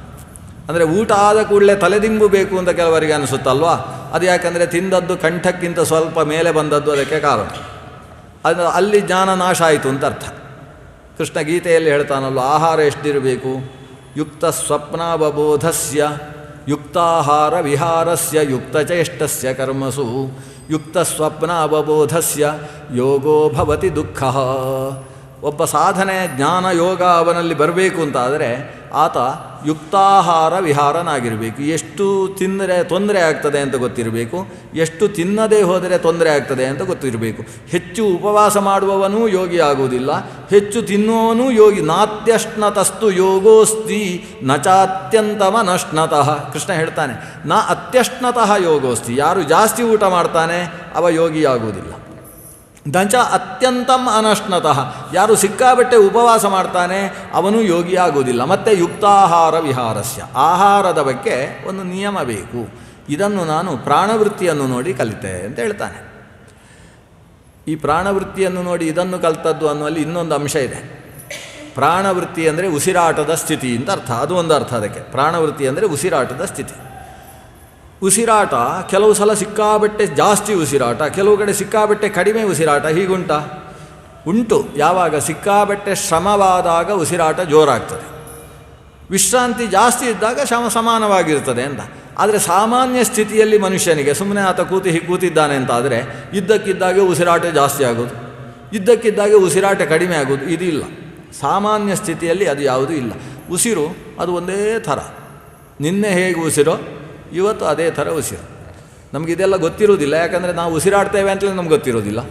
ಅಂದರೆ ಊಟ ಆದ ಕೂಡಲೇ ತಲೆದಿಂಬು ಬೇಕು ಅಂತ ಕೆಲವರಿಗೆ ಅನಿಸುತ್ತಲ್ವಾ? ಅದು ಯಾಕಂದರೆ ತಿಂದದ್ದು ಕಂಠಕ್ಕಿಂತ ಸ್ವಲ್ಪ ಮೇಲೆ ಬಂದದ್ದು ಅದಕ್ಕೆ ಕಾರಣ. ಅದು ಅಲ್ಲಿ ಜ್ಞಾನ ನಾಶ ಆಯಿತು ಅಂತ ಅರ್ಥ. ಕೃಷ್ಣ ಗೀತೆಯಲ್ಲಿ ಹೇಳ್ತಾನಲ್ವ, ಆಹಾರ ಎಷ್ಟಿರಬೇಕು? ಯುಕ್ತ ಸ್ವಪ್ನಾವಬೋಧಸ್ಯ ಯುಕ್ತಾಹಾರ ವಿಹಾರಸ್ಯ ಯುಕ್ತಚೇಷ್ಟಸ್ಯ ಕರ್ಮಸು ಯುಕ್ತ ಸ್ವಪ್ನ ಅವಬೋಧಸ್ಯ ಯೋಗೋ ಭವತಿ ದುಃಖ. ಒಬ್ಬ ಸಾಧನೆ ಜ್ಞಾನ ಯೋಗ ಅವನಲ್ಲಿ ಬರಬೇಕು ಅಂತಾದರೆ ಆತ ಯುಕ್ತಾಹಾರ ವಿಹಾರನಾಗಿರಬೇಕು. ಎಷ್ಟು ತಿಂದರೆ ತೊಂದರೆ ಆಗ್ತದೆ ಅಂತ ಗೊತ್ತಿರಬೇಕು, ಎಷ್ಟು ತಿನ್ನದೇ ಹೋದರೆ ತೊಂದರೆ ಆಗ್ತದೆ ಅಂತ ಗೊತ್ತಿರಬೇಕು. ಹೆಚ್ಚು ಉಪವಾಸ ಮಾಡುವವನೂ ಯೋಗಿ ಆಗುವುದಿಲ್ಲ, ಹೆಚ್ಚು ತಿನ್ನುವವನೂ ಯೋಗಿ. ನಾತ್ಯಶ್ನತಸ್ತು ಯೋಗೋಸ್ತಿ ನ ಚಾತ್ಯಂತಮ ನಶ್ನತಃ. ಕೃಷ್ಣ ಹೇಳ್ತಾನೆ, ನ ಅತ್ಯಶ್ನತಃ ಯೋಗೋಸ್ತಿ. ಯಾರು ಜಾಸ್ತಿ ಊಟ ಮಾಡ್ತಾನೆ ಅವ ಯೋಗಿ ಆಗುವುದಿಲ್ಲ. ದಂಚ ಅತ್ಯಂತಂ ಅನಶ್ನತಃ. ಯಾರು ಸಿಕ್ಕಾಬಟ್ಟೆ ಉಪವಾಸ ಮಾಡ್ತಾನೆ ಅವನು ಯೋಗಿ ಆಗುವುದಿಲ್ಲ. ಮತ್ತು ಯುಕ್ತಾಹಾರ ವಿಹಾರಸ್ಯ. ಆಹಾರದ ಬಗ್ಗೆ ಒಂದು ನಿಯಮ ಬೇಕು. ಇದನ್ನು ನಾನು ಪ್ರಾಣವೃತ್ತಿಯನ್ನು ನೋಡಿ ಕಲಿತೆ ಅಂತ ಹೇಳ್ತಾನೆ. ಈ ಪ್ರಾಣವೃತ್ತಿಯನ್ನು ನೋಡಿ ಇದನ್ನು ಕಲಿತದ್ದು ಅನ್ನುವಲ್ಲಿ ಇನ್ನೊಂದು ಅಂಶ ಇದೆ. ಪ್ರಾಣವೃತ್ತಿ ಅಂದರೆ ಉಸಿರಾಟದ ಸ್ಥಿತಿ ಅಂತ ಅರ್ಥ. ಅದು ಒಂದು ಅರ್ಥ ಅದಕ್ಕೆ. ಪ್ರಾಣವೃತ್ತಿ ಅಂದರೆ ಉಸಿರಾಟದ ಸ್ಥಿತಿ. ಉಸಿರಾಟ ಕೆಲವು ಸಲ ಸಿಕ್ಕಾಬಟ್ಟೆ ಜಾಸ್ತಿ ಉಸಿರಾಟ, ಕೆಲವು ಕಡೆ ಸಿಕ್ಕಾಬಟ್ಟೆ ಕಡಿಮೆ ಉಸಿರಾಟ, ಹೀಗುಂಟ ಉಂಟು. ಯಾವಾಗ ಸಿಕ್ಕಾಬಟ್ಟೆ ಶ್ರಮವಾದಾಗ ಉಸಿರಾಟ ಜೋರಾಗ್ತದೆ. ವಿಶ್ರಾಂತಿ ಜಾಸ್ತಿ ಇದ್ದಾಗ ಸಮಾನವಾಗಿರ್ತದೆ ಅಂತ. ಆದರೆ ಸಾಮಾನ್ಯ ಸ್ಥಿತಿಯಲ್ಲಿ ಮನುಷ್ಯನಿಗೆ ಸುಮ್ಮನೆ ಆತ ಕೂತಿದ್ದಾನೆ ಅಂತ ಆದರೆ ಇದ್ದಕ್ಕಿದ್ದಾಗೆ ಉಸಿರಾಟ ಜಾಸ್ತಿ ಆಗೋದು, ಇದ್ದಕ್ಕಿದ್ದಾಗೆ ಉಸಿರಾಟ ಕಡಿಮೆ ಆಗೋದು, ಇದಿಲ್ಲ. ಸಾಮಾನ್ಯ ಸ್ಥಿತಿಯಲ್ಲಿ ಅದು ಯಾವುದೂ ಇಲ್ಲ. ಉಸಿರು ಅದು ಒಂದೇ ಥರ. ನಿನ್ನೆ ಹೇಗೆ ಉಸಿರೋ ಇವತ್ತು ಅದೇ ಥರ ಉಸಿರು. ನಮಗಿದೆಲ್ಲ ಗೊತ್ತಿರೋದಿಲ್ಲ, ಯಾಕಂದರೆ ನಾವು ಉಸಿರಾಡ್ತೇವೆ ಅಂತಲೇ ನಮ್ಗೆ ಗೊತ್ತಿರೋದಿಲ್ಲ.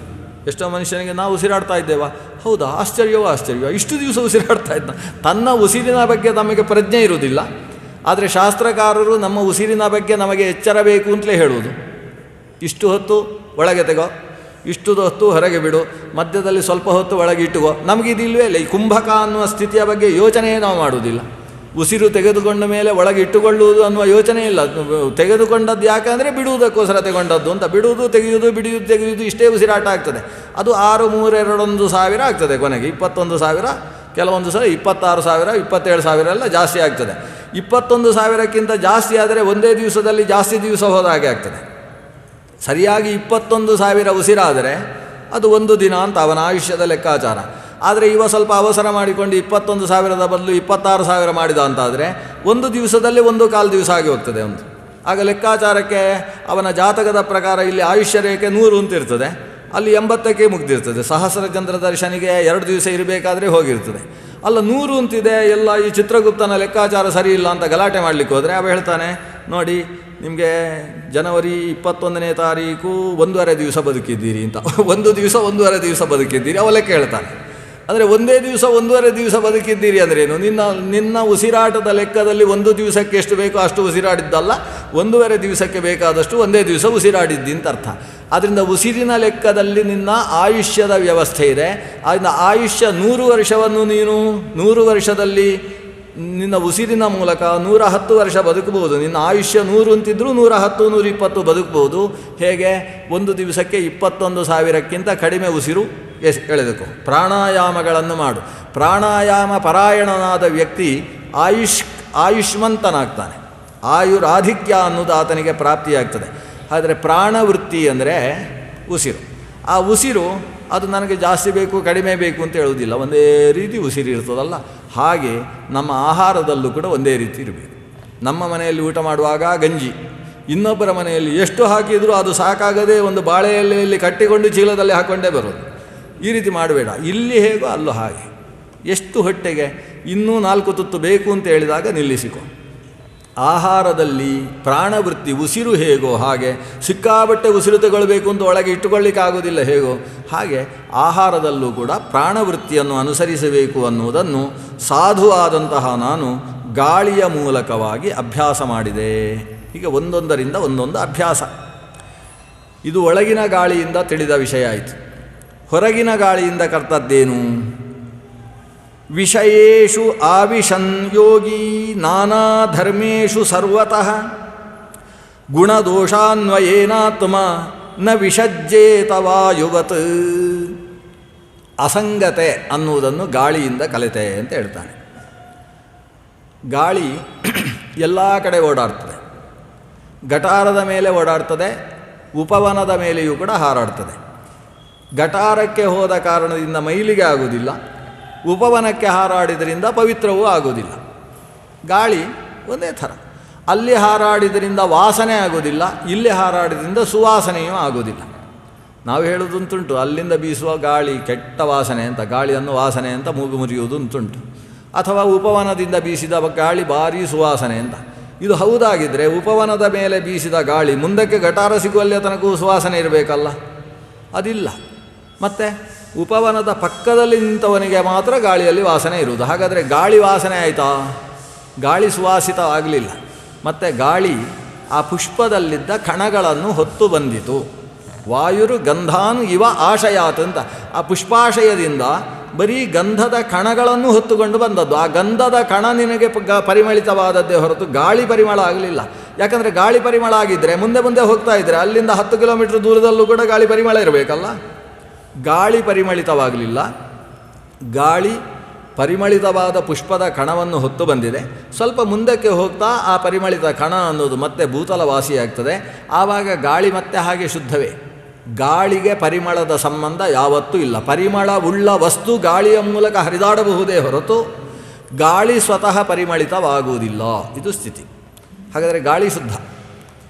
ಎಷ್ಟೋ ಮನುಷ್ಯನಿಗೆ ನಾವು ಉಸಿರಾಡ್ತಾ ಇದ್ದೇವಾ, ಹೌದಾ, ಆಶ್ಚರ್ಯವೋ ಆಶ್ಚರ್ಯ, ಇಷ್ಟು ದಿವಸ ಉಸಿರಾಡ್ತಾ ಇದ್ದ. ತನ್ನ ಉಸಿರಿನ ಬಗ್ಗೆ ನಮಗೆ ಪ್ರಜ್ಞೆ ಇರುವುದಿಲ್ಲ. ಆದರೆ ಶಾಸ್ತ್ರಕಾರರು ನಮ್ಮ ಉಸಿರಿನ ಬಗ್ಗೆ ನಮಗೆ ಎಚ್ಚರ ಬೇಕು ಅಂತಲೇ ಹೇಳುವುದು. ಇಷ್ಟು ಹೊತ್ತು ಒಳಗೆ ತೆಗೋ, ಇಷ್ಟು ಹೊತ್ತು ಹೊರಗೆ ಬಿಡು, ಮಧ್ಯದಲ್ಲಿ ಸ್ವಲ್ಪ ಹೊತ್ತು ಒಳಗೆ ಇಟ್ಟುಕೋ. ನಮಗಿದಿಲ್ವೇ ಇಲ್ಲ. ಈ ಕುಂಭಕ ಅನ್ನುವ ಸ್ಥಿತಿಯ ಬಗ್ಗೆ ಯೋಚನೆಯೇ ನಾವು ಮಾಡುವುದಿಲ್ಲ. ಉಸಿರು ತೆಗೆದುಕೊಂಡ ಮೇಲೆ ಒಳಗೆ ಇಟ್ಟುಕೊಳ್ಳುವುದು ಅನ್ನುವ ಯೋಚನೆ ಇಲ್ಲ. ತೆಗೆದುಕೊಂಡದ್ದು ಯಾಕಂದರೆ ಬಿಡುವುದಕ್ಕೋಸ್ಕರ ತೆಗೊಂಡದ್ದು ಅಂತ. ಬಿಡುವುದು ತೆಗೆಯುವುದು ಇಷ್ಟೇ ಉಸಿರಾಟ ಆಗ್ತದೆ. ಅದು 6, 3, 2, 1,000 ಆಗ್ತದೆ. ಕೊನೆಗೆ 21,000, ಕೆಲವೊಂದು ಸಲ 26,000, 27,000 ಎಲ್ಲ ಜಾಸ್ತಿ ಆಗ್ತದೆ. 21,000ಕ್ಕಿಂತ ಜಾಸ್ತಿ ಆದರೆ ಒಂದೇ ದಿವಸದಲ್ಲಿ ಜಾಸ್ತಿ ದಿವಸ ಹೋದ ಹಾಗೆ ಆಗ್ತದೆ. ಸರಿಯಾಗಿ 21,000 ಉಸಿರಾದರೆ ಅದು ಒಂದು ದಿನ ಅಂತ ಅವನ ಆಯುಷ್ಯದ ಲೆಕ್ಕಾಚಾರ. ಆದರೆ ಇವ ಸ್ವಲ್ಪ ಅವಸರ ಮಾಡಿಕೊಂಡು 21,000ದ ಬದಲು 26,000 ಮಾಡಿದ ಅಂತಾದರೆ ಒಂದು ದಿವಸದಲ್ಲಿ 1/4 ದಿವಸ ಆಗಿ ಹೋಗ್ತದೆ ಒಂದು. ಆಗ ಲೆಕ್ಕಾಚಾರಕ್ಕೆ ಅವನ ಜಾತಕದ ಪ್ರಕಾರ ಇಲ್ಲಿ ಆಯುಷ್ಯ ರೇಖೆ 100 ಅಂತ ಇರ್ತದೆ, ಅಲ್ಲಿ 80ಕ್ಕೆ ಮುಗ್ದಿರ್ತದೆ. ಸಹಸ್ರ ಚಂದ್ರ ದರ್ಶನಿಗೆ 2 ದಿವಸ ಇರಬೇಕಾದ್ರೆ ಹೋಗಿರ್ತದೆ. ಅಲ್ಲ 100 ಅಂತಿದೆ, ಎಲ್ಲ ಈ ಚಿತ್ರಗುಪ್ತನ ಲೆಕ್ಕಾಚಾರ ಸರಿ ಇಲ್ಲ ಅಂತ ಗಲಾಟೆ ಮಾಡಲಿಕ್ಕೆ ಹೋದರೆ ಅವ ಹೇಳ್ತಾನೆ, ನೋಡಿ ನಿಮಗೆ ಜನವರಿ 21ನೇ ತಾರೀಕು 1.5 ದಿವಸ ಬದುಕಿದ್ದೀರಿ ಅಂತ. 1 ದಿವಸ 1.5 ದಿವಸ ಬದುಕಿದ್ದೀರಿ ಅವ ಲೆಕ್ಕ ಹೇಳ್ತಾನೆ. ಅಂದರೆ ಒಂದೇ ದಿವಸ 1.5 ದಿವಸ ಬದುಕಿದ್ದೀರಿ ಅಂದ್ರೇನು? ನಿನ್ನ ಉಸಿರಾಟದ ಲೆಕ್ಕದಲ್ಲಿ 1 ದಿವಸಕ್ಕೆ ಎಷ್ಟು ಬೇಕೋ ಅಷ್ಟು ಉಸಿರಾಡಿದ್ದಲ್ಲ, 1.5 ದಿವಸಕ್ಕೆ ಬೇಕಾದಷ್ಟು ಒಂದೇ ದಿವಸ ಉಸಿರಾಡಿದ್ದಿ ಅಂತ ಅರ್ಥ. ಆದ್ದರಿಂದ ಉಸಿರಿನ ಲೆಕ್ಕದಲ್ಲಿ ನಿನ್ನ ಆಯುಷ್ಯದ ವ್ಯವಸ್ಥೆ ಇದೆ. ಅದರಿಂದ ಆಯುಷ್ಯ 100 ವರ್ಷವನ್ನು ನೀನು 100 ವರ್ಷದಲ್ಲಿ ನಿನ್ನ ಉಸಿರಿನ ಮೂಲಕ 110 ವರ್ಷ ಬದುಕಬಹುದು. ನಿನ್ನ ಆಯುಷ್ಯ 100 ಅಂತಿದ್ರೂ 110, 120 ಬದುಕಬಹುದು. ಹೇಗೆ? ಒಂದು ದಿವಸಕ್ಕೆ 21,000ಕ್ಕಿಂತ ಕಡಿಮೆ ಉಸಿರು ಎಳೆದುಕೋ. ಪ್ರಾಣಾಯಾಮಗಳನ್ನು ಮಾಡು. ಪ್ರಾಣಾಯಾಮ ಪರಾಯಣನಾದ ವ್ಯಕ್ತಿ ಆಯುಷ್ಮಂತನಾಗ್ತಾನೆ. ಆಯುರಾಧಿಕ್ಯ ಅನ್ನೋದು ಆತನಿಗೆ ಪ್ರಾಪ್ತಿಯಾಗ್ತದೆ. ಆದರೆ ಪ್ರಾಣವೃತ್ತಿ ಅಂದರೆ ಉಸಿರು. ಆ ಉಸಿರು ಅದು ನನಗೆ ಜಾಸ್ತಿ ಬೇಕು ಕಡಿಮೆ ಬೇಕು ಅಂತ ಹೇಳುವುದಿಲ್ಲ, ಒಂದೇ ರೀತಿ ಉಸಿರು ಇರ್ತದಲ್ಲ. ಹಾಗೆ ನಮ್ಮ ಆಹಾರದಲ್ಲೂ ಕೂಡ ಒಂದೇ ರೀತಿ ಇರಬೇಕು. ನಮ್ಮ ಮನೆಯಲ್ಲಿ ಊಟ ಮಾಡುವಾಗ ಗಂಜಿ, ಇನ್ನೊಬ್ಬರ ಮನೆಯಲ್ಲಿ ಎಷ್ಟು ಹಾಕಿದರೂ ಅದು ಸಾಕಾಗದೆ ಒಂದು ಬಾಳೆ ಎಲೆಯಲ್ಲಿ ಕಟ್ಟಿಕೊಂಡು ಚೀಲದಲ್ಲಿ ಹಾಕ್ಕೊಂಡೇ ಬರೋದು. ಈ ರೀತಿ ಮಾಡಬೇಡ. ಇಲ್ಲಿ ಹೇಗೋ ಅಲ್ಲೂ ಹಾಗೆ. ಎಷ್ಟು ಹೊಟ್ಟೆಗೆ ಇನ್ನೂ 4 ತುತ್ತು ಬೇಕು ಅಂತ ಹೇಳಿದಾಗ ನಿಲ್ಲಿಸಿಕೊ. ಆಹಾರದಲ್ಲಿ ಪ್ರಾಣವೃತ್ತಿ ಉಸಿರು ಹೇಗೋ ಹಾಗೆ ಸಿಕ್ಕಾಬಟ್ಟೆ ಉಸಿರು ತಗೊಳ್ಬೇಕು ಅಂತ ಒಳಗೆ ಇಟ್ಟುಕೊಳ್ಳಿಕ್ಕಾಗೋದಿಲ್ಲ ಹೇಗೋ ಹಾಗೆ ಆಹಾರದಲ್ಲೂ ಕೂಡ ಪ್ರಾಣವೃತ್ತಿಯನ್ನು ಅನುಸರಿಸಬೇಕು ಅನ್ನುವುದನ್ನು ಸಾಧುವಾದಂತಹ ನಾನು ಗಾಳಿಯ ಮೂಲಕವಾಗಿ ಅಭ್ಯಾಸ ಮಾಡಿದೆ. ಹೀಗೆ ಒಂದೊಂದರಿಂದ ಒಂದೊಂದು ಅಭ್ಯಾಸ. ಇದು ಒಳಗಿನ ಗಾಳಿಯಿಂದ ತಿಳಿದ ವಿಷಯ ಆಯಿತು. ಹೊರಗಿನ ಗಾಳಿಯಿಂದ ಕರ್ತದ್ದೇನು? ವಿಷಯೇಷು ಆವಿಶನ್ ಯೋಗಿ ನಾನಾ ಧರ್ಮೇಷು ಸರ್ವತಃ ಗುಣದೋಷಾನ್ವಯೇನಾತ್ಮ ನ ವಿಷಜ್ಜೇತ ವಾಯುವತ್. ಅಸಂಗತೆ ಅನ್ನುವುದನ್ನು ಗಾಳಿಯಿಂದ ಕಲಿತೆ ಅಂತ ಹೇಳ್ತಾನೆ. ಗಾಳಿ ಎಲ್ಲ ಕಡೆ ಓಡಾಡ್ತದೆ. ಗಟಾರದ ಮೇಲೆ ಓಡಾಡ್ತದೆ, ಉಪವನದ ಮೇಲೆಯೂ ಕೂಡ ಹಾರಾಡ್ತದೆ. ಗಟಾರಕ್ಕೆ ಹೋದ ಕಾರಣದಿಂದ ಮೈಲಿಗೆ ಆಗುವುದಿಲ್ಲ, ಉಪವನಕ್ಕೆ ಹಾರಾಡಿದರಿಂದ ಪವಿತ್ರವೂ ಆಗುವುದಿಲ್ಲ. ಗಾಳಿ ಒಂದೇ ಥರ. ಅಲ್ಲಿ ಹಾರಾಡಿದರಿಂದ ವಾಸನೆ ಆಗೋದಿಲ್ಲ, ಇಲ್ಲಿ ಹಾರಾಡಿದ್ರಿಂದ ಸುವಾಸನೆಯೂ ಆಗೋದಿಲ್ಲ. ನಾವು ಹೇಳೋದುಂಟುಂಟು, ಅಲ್ಲಿಂದ ಬೀಸುವ ಗಾಳಿ ಕೆಟ್ಟ ವಾಸನೆ ಅಂತ, ಗಾಳಿಯನ್ನು ವಾಸನೆ ಅಂತ ಮೂಗು ಮುರಿಯುವುದು ಉಂಟುಂಟು. ಅಥವಾ ಉಪವನದಿಂದ ಬೀಸಿದ ಗಾಳಿ ಭಾರೀ ಸುವಾಸನೆ ಅಂತ. ಇದು ಹೌದಾಗಿದ್ದರೆ ಉಪವನದ ಮೇಲೆ ಬೀಸಿದ ಗಾಳಿ ಮುಂದಕ್ಕೆ ಗಟಾರ ಸಿಗುವಲ್ಲಿ ತನಕ ಸುವಾಸನೆ ಇರಬೇಕಲ್ಲ, ಅದಿಲ್ಲ. ಮತ್ತು ಉಪವನದ ಪಕ್ಕದಲ್ಲಿ ನಿಂತವನಿಗೆ ಮಾತ್ರ ಗಾಳಿಯಲ್ಲಿ ವಾಸನೆ ಇರುವುದು. ಹಾಗಾದರೆ ಗಾಳಿ ವಾಸನೆ ಆಯಿತಾ? ಗಾಳಿ ಸುವಾಸಿತ ಆಗಲಿಲ್ಲ. ಮತ್ತು ಗಾಳಿ ಆ ಪುಷ್ಪದಲ್ಲಿದ್ದ ಕಣಗಳನ್ನು ಹೊತ್ತು ಬಂದಿತು. ವಾಯುರು ಗಂಧಾನ್ ಇವ ಆಶಯಾತ್ ಅಂತ. ಆ ಪುಷ್ಪಾಶಯದಿಂದ ಬರೀ ಗಂಧದ ಕಣಗಳನ್ನು ಹೊತ್ತುಕೊಂಡು ಬಂದದ್ದು. ಆ ಗಂಧದ ಕಣ ನಿನಗೆ ಪರಿಮಳಿತವಾದದ್ದೇ ಹೊರತು ಗಾಳಿ ಪರಿಮಳ ಆಗಲಿಲ್ಲ. ಯಾಕಂದರೆ ಗಾಳಿ ಪರಿಮಳ ಆಗಿದ್ದರೆ ಮುಂದೆ ಮುಂದೆ ಹೋಗ್ತಾ ಇದ್ದರೆ ಅಲ್ಲಿಂದ 10 ಕಿಲೋಮೀಟರ್ ದೂರದಲ್ಲೂ ಕೂಡ ಗಾಳಿ ಪರಿಮಳ ಇರಬೇಕಲ್ಲ. ಗಾಳಿ ಪರಿಮಳಿತವಾಗಲಿಲ್ಲ. ಗಾಳಿ ಪರಿಮಳಿತವಾದ ಪುಷ್ಪದ ಕಣವನ್ನು ಹೊತ್ತು ಬಂದಿದೆ. ಸ್ವಲ್ಪ ಮುಂದಕ್ಕೆ ಹೋಗ್ತಾ ಆ ಪರಿಮಳಿತ ಕಣ ಅನ್ನೋದು ಮತ್ತೆ ಭೂತಲವಾಸಿಯಾಗ್ತದೆ. ಆವಾಗ ಗಾಳಿ ಮತ್ತೆ ಹಾಗೆ ಶುದ್ಧವೇ. ಗಾಳಿಗೆ ಪರಿಮಳದ ಸಂಬಂಧ ಯಾವತ್ತೂ ಇಲ್ಲ. ಪರಿಮಳ ಉಳ್ಳ ವಸ್ತು ಗಾಳಿಯ ಮೂಲಕ ಹರಿದಾಡಬಹುದೇ ಹೊರತು ಗಾಳಿ ಸ್ವತಃ ಪರಿಮಳಿತವಾಗುವುದಿಲ್ಲ. ಇದು ಸ್ಥಿತಿ. ಹಾಗಾದರೆ ಗಾಳಿ ಶುದ್ಧ.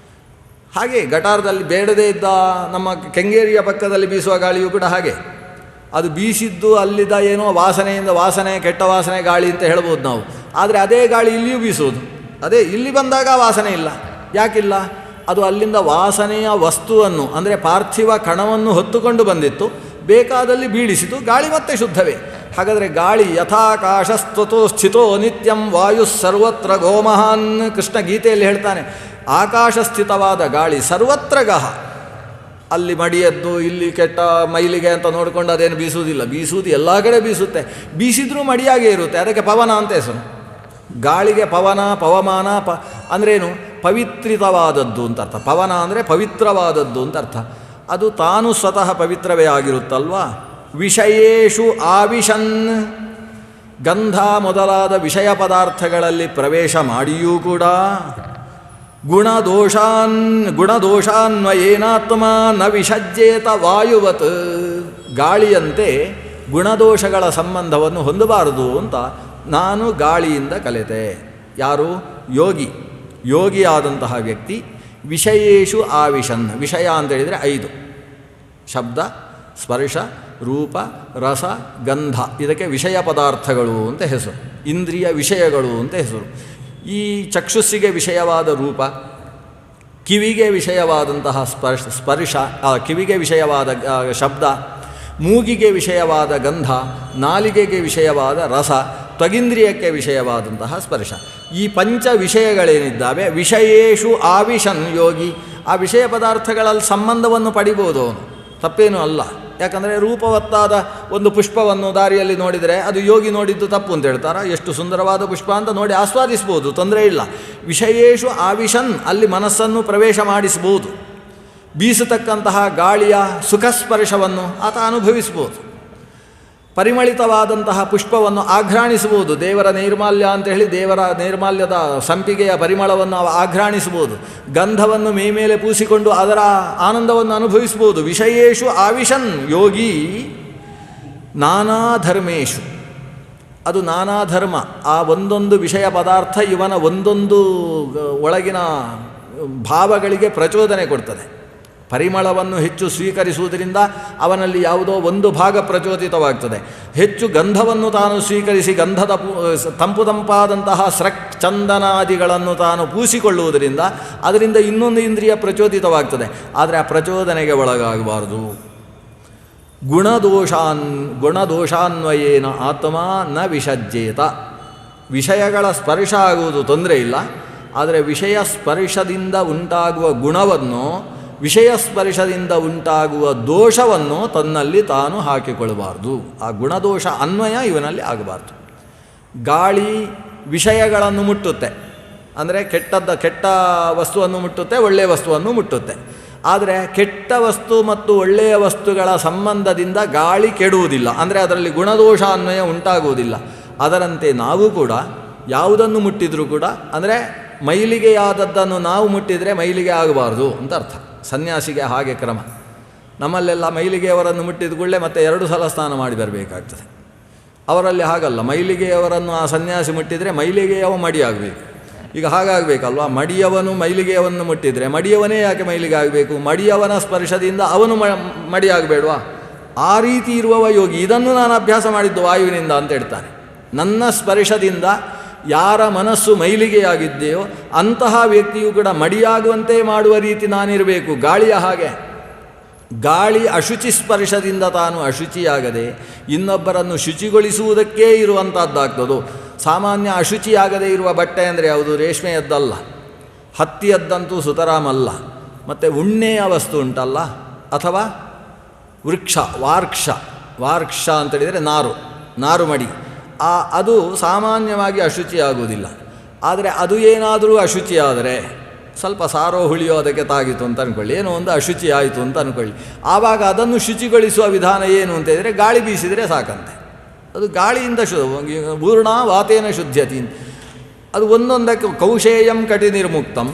ಹಾಗೆ ಗಟಾರದಲ್ಲಿ ಬೇಡದೇ ಇದ್ದ ನಮ್ಮ ಕೆಂಗೇರಿಯ ಪಕ್ಕದಲ್ಲಿ ಬೀಸುವ ಗಾಳಿಯೂ ಕೂಡ ಹಾಗೆ. ಅದು ಬೀಸಿದ್ದು ಅಲ್ಲಿದ್ದ ಏನೋ ವಾಸನೆಯಿಂದ ವಾಸನೆ, ಕೆಟ್ಟ ವಾಸನೆ ಗಾಳಿ ಅಂತ ಹೇಳ್ಬೋದು ನಾವು. ಆದರೆ ಅದೇ ಗಾಳಿ ಇಲ್ಲಿಯೂ ಬೀಸುವುದು. ಅದೇ ಇಲ್ಲಿ ಬಂದಾಗ ವಾಸನೆ ಇಲ್ಲ. ಯಾಕಿಲ್ಲ? ಅದು ಅಲ್ಲಿಂದ ವಾಸನೆಯ ವಸ್ತುವನ್ನು ಅಂದರೆ ಪಾರ್ಥಿವ ಕಣವನ್ನು ಹೊತ್ತುಕೊಂಡು ಬಂದಿತ್ತು, ಬೇಕಾದಲ್ಲಿ ಬೀಳಿಸಿತು, ಗಾಳಿ ಮತ್ತೆ ಶುದ್ಧವೇ. ಹಾಗಾದರೆ ಗಾಳಿ ಯಥಾಕಾಶಸ್ತುತೋ ಸ್ಥಿತೋ ನಿತ್ಯಂ ವಾಯು ಸರ್ವತ್ರ ಗೋಮಹಾನ್. ಕೃಷ್ಣ ಗೀತೆಯಲ್ಲಿ ಹೇಳ್ತಾನೆ, ಆಕಾಶಸ್ಥಿತವಾದ ಗಾಳಿ ಸರ್ವತ್ರ ಗಹ. ಅಲ್ಲಿ ಮಡಿಯದ್ದು, ಇಲ್ಲಿ ಕೆಟ್ಟ ಮೈಲಿಗೆ ಅಂತ ನೋಡಿಕೊಂಡು ಅದೇನು ಬೀಸುವುದಿಲ್ಲ. ಬೀಸುವುದು ಎಲ್ಲ ಕಡೆ ಬೀಸುತ್ತೆ. ಬೀಸಿದ್ರೂ ಮಡಿಯಾಗೇ ಇರುತ್ತೆ. ಅದಕ್ಕೆ ಪವನ ಅಂತ ಹೆಸರು. ಗಾಳಿಗೆ ಪವನ, ಪವಮಾನ ಅಂದ್ರೇನು? ಪವಿತ್ರಿತವಾದದ್ದು ಅಂತ ಅರ್ಥ. ಪವನ ಅಂದರೆ ಪವಿತ್ರವಾದದ್ದು ಅಂತ ಅರ್ಥ. ಅದು ತಾನು ಸ್ವತಃ ಪವಿತ್ರವೇ ಆಗಿರುತ್ತಲ್ವಾ. ವಿಷಯೇಷು ಆವಿಶನ್, ಗಂಧ ಮೊದಲಾದ ವಿಷಯ ಪದಾರ್ಥಗಳಲ್ಲಿ ಪ್ರವೇಶ ಮಾಡಿಯೂ ಕೂಡ ಗುಣದೋಷಾನ್ವಯೇನಾತ್ಮ ನ ವಿಷಜ್ಯೇತ ವಾಯುವತ್, ಗಾಳಿಯಂತೆ ಗುಣದೋಷಗಳ ಸಂಬಂಧವನ್ನು ಹೊಂದಬಾರದು ಅಂತ ನಾನು ಗಾಳಿಯಿಂದ ಕಲಿತೆ. ಯಾರು? ಯೋಗಿಯಾದಂತಹ ವ್ಯಕ್ತಿ. ವಿಷಯೇಷು ಆವಿಶನ್, ವಿಷಯ ಅಂತೇಳಿದರೆ 5: ಶಬ್ದ, ಸ್ಪರ್ಶ, ರೂಪ, ರಸ, ಗಂಧ. ಇದಕ್ಕೆ ವಿಷಯ ಪದಾರ್ಥಗಳು ಅಂತ ಹೆಸರು. ಇಂದ್ರಿಯ ವಿಷಯಗಳು ಅಂತ ಹೆಸರು. ಈ ಚಕ್ಷುಸ್ಸಿಗೆ ವಿಷಯವಾದ ರೂಪ, ಕಿವಿಗೆ ವಿಷಯವಾದಂತಹ ಸ್ಪರ್ಶ, ಕಿವಿಗೆ ವಿಷಯವಾದ ಶಬ್ದ, ಮೂಗಿಗೆ ವಿಷಯವಾದ ಗಂಧ, ನಾಲಿಗೆಗೆ ವಿಷಯವಾದ ರಸ, ತ್ವಗಿಂದ್ರಿಯಕ್ಕೆ ವಿಷಯವಾದಂತಹ ಸ್ಪರ್ಶ. ಈ ಪಂಚ ವಿಷಯಗಳೇನಿದ್ದಾವೆ, ವಿಷಯೇಷು ಆವಿಶನ್ ಯೋಗಿ. ಆ ವಿಷಯ ಪದಾರ್ಥಗಳಲ್ಲಿ ಸಂಬಂಧವನ್ನು ಪಡಿಬೋದು ಅವನು, ತಪ್ಪೇನೂ ಅಲ್ಲ. ಯಾಕಂದರೆ ರೂಪವತ್ತಾದ ಒಂದು ಪುಷ್ಪವನ್ನು ದಾರಿಯಲ್ಲಿ ನೋಡಿದರೆ ಅದು ಯೋಗಿ ನೋಡಿದ್ದು ತಪ್ಪು ಅಂತ ಹೇಳ್ತಾರೆ. ಎಷ್ಟು ಸುಂದರವಾದ ಪುಷ್ಪ ಅಂತ ನೋಡಿ ಆಸ್ವಾದಿಸ್ಬೋದು, ತೊಂದರೆ ಇಲ್ಲ. ವಿಷಯೇಷು ಆವಿಶನ್, ಅಲ್ಲಿ ಮನಸ್ಸನ್ನು ಪ್ರವೇಶ ಮಾಡಿಸ್ಬೋದು. ಬೀಸತಕ್ಕಂತಹ ಗಾಳಿಯ ಸುಖಸ್ಪರ್ಶವನ್ನು ಆತ ಅನುಭವಿಸ್ಬೋದು. ಪರಿಮಳಿತವಾದಂತಹ ಪುಷ್ಪವನ್ನು ಆಘ್ರಾಣಿಸ್ಬೋದು. ದೇವರ ನೈರ್ಮಾಲ್ಯ ಅಂತ ಹೇಳಿ ದೇವರ ನೈರ್ಮಾಲ್ಯದ ಸಂಪಿಗೆಯ ಪರಿಮಳವನ್ನು ಆಘ್ರಾಣಿಸ್ಬೋದು. ಗಂಧವನ್ನು ಮೇಮೇಲೆ ಪೂಸಿಕೊಂಡು ಅದರ ಆನಂದವನ್ನು ಅನುಭವಿಸ್ಬೋದು. ವಿಷಯೇಷು ಆವಿಶನ್ ಯೋಗಿ ನಾನಾ ಧರ್ಮೇಶು. ಅದು ನಾನಾ ಧರ್ಮ. ಆ ಒಂದೊಂದು ವಿಷಯ ಪದಾರ್ಥ ಇವನ ಒಂದೊಂದು ಒಳಗಿನ ಭಾವಗಳಿಗೆ ಪ್ರಚೋದನೆ ಕೊಡ್ತದೆ. ಪರಿಮಳವನ್ನು ಹೆಚ್ಚು ಸ್ವೀಕರಿಸುವುದರಿಂದ ಅವನಲ್ಲಿ ಯಾವುದೋ ಒಂದು ಭಾಗ ಪ್ರಚೋದಿತವಾಗ್ತದೆ. ಹೆಚ್ಚು ಗಂಧವನ್ನು ತಾನು ಸ್ವೀಕರಿಸಿ ಗಂಧದ ತಂಪಾದಂತಹ ಸ್ರಕ್ ಚಂದನಾದಿಗಳನ್ನು ತಾನು ಪೂಸಿಕೊಳ್ಳುವುದರಿಂದ ಅದರಿಂದ ಇನ್ನೊಂದು ಇಂದ್ರಿಯ ಪ್ರಚೋದಿತವಾಗ್ತದೆ. ಆದರೆ ಆ ಪ್ರಚೋದನೆಗೆ ಒಳಗಾಗಬಾರದು. ಗುಣದೋಷಾನ್ವಯೇನ ಆತ್ಮ ನ ವಿಷಜ್ಯೇತ. ವಿಷಯಗಳ ಸ್ಪರ್ಶ ಆಗುವುದು ತೊಂದರೆ ಇಲ್ಲ, ಆದರೆ ವಿಷಯ ಸ್ಪರ್ಶದಿಂದ ಉಂಟಾಗುವ ಗುಣವನ್ನು, ವಿಷಯ ಸ್ಪರ್ಶದಿಂದ ಉಂಟಾಗುವ ದೋಷವನ್ನು ತನ್ನಲ್ಲಿ ತಾನು ಹಾಕಿಕೊಳ್ಳಬಾರ್ದು. ಆ ಗುಣದೋಷ ಅನ್ವಯ ಇವನಲ್ಲಿ ಆಗಬಾರ್ದು. ಗಾಳಿ ವಿಷಯಗಳನ್ನು ಮುಟ್ಟುತ್ತೆ, ಅಂದರೆ ಕೆಟ್ಟ ವಸ್ತುವನ್ನು ಮುಟ್ಟುತ್ತೆ, ಒಳ್ಳೆಯ ವಸ್ತುವನ್ನು ಮುಟ್ಟುತ್ತೆ. ಆದರೆ ಕೆಟ್ಟ ವಸ್ತು ಮತ್ತು ಒಳ್ಳೆಯ ವಸ್ತುಗಳ ಸಂಬಂಧದಿಂದ ಗಾಳಿ ಕೆಡುವುದಿಲ್ಲ, ಅಂದರೆ ಅದರಲ್ಲಿ ಗುಣದೋಷ ಅನ್ವಯ ಉಂಟಾಗುವುದಿಲ್ಲ. ಅದರಂತೆ ನಾವು ಕೂಡ ಯಾವುದನ್ನು ಮುಟ್ಟಿದರೂ ಕೂಡ, ಅಂದರೆ ಮೈಲಿಗೆಯಾದದ್ದನ್ನು ನಾವು ಮುಟ್ಟಿದರೆ ಮೈಲಿಗೆ ಆಗಬಾರ್ದು ಅಂತ ಅರ್ಥ. ಸನ್ಯಾಸಿಗೆ ಹಾಗೆ ಕ್ರಮ. ನಮ್ಮಲ್ಲೆಲ್ಲ ಮೈಲಿಗೆಯವರನ್ನು ಮುಟ್ಟಿದ ಕೂಡಲೇ ಮತ್ತೆ 2 ಸಲ ಸ್ನಾನ ಮಾಡಿ ಬರಬೇಕಾಗ್ತದೆ. ಅವರಲ್ಲಿ ಹಾಗಲ್ಲ. ಮೈಲಿಗೆಯವರನ್ನು ಆ ಸನ್ಯಾಸಿ ಮುಟ್ಟಿದರೆ ಮೈಲಿಗೆಯವ ಮಡಿಯಾಗಬೇಕು. ಈಗ ಹಾಗಾಗಬೇಕಲ್ವ? ಮಡಿಯವನು ಮೈಲಿಗೆಯನ್ನು ಮುಟ್ಟಿದರೆ ಮಡಿಯವನೇ ಯಾಕೆ ಮೈಲಿಗೆ ಆಗಬೇಕು? ಮಡಿಯವನ ಸ್ಪರ್ಶದಿಂದ ಅವನು ಮಡಿಯಾಗಬೇಡವಾ? ಆ ರೀತಿ ಇರುವವ ಯೋಗಿ. ಇದನ್ನು ನಾನು ಅಭ್ಯಾಸ ಮಾಡಿದ್ದು ವಾಯುವಿನಿಂದ ಅಂತ ಹೇಳ್ತಾನೆ. ನನ್ನ ಸ್ಪರ್ಶದಿಂದ ಯಾರ ಮನಸ್ಸು ಮೈಲಿಗೆಯಾಗಿದೆಯೋ ಅಂತಹ ವ್ಯಕ್ತಿಯು ಕೂಡ ಮಡಿಯಾಗುವಂತೆ ಮಾಡುವ ರೀತಿ ನಾನಿರಬೇಕು. ಗಾಳಿಯ ಹಾಗೆ ಗಾಳಿ ಅಶುಚಿ ಸ್ಪರ್ಶದಿಂದ ತಾನು ಅಶುಚಿಯಾಗದೆ ಇನ್ನೊಬ್ಬರನ್ನು ಶುಚಿಗೊಳಿಸುವುದಕ್ಕೇ ಇರುವಂಥದ್ದಾಗ್ತದೋ. ಸಾಮಾನ್ಯ ಅಶುಚಿಯಾಗದೇ ಇರುವ ಬಟ್ಟೆ ಅಂದರೆ ಯಾವುದು? ರೇಷ್ಮೆಯದ್ದಲ್ಲ, ಹತ್ತಿಯದ್ದಂತೂ ಸುತರಾಮಲ್ಲ. ಮತ್ತು ಉಣ್ಣೆಯ ವಸ್ತು ಉಂಟಲ್ಲ, ಅಥವಾ ವೃಕ್ಷ, ವಾರ್ಕ್ಷ ಅಂತೇಳಿದರೆ ನಾರು ಮಡಿ, ಅದು ಸಾಮಾನ್ಯವಾಗಿ ಅಶುಚಿಯಾಗುವುದಿಲ್ಲ. ಆದರೆ ಅದು ಏನಾದರೂ ಅಶುಚಿಯಾದರೆ, ಸ್ವಲ್ಪ ಸಾರೋ ಹುಳಿಯೋ ಅದಕ್ಕೆ ತಾಗಿತು ಅಂತ ಅಂದ್ಕೊಳ್ಳಿ, ಏನೋ ಒಂದು ಅಶುಚಿ ಆಯಿತು ಅಂತ ಅಂದ್ಕೊಳ್ಳಿ. ಆವಾಗ ಅದನ್ನು ಶುಚಿಗೊಳಿಸುವ ವಿಧಾನ ಏನು ಅಂತ ಹೇಳಿದರೆ ಗಾಳಿ ಬೀಸಿದರೆ ಸಾಕಂತೆ. ಅದು ಗಾಳಿಯಿಂದ ಪೂರ್ಣ ವಾತೇನ ಶುದ್ಧತಿ. ಅದು ಒಂದೊಂದಕ್ಕೆ ಕೌಶೇಯಂ ಕಟಿ ನಿರ್ಮುಕ್ತಂ,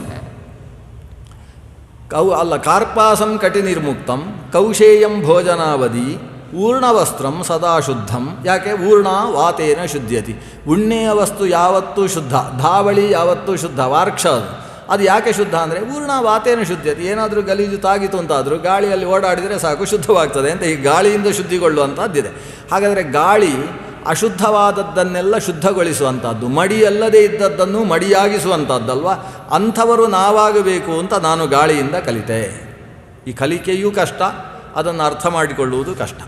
ಕಾರ್ಪಾಸಂ ಕಟಿ ನಿರ್ಮುಕ್ತಂ, ಕೌಶೇಯಂ ಭೋಜನಾವಧಿ, ಊರ್ಣವಸ್ತ್ರಂ ಸದಾ ಶುದ್ಧಂ. ಯಾಕೆ? ಊರ್ಣ ವಾತೇನ ಶುದ್ಧ್ಯತಿ. ಉಣ್ಣೆಯ ವಸ್ತು ಯಾವತ್ತೂ ಶುದ್ಧ, ಧಾವಳಿ ಯಾವತ್ತೂ ಶುದ್ಧ, ವಾರ್ಕ್ಷ ಅದು ಯಾಕೆ ಶುದ್ಧ ಅಂದರೆ ಊರ್ಣ ವಾತೇನ ಶುದ್ಧ್ಯತಿ. ಏನಾದರೂ ಗಲೀಜು ತಾಗಿತು ಅಂತಾದರೂ ಗಾಳಿಯಲ್ಲಿ ಓಡಾಡಿದರೆ ಸಾಕು ಶುದ್ಧವಾಗ್ತದೆ ಅಂತ, ಈ ಗಾಳಿಯಿಂದ ಶುದ್ಧಿಗೊಳ್ಳುವಂಥದ್ದಿದೆ. ಹಾಗಾದರೆ ಗಾಳಿ ಅಶುದ್ಧವಾದದ್ದನ್ನೆಲ್ಲ ಶುದ್ಧಗೊಳಿಸುವಂಥದ್ದು, ಮಡಿಯಲ್ಲದೇ ಇದ್ದದ್ದನ್ನು ಮಡಿಯಾಗಿಸುವಂಥದ್ದಲ್ವ. ಅಂಥವರು ನಾವಾಗಬೇಕು ಅಂತ ನಾನು ಗಾಳಿಯಿಂದ ಕಲಿತೆ. ಈ ಕಲಿಕೆಯೂ ಕಷ್ಟ, ಅದನ್ನು ಅರ್ಥ ಮಾಡಿಕೊಳ್ಳುವುದು ಕಷ್ಟ.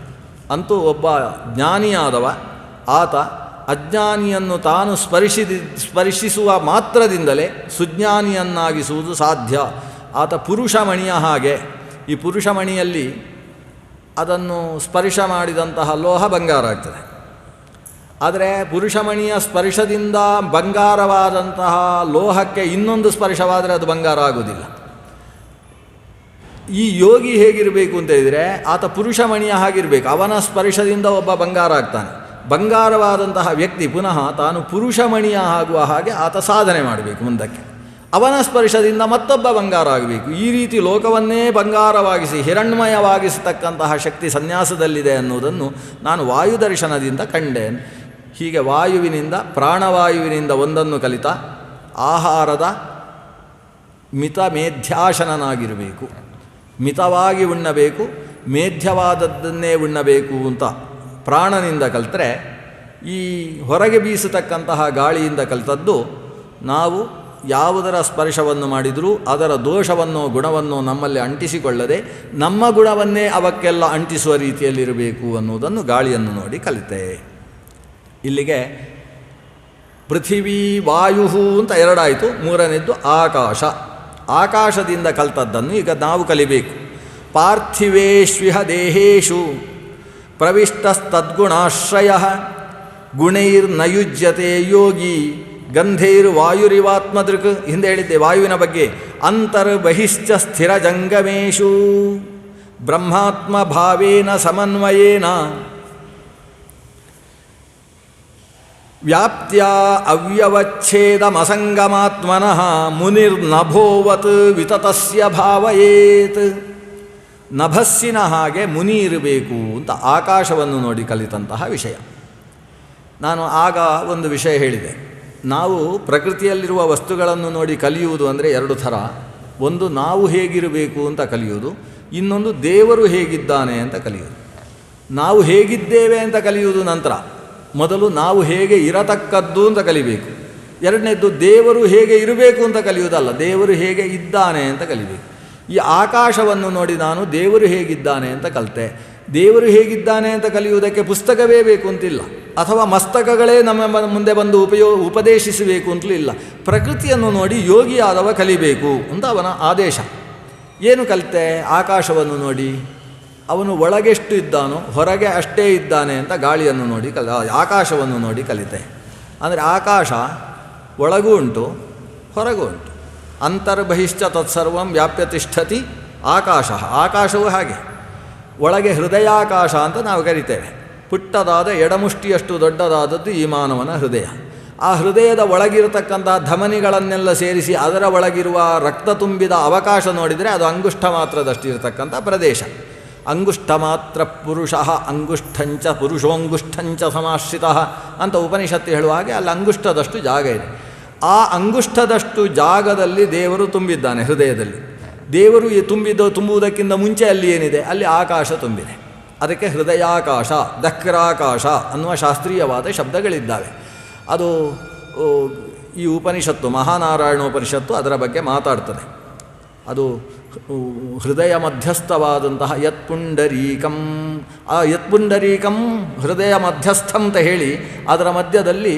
ಅಂತೂ ಒಬ್ಬ ಜ್ಞಾನಿಯಾದವ ಆತ ಅಜ್ಞಾನಿಯನ್ನು ತಾನು ಸ್ಪರ್ಶಿಸುವ ಮಾತ್ರದಿಂದಲೇ ಸುಜ್ಞಾನಿಯನ್ನಾಗಿಸುವುದು ಸಾಧ್ಯ. ಆತ ಪುರುಷಮಣಿಯ ಹಾಗೆ. ಈ ಪುರುಷಮಣಿಯಲ್ಲಿ ಅದನ್ನು ಸ್ಪರ್ಶ ಮಾಡಿದಂತಹ ಲೋಹ ಬಂಗಾರ ಆಗ್ತದೆ. ಆದರೆ ಪುರುಷಮಣಿಯ ಸ್ಪರ್ಶದಿಂದ ಬಂಗಾರವಾದಂತಹ ಲೋಹಕ್ಕೆ ಇನ್ನೊಂದು ಸ್ಪರ್ಶವಾದರೆ ಅದು ಬಂಗಾರ ಆಗುವುದಿಲ್ಲ. ಈ ಯೋಗಿ ಹೇಗಿರಬೇಕು ಅಂತ ಹೇಳಿದರೆ ಆತ ಪುರುಷಮಣಿಯ ಹಾಗಿರಬೇಕು. ಅವನ ಸ್ಪರ್ಶದಿಂದ ಒಬ್ಬ ಬಂಗಾರ ಆಗ್ತಾನೆ. ಬಂಗಾರವಾದಂತಹ ವ್ಯಕ್ತಿ ಪುನಃ ತಾನು ಪುರುಷಮಣಿಯ ಆಗುವ ಹಾಗೆ ಆತ ಸಾಧನೆ ಮಾಡಬೇಕು ಮುಂದಕ್ಕೆ. ಅವನ ಸ್ಪರ್ಶದಿಂದ ಮತ್ತೊಬ್ಬ ಬಂಗಾರ ಆಗಬೇಕು. ಈ ರೀತಿ ಲೋಕವನ್ನೇ ಬಂಗಾರವಾಗಿಸಿ ಹಿರಣ್ಮಯವಾಗಿಸತಕ್ಕಂತಹ ಶಕ್ತಿ ಸನ್ಯಾಸದಲ್ಲಿದೆ ಅನ್ನುವುದನ್ನು ನಾನು ವಾಯುದರ್ಶನದಿಂದ ಕಂಡೆ. ಹೀಗೆ ವಾಯುವಿನಿಂದ, ಪ್ರಾಣವಾಯುವಿನಿಂದ ಒಂದನ್ನು ಕಲಿತ ಆಹಾರದ ಮಿತ ಮೇಧ್ಯಾಶನನಾಗಿರಬೇಕು. ಮಿತವಾಗಿ ಉಣ್ಣಬೇಕು, ಮೇಧ್ಯವಾದದ್ದನ್ನೇ ಉಣ್ಣಬೇಕು ಅಂತ ಪ್ರಾಣನಿಂದ ಕಲಿತರೆ, ಈ ಹೊರಗೆ ಬೀಸತಕ್ಕಂತಹ ಗಾಳಿಯಿಂದ ಕಲಿತದ್ದು ನಾವು ಯಾವುದರ ಸ್ಪರ್ಶವನ್ನು ಮಾಡಿದರೂ ಅದರ ದೋಷವನ್ನೋ ಗುಣವನ್ನೋ ನಮ್ಮಲ್ಲಿ ಅಂಟಿಸಿಕೊಳ್ಳದೆ ನಮ್ಮ ಗುಣವನ್ನೇ ಅವಕ್ಕೆಲ್ಲ ಅಂಟಿಸುವ ರೀತಿಯಲ್ಲಿರಬೇಕು ಅನ್ನುವುದನ್ನು ಗಾಳಿಯನ್ನು ನೋಡಿ ಕಲಿತೆ. ಇಲ್ಲಿಗೆ ಪೃಥಿವೀ ವಾಯು ಅಂತ ಎರಡಾಯಿತು. ಮೂರನೇದ್ದು ಆಕಾಶ. ಆಕಾಶದಿಂದ ಕಲಿತದ್ದನ್ನು ಈಗ ನಾವು ಕಲಿಬೇಕು. ಪಾರ್ಥಿವೇಶ್ವಿಹ ದೇಹೇಶು ಪ್ರವಿಷ್ಟಸ್ತದ್ಗುಣಾಶ್ರಯ ಗುಣೈರ್ನಯುಜ್ಯತೆ ಯೋಗಿ ಗಂಧೈರ್ವಾಯುರಿವಾತ್ಮದೃಕ್. ಹಿಂದೆ ಹೇಳಿದ್ದೆ ವಾಯುವಿನ ಬಗ್ಗೆ. ಅಂತರ್ಬಹಿಶ್ಚ ಸ್ಥಿರಜಂಗಮೇಶು ಬ್ರಹ್ಮಾತ್ಮ ಭಾವೇನ ಸಮನ್ವಯೇನ ವ್ಯಾಪ್ತ್ಯ ಅವ್ಯವಚ್ಛೇದಮಸಂಗಮಾತ್ಮನಃ ಮುನಿರ್ನಭೋವತ್ ವಿತತಸ್ಯ ಭಾವಯೇತ್. ನಭಸ್ಸಿನ ಹಾಗೆ ಮುನಿ ಇರಬೇಕು ಅಂತ ಆಕಾಶವನ್ನು ನೋಡಿ ಕಲಿತಂತಹ ವಿಷಯ. ನಾನು ಆಗ ಒಂದು ವಿಷಯ ಹೇಳಿದೆ. ನಾವು ಪ್ರಕೃತಿಯಲ್ಲಿರುವ ವಸ್ತುಗಳನ್ನು ನೋಡಿ ಕಲಿಯುವುದು ಅಂದರೆ ಎರಡು ಥರ. ಒಂದು ನಾವು ಹೇಗಿರಬೇಕು ಅಂತ ಕಲಿಯುವುದು, ಇನ್ನೊಂದು ದೇವರು ಹೇಗಿದ್ದಾನೆ ಅಂತ ಕಲಿಯುವುದು. ನಾವು ಹೇಗಿದ್ದೇವೆ ಅಂತ ಕಲಿಯುವುದು ನಂತರ. ಮೊದಲು ನಾವು ಹೇಗೆ ಇರತಕ್ಕದ್ದು ಅಂತ ಕಲಿಬೇಕು. ಎರಡನೇದ್ದು ದೇವರು ಹೇಗೆ ಇರಬೇಕು ಅಂತ ಕಲಿಯುವುದಲ್ಲ, ದೇವರು ಹೇಗೆ ಇದ್ದಾನೆ ಅಂತ ಕಲಿಬೇಕು. ಈ ಆಕಾಶವನ್ನು ನೋಡಿ ನಾನು ದೇವರು ಹೇಗಿದ್ದಾನೆ ಅಂತ ಕಲಿತೆ. ದೇವರು ಹೇಗಿದ್ದಾನೆ ಅಂತ ಕಲಿಯುವುದಕ್ಕೆ ಪುಸ್ತಕವೇ ಬೇಕು ಅಂತಿಲ್ಲ, ಅಥವಾ ಮಸ್ತಕಗಳೇ ನಮ್ಮ ಮುಂದೆ ಬಂದು ಉಪದೇಶಿಸಬೇಕು ಅಂತಲೂ ಇಲ್ಲ. ಪ್ರಕೃತಿಯನ್ನು ನೋಡಿ ಯೋಗಿಯಾದವ ಕಲಿಬೇಕು ಅಂತ ಅವನ ಆದೇಶ. ಏನು ಕಲಿತೆ? ಆಕಾಶವನ್ನು ನೋಡಿ ಅವನು ಒಳಗೆಷ್ಟು ಇದ್ದಾನೋ ಹೊರಗೆ ಅಷ್ಟೇ ಇದ್ದಾನೆ ಅಂತ ಗಾಳಿಯನ್ನು ನೋಡಿ ಆಕಾಶವನ್ನು ನೋಡಿ ಕಲಿತೆ. ಅಂದರೆ ಆಕಾಶ ಒಳಗೂ ಉಂಟು ಹೊರಗೂ ಉಂಟು. ಅಂತರ್ಬಹಿಶ್ಚ ತತ್ಸರ್ವಂ ವ್ಯಾಪ್ಯ ತಿಷ್ಠತಿ ಆಕಾಶ. ಆಕಾಶವೂ ಹಾಗೆ. ಒಳಗೆ ಹೃದಯಾಕಾಶ ಅಂತ ನಾವು ಕರಿತೇವೆ. ಪುಟ್ಟದಾದ ಎಡಮುಷ್ಟಿಯಷ್ಟು ದೊಡ್ಡದಾದದ್ದು ಈ ಮಾನವನ ಹೃದಯ. ಆ ಹೃದಯದ ಒಳಗಿರತಕ್ಕಂಥ ಧಮನಿಗಳನ್ನೆಲ್ಲ ಸೇರಿಸಿ ಅದರ ಒಳಗಿರುವ ರಕ್ತ ತುಂಬಿದ ಅವಕಾಶ ನೋಡಿದರೆ ಅದು ಅಂಗುಷ್ಠ ಮಾತ್ರದಷ್ಟಿರತಕ್ಕಂಥ ಪ್ರದೇಶ. ಅಂಗುಷ್ಠ ಮಾತ್ರ ಪುರುಷ ಅಂಗುಷ್ಠಂಚ ಪುರುಷೋಂಗುಷ್ಠಂಚ ಸಮಾಶ್ರಿತ ಅಂತ ಉಪನಿಷತ್ತು ಹೇಳುವ ಹಾಗೆ ಅಲ್ಲಿ ಅಂಗುಷ್ಠದಷ್ಟು ಜಾಗ ಇದೆ. ಆ ಅಂಗುಷ್ಠದಷ್ಟು ಜಾಗದಲ್ಲಿ ದೇವರು ತುಂಬಿದ್ದಾನೆ ಹೃದಯದಲ್ಲಿ. ದೇವರು ತುಂಬುವುದಕ್ಕಿಂತ ಮುಂಚೆ ಅಲ್ಲಿ ಏನಿದೆ? ಅಲ್ಲಿ ಆಕಾಶ ತುಂಬಿದೆ. ಅದಕ್ಕೆ ಹೃದಯಾಕಾಶ, ದಕ್ರಾಕಾಶ ಅನ್ನುವ ಶಾಸ್ತ್ರೀಯವಾದ ಶಬ್ದಗಳಿದ್ದಾವೆ. ಅದು ಈ ಉಪನಿಷತ್ತು, ಮಹಾನಾರಾಯಣೋಪನಿಷತ್ತು ಅದರ ಬಗ್ಗೆ ಮಾತಾಡ್ತದೆ. ಅದು ಹೃದಯ ಮಧ್ಯಸ್ಥವಾದಂತಹ ಯತ್ಪುಂಡರೀಕಂ, ಆ ಯತ್ಪುಂಡರೀಕಂ ಹೃದಯ ಮಧ್ಯಸ್ಥಂ ಅಂತ ಹೇಳಿ ಅದರ ಮಧ್ಯದಲ್ಲಿ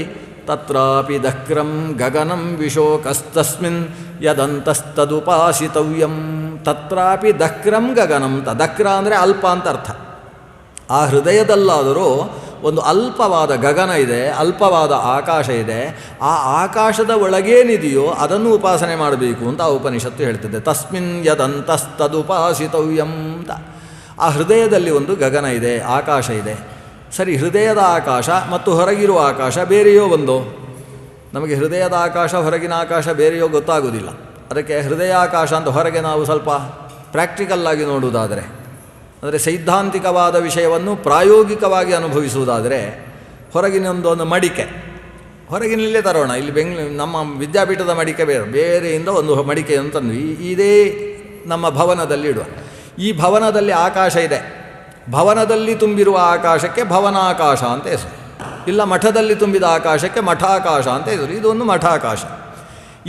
ತತ್ರಾಪಿ ದಕ್ರಂ ಗಗನಂ ವಿಶೋಕಸ್ತಸ್ಮಿನ್ ಯದಂತಸ್ತದುಪಾಸಿತವ್ಯಂ. ತತ್ರಾಪಿ ದಕ್ರಂ ಗಗನಂ ಅಂತ. ದಕ್ರ ಅಂದರೆ ಅಲ್ಪ ಅಂತ ಅರ್ಥ. ಆ ಹೃದಯದಲ್ಲಾದರೂ ಒಂದು ಅಲ್ಪವಾದ ಗಗನ ಇದೆ, ಅಲ್ಪವಾದ ಆಕಾಶ ಇದೆ. ಆ ಆಕಾಶದ ಒಳಗೇನಿದೆಯೋ ಅದನ್ನು ಉಪಾಸನೆ ಮಾಡಬೇಕು ಅಂತ ಆ ಉಪನಿಷತ್ತು ಹೇಳ್ತಿದೆ. ತಸ್ಮಿನ್ ಯದಂತಸ್ತದುಪಾಸಿತವ್ಯಂ ಅಂತ. ಆ ಹೃದಯದಲ್ಲಿ ಒಂದು ಗಗನ ಇದೆ, ಆಕಾಶ ಇದೆ. ಸರಿ, ಹೃದಯದ ಆಕಾಶ ಮತ್ತು ಹೊರಗಿರುವ ಆಕಾಶ ಬೇರೆಯೋ ಒಂದು? ನಮಗೆ ಹೃದಯದ ಆಕಾಶ ಹೊರಗಿನ ಆಕಾಶ ಬೇರೆಯೋ ಗೊತ್ತಾಗೋದಿಲ್ಲ. ಅದಕ್ಕೆ ಹೃದಯಾಕಾಶ ಅಂತ ಹೊರಗೆ ನಾವು ಸ್ವಲ್ಪ ಪ್ರಾಕ್ಟಿಕಲ್ಲಾಗಿ ನೋಡುವುದಾದರೆ ಅಂದರೆ ಸೈದ್ಧಾಂತಿಕವಾದ ವಿಷಯವನ್ನು ಪ್ರಾಯೋಗಿಕವಾಗಿ ಅನುಭವಿಸುವುದಾದರೆ ಹೊರಗಿನೊಂದೊಂದು ಮಡಿಕೆ ಹೊರಗಿನಲ್ಲೇ ತರೋಣ. ಇಲ್ಲಿ ನಮ್ಮ ವಿದ್ಯಾಪೀಠದ ಮಡಿಕೆ ಬೇರೆಯಿಂದ ಒಂದು ಮಡಿಕೆಯನ್ನು ತಂದ್ವಿ, ಇದೇ ನಮ್ಮ ಭವನದಲ್ಲಿ ಇಡುವ. ಈ ಭವನದಲ್ಲಿ ಆಕಾಶ ಇದೆ, ಭವನದಲ್ಲಿ ತುಂಬಿರುವ ಆಕಾಶಕ್ಕೆ ಭವನಾಕಾಶ ಅಂತ ಹೆಸರು. ಇಲ್ಲ ಮಠದಲ್ಲಿ ತುಂಬಿದ ಆಕಾಶಕ್ಕೆ ಮಠಾಕಾಶ ಅಂತ ಹೆಸರು. ಇದೊಂದು ಮಠಾಕಾಶ.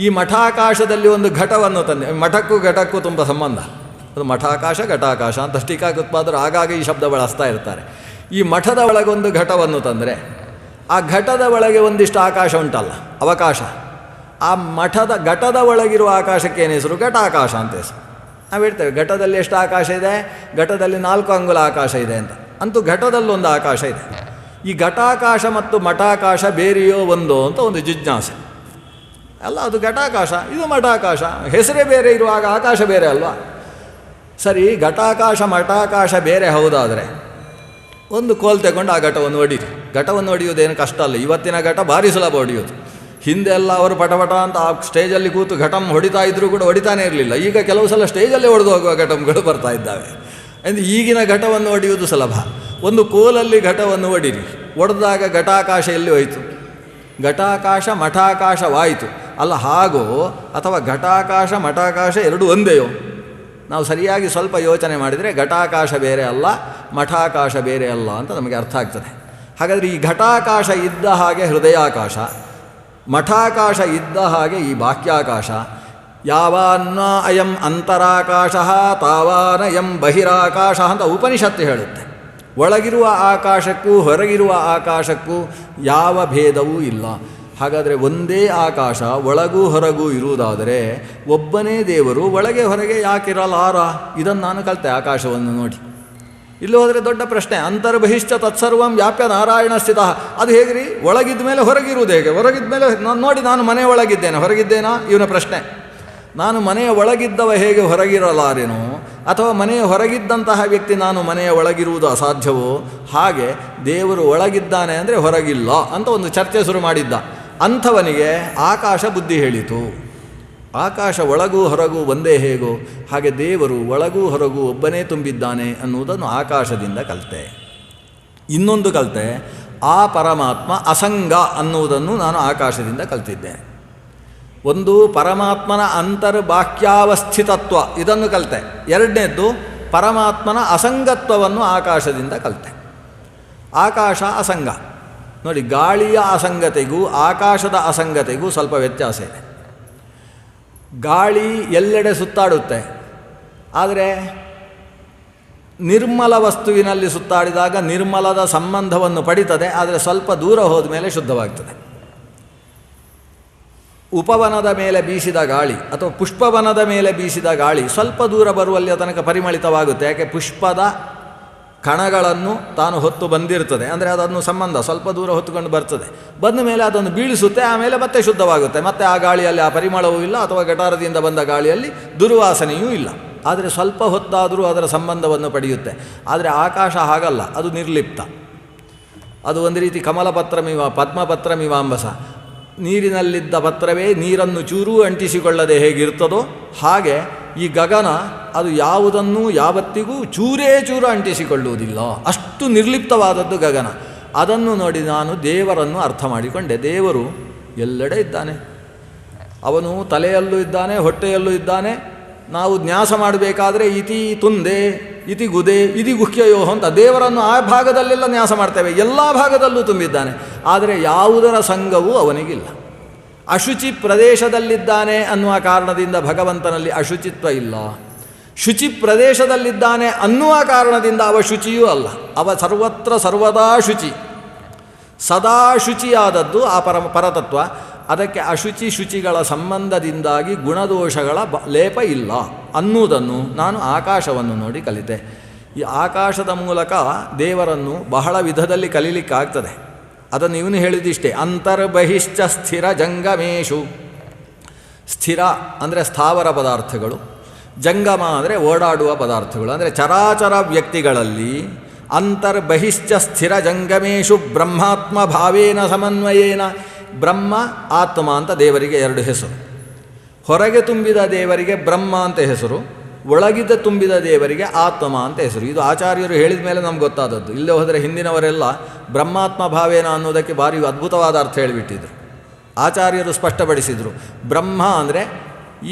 ಈ ಮಠಾಕಾಶದಲ್ಲಿ ಒಂದು ಘಟವನ್ನು ತಂದೆ. ಮಠಕ್ಕೂ ಘಟಕ್ಕೂ ತುಂಬ ಸಂಬಂಧ. ಅದು ಮಠಾಕಾಶ ಘಟಾಕಾಶ ಅಂತ ಟೀಕಾಕೃತ್ಪಾದರು ಆಗಾಗ ಈ ಶಬ್ದ ಬಳಸ್ತಾ ಇರ್ತಾರೆ. ಈ ಮಠದ ಒಳಗೊಂದು ಘಟವನ್ನು ತಂದರೆ ಆ ಘಟದ ಒಳಗೆ ಒಂದಿಷ್ಟು ಆಕಾಶ ಉಂಟಲ್ಲ, ಅವಕಾಶ. ಆ ಮಠದ ಘಟದ ಒಳಗಿರುವ ಆಕಾಶಕ್ಕೆ ಏನು ಹೆಸರು? ಘಟಾಕಾಶ ಅಂತ ಹೆಸರು. ನಾವು ಹೇಳ್ತೇವೆ ಘಟದಲ್ಲಿ ಎಷ್ಟು ಆಕಾಶ ಇದೆ, ಘಟದಲ್ಲಿ 4 ಅಂಗುಲ ಆಕಾಶ ಇದೆ ಅಂತ. ಅಂತೂ ಘಟದಲ್ಲೊಂದು ಆಕಾಶ ಇದೆ. ಈ ಘಟಾಕಾಶ ಮತ್ತು ಮಠಾಕಾಶ ಬೇರೆಯೋ ಒಂದೋ ಅಂತ ಒಂದು ಜಿಜ್ಞಾಸೆ ಅಲ್ಲ. ಅದು ಘಟಾಕಾಶ, ಇದು ಮಠಾಕಾಶ. ಹೆಸರೇ ಬೇರೆ ಇರುವಾಗ ಆಕಾಶ ಬೇರೆ ಅಲ್ವಾ? ಸರಿ, ಘಟಾಕಾಶ ಮಠಾಕಾಶ ಬೇರೆ ಹೌದಾದರೆ ಒಂದು ಕೋಲ್ ತಗೊಂಡು ಆ ಘಟವನ್ನು ಹೊಡೀರಿ. ಘಟವನ್ನು ಹೊಡೆಯೋದೇನು ಕಷ್ಟ ಅಲ್ಲ. ಇವತ್ತಿನ ಘಟ ಭಾರಿ ಸುಲಭ ಹೊಡೆಯೋದು. ಹಿಂದೆಲ್ಲ ಅವರು ಪಟಪಟ ಅಂತ ಆ ಸ್ಟೇಜಲ್ಲಿ ಕೂತು ಘಟಮ್ ಹೊಡಿತಾ ಇದ್ದರೂ ಕೂಡ ಹೊಡಿತಾನೇ ಇರಲಿಲ್ಲ. ಈಗ ಕೆಲವು ಸಲ ಸ್ಟೇಜಲ್ಲೇ ಹೊಡೆದು ಹೋಗುವ ಘಟಮ್ಗಳು ಬರ್ತಾ ಇದ್ದಾವೆ. ಅಂದರೆ ಈಗಿನ ಘಟವನ್ನು ಹೊಡೆಯುವುದು ಸುಲಭ. ಒಂದು ಕೋಲಲ್ಲಿ ಘಟವನ್ನು ಹೊಡೀರಿ. ಹೊಡೆದಾಗ ಘಟಾಕಾಶ ಎಲ್ಲಿ ಹೋಯಿತು? ಘಟಾಕಾಶ ಮಠಾಕಾಶವಾಯಿತು ಅಲ್ಲ ಹಾಗೋ, ಅಥವಾ ಘಟಾಕಾಶ ಮಠಾಕಾಶ ಎರಡೂ ಒಂದೇಯೋ? ನಾವು ಸರಿಯಾಗಿ ಸ್ವಲ್ಪ ಯೋಚನೆ ಮಾಡಿದರೆ ಘಟಾಕಾಶ ಬೇರೆ ಅಲ್ಲ, ಮಠಾಕಾಶ ಬೇರೆ ಅಲ್ಲ ಅಂತ ನಮಗೆ ಅರ್ಥ ಆಗ್ತದೆ. ಹಾಗಾದರೆ ಈ ಘಟಾಕಾಶ ಇದ್ದ ಹಾಗೆ ಹೃದಯಾಕಾಶ, ಮಠಾಕಾಶ ಇದ್ದ ಹಾಗೆ ಈ ಬಾಹ್ಯಾಕಾಶ. ಯಾವಾನ್ನ ಅಯಂ ಅಂತರಾಕಾಶ ತಾವಾನಯಂ ಬಹಿರಾಕಾಶ ಅಂತ ಉಪನಿಷತ್ತು ಹೇಳುತ್ತೆ. ಒಳಗಿರುವ ಆಕಾಶಕ್ಕೂ ಹೊರಗಿರುವ ಆಕಾಶಕ್ಕೂ ಯಾವ ಭೇದವೂ ಇಲ್ಲ. ಹಾಗಾದರೆ ಒಂದೇ ಆಕಾಶ ಒಳಗೂ ಹೊರಗೂ ಇರುವುದಾದರೆ ಒಬ್ಬನೇ ದೇವರು ಒಳಗೆ ಹೊರಗೆ ಯಾಕಿರಲಾರ? ಇದನ್ನು ನಾನು ಕಲಿತೆ ಆಕಾಶವನ್ನು ನೋಡಿ. ಇಲ್ಲಿ ಹೋದರೆ ದೊಡ್ಡ ಪ್ರಶ್ನೆ, ಅಂತರ್ಬಹಿಶ್ಚ ತತ್ಸರ್ವಂ ವ್ಯಾಪ್ಯ ನಾರಾಯಣ ಸ್ಥಿತ. ಅದು ಹೇಗ್ರಿ? ಒಳಗಿದ್ದ ಮೇಲೆ ಹೊರಗಿರುವುದು ಹೇಗೆ? ಹೊರಗಿದ್ದ ಮೇಲೆ ನಾನು ಮನೆಯ ಒಳಗಿದ್ದೇನೆ, ಹೊರಗಿದ್ದೇನಾ? ಇವನ ಪ್ರಶ್ನೆ. ನಾನು ಮನೆಯ ಒಳಗಿದ್ದವ ಹೇಗೆ ಹೊರಗಿರಲಾರೇನೋ, ಅಥವಾ ಮನೆಯ ಹೊರಗಿದ್ದಂತಹ ವ್ಯಕ್ತಿ ನಾನು ಮನೆಯ ಒಳಗಿರುವುದು ಅಸಾಧ್ಯವೋ, ಹಾಗೆ ದೇವರು ಒಳಗಿದ್ದಾನೆ ಅಂದರೆ ಹೊರಗಿಲ್ಲ ಅಂತ ಒಂದು ಚರ್ಚೆ ಶುರು ಮಾಡಿದ್ದ. ಅಂಥವನಿಗೆ ಆಕಾಶ ಬುದ್ಧಿ ಹೇಳಿತು. ಆಕಾಶ ಒಳಗೂ ಹೊರಗೂ ಒಂದೇ ಹೇಗೋ ಹಾಗೆ ದೇವರು ಒಳಗೂ ಹೊರಗೂ ಒಬ್ಬನೇ ತುಂಬಿದ್ದಾನೆ ಅನ್ನುವುದನ್ನು ಆಕಾಶದಿಂದ ಕಲಿತೆ. ಇನ್ನೊಂದು ಕಲಿತೆ, ಆ ಪರಮಾತ್ಮ ಅಸಂಗ ಅನ್ನುವುದನ್ನು ನಾನು ಆಕಾಶದಿಂದ ಕಲಿತಿದ್ದೆ. ಒಂದು ಪರಮಾತ್ಮನ ಅಂತರ್ಬಾಹ್ಯಾವಸ್ಥಿತತ್ವ, ಇದನ್ನು ಕಲಿತೆ. ಎರಡನೇದ್ದು ಪರಮಾತ್ಮನ ಅಸಂಗತ್ವವನ್ನು ಆಕಾಶದಿಂದ ಕಲಿತೆ. ಆಕಾಶ ಅಸಂಗ. ನೋಡಿ, ಗಾಳಿಯ ಅಸಂಗತೆಗೂ ಆಕಾಶದ ಅಸಂಗತೆಗೂ ಸ್ವಲ್ಪ ವ್ಯತ್ಯಾಸ ಇದೆ. ಗಾಳಿ ಎಲ್ಲೆಡೆ ಸುತ್ತಾಡುತ್ತೆ, ಆದರೆ ನಿರ್ಮಲ ವಸ್ತುವಿನಲ್ಲಿ ಸುತ್ತಾಡಿದಾಗ ನಿರ್ಮಲದ ಸಂಬಂಧವನ್ನು ಪಡಿತದೆ, ಆದರೆ ಸ್ವಲ್ಪ ದೂರ ಹೋದ ಮೇಲೆ ಶುದ್ಧವಾಗ್ತದೆ. ಉಪವನದ ಮೇಲೆ ಬೀಸಿದ ಗಾಳಿ ಅಥವಾ ಪುಷ್ಪವನದ ಮೇಲೆ ಬೀಸಿದ ಗಾಳಿ ಸ್ವಲ್ಪ ದೂರ ಬರುವಲ್ಲಿ ತನಕ ಪರಿಮಳಿತವಾಗುತ್ತೆ. ಯಾಕೆ? ಪುಷ್ಪದ ಕಣಗಳನ್ನು ತಾನು ಹೊತ್ತು ಬಂದಿರ್ತದೆ, ಅಂದರೆ ಅದನ್ನು ಸಂಬಂಧ ಸ್ವಲ್ಪ ದೂರ ಹೊತ್ತುಕೊಂಡು ಬರ್ತದೆ. ಬಂದ ಮೇಲೆ ಅದನ್ನು ಬೀಳಿಸುತ್ತೆ, ಆಮೇಲೆ ಮತ್ತೆ ಶುದ್ಧವಾಗುತ್ತೆ. ಮತ್ತೆ ಆ ಗಾಳಿಯಲ್ಲಿ ಆ ಪರಿಮಳವೂ ಇಲ್ಲ, ಅಥವಾ ಗಟಾರದಿಂದ ಬಂದ ಗಾಳಿಯಲ್ಲಿ ದುರ್ವಾಸನೆಯೂ ಇಲ್ಲ. ಆದರೆ ಸ್ವಲ್ಪ ಹೊತ್ತಾದರೂ ಅದರ ಸಂಬಂಧವನ್ನು ಪಡೆಯುತ್ತೆ. ಆದರೆ ಆಕಾಶ ಹಾಗಲ್ಲ, ಅದು ನಿರ್ಲಿಪ್ತ. ಅದು ಒಂದು ರೀತಿ ಪದ್ಮಪತ್ರ ಮೀಮಾಂಬಸ. ನೀರಿನಲ್ಲಿದ್ದ ಪತ್ರವೇ ನೀರನ್ನು ಚೂರೂ ಅಂಟಿಸಿಕೊಳ್ಳದೆ ಹೇಗಿರ್ತದೋ ಹಾಗೆ ಈ ಗಗನ ಅದು ಯಾವುದನ್ನೂ ಯಾವತ್ತಿಗೂ ಚೂರೇ ಚೂರು ಅಂಟಿಸಿಕೊಳ್ಳುವುದಿಲ್ಲ. ಅಷ್ಟು ನಿರ್ಲಿಪ್ತವಾದದ್ದು ಗಗನ. ಅದನ್ನು ನೋಡಿ ನಾನು ದೇವರನ್ನು ಅರ್ಥ ಮಾಡಿಕೊಂಡೆ. ದೇವರು ಎಲ್ಲೆಡೆ ಇದ್ದಾನೆ. ಅವನು ತಲೆಯಲ್ಲೂ ಇದ್ದಾನೆ, ಹೊಟ್ಟೆಯಲ್ಲೂ ಇದ್ದಾನೆ. ನಾವು ನ್ಯಾಸ ಮಾಡಬೇಕಾದ್ರೆ ಇತಿ ತುಂದೆ, ಇತಿ ಗುದೆ, ಇತಿ ಗುಹ್ಯಯೋ ಅಂತ ದೇವರನ್ನು ಆ ಭಾಗದಲ್ಲೆಲ್ಲ ನ್ಯಾಸ ಮಾಡ್ತೇವೆ. ಎಲ್ಲ ಭಾಗದಲ್ಲೂ ತುಂಬಿದ್ದಾನೆ. ಆದರೆ ಯಾವುದರ ಸಂಘವೂ ಅವನಿಗಿಲ್ಲ. ಅಶುಚಿ ಪ್ರದೇಶದಲ್ಲಿದ್ದಾನೆ ಅನ್ನುವ ಕಾರಣದಿಂದ ಭಗವಂತನಲ್ಲಿ ಅಶುಚಿತ್ವ ಇಲ್ಲ. ಶುಚಿ ಪ್ರದೇಶದಲ್ಲಿದ್ದಾನೆ ಅನ್ನುವ ಕಾರಣದಿಂದ ಅವ ಶುಚಿಯೂ ಅಲ್ಲ. ಅವ ಸರ್ವತ್ರ ಸರ್ವದಾ ಶುಚಿ, ಸದಾ ಶುಚಿಯಾದದ್ದು ಆ ಪರತತ್ವ. ಅದಕ್ಕೆ ಅಶುಚಿ ಶುಚಿಗಳ ಸಂಬಂಧದಿಂದಾಗಿ ಗುಣದೋಷಗಳ ಲೇಪ ಇಲ್ಲ ಅನ್ನುವುದನ್ನು ನಾನು ಆಕಾಶವನ್ನು ನೋಡಿ ಕಲಿತೆ. ಈ ಆಕಾಶದ ಮೂಲಕ ದೇವರನ್ನು ಬಹಳ ವಿಧದಲ್ಲಿ ಕಲೀಲಿಕ್ಕಾಗ್ತದೆ. ಅದನ್ನು ಇವನು ಹೇಳಿದಿಷ್ಟೇ, ಅಂತರ್ಬಹಿಶ್ಚ ಸ್ಥಿರ ಜಂಗಮೇಶು. ಸ್ಥಿರ ಅಂದರೆ ಸ್ಥಾವರ ಪದಾರ್ಥಗಳು, ಜಂಗಮ ಅಂದರೆ ಓಡಾಡುವ ಪದಾರ್ಥಗಳು. ಅಂದರೆ ಚರಾಚರ ವ್ಯಕ್ತಿಗಳಲ್ಲಿ ಅಂತರ್ಬಹಿಶ್ಚ ಸ್ಥಿರ ಜಂಗಮೇಶು ಬ್ರಹ್ಮಾತ್ಮ ಭಾವೇನ ಸಮನ್ವಯೇನ. ಬ್ರಹ್ಮ ಆತ್ಮ ಅಂತ ದೇವರಿಗೆ ಎರಡು ಹೆಸರು. ಹೊರಗೆ ತುಂಬಿದ ದೇವರಿಗೆ ಬ್ರಹ್ಮ ಅಂತ ಹೆಸರು, ಒಳಗಿದ್ದ ತುಂಬಿದ ದೇವರಿಗೆ ಆತ್ಮ ಅಂತ ಹೆಸರು. ಇದು ಆಚಾರ್ಯರು ಹೇಳಿದ ಮೇಲೆ ನಮ್ಗೆ ಗೊತ್ತಾದದ್ದು. ಇಲ್ಲೇ ಹೋದರೆ ಹಿಂದಿನವರೆಲ್ಲ ಬ್ರಹ್ಮಾತ್ಮ ಭಾವೇನ ಅನ್ನೋದಕ್ಕೆ ಭಾರಿ ಅದ್ಭುತವಾದ ಅರ್ಥ ಹೇಳಿಬಿಟ್ಟಿದ್ರು. ಆಚಾರ್ಯರು ಸ್ಪಷ್ಟಪಡಿಸಿದರು, ಬ್ರಹ್ಮ ಅಂದರೆ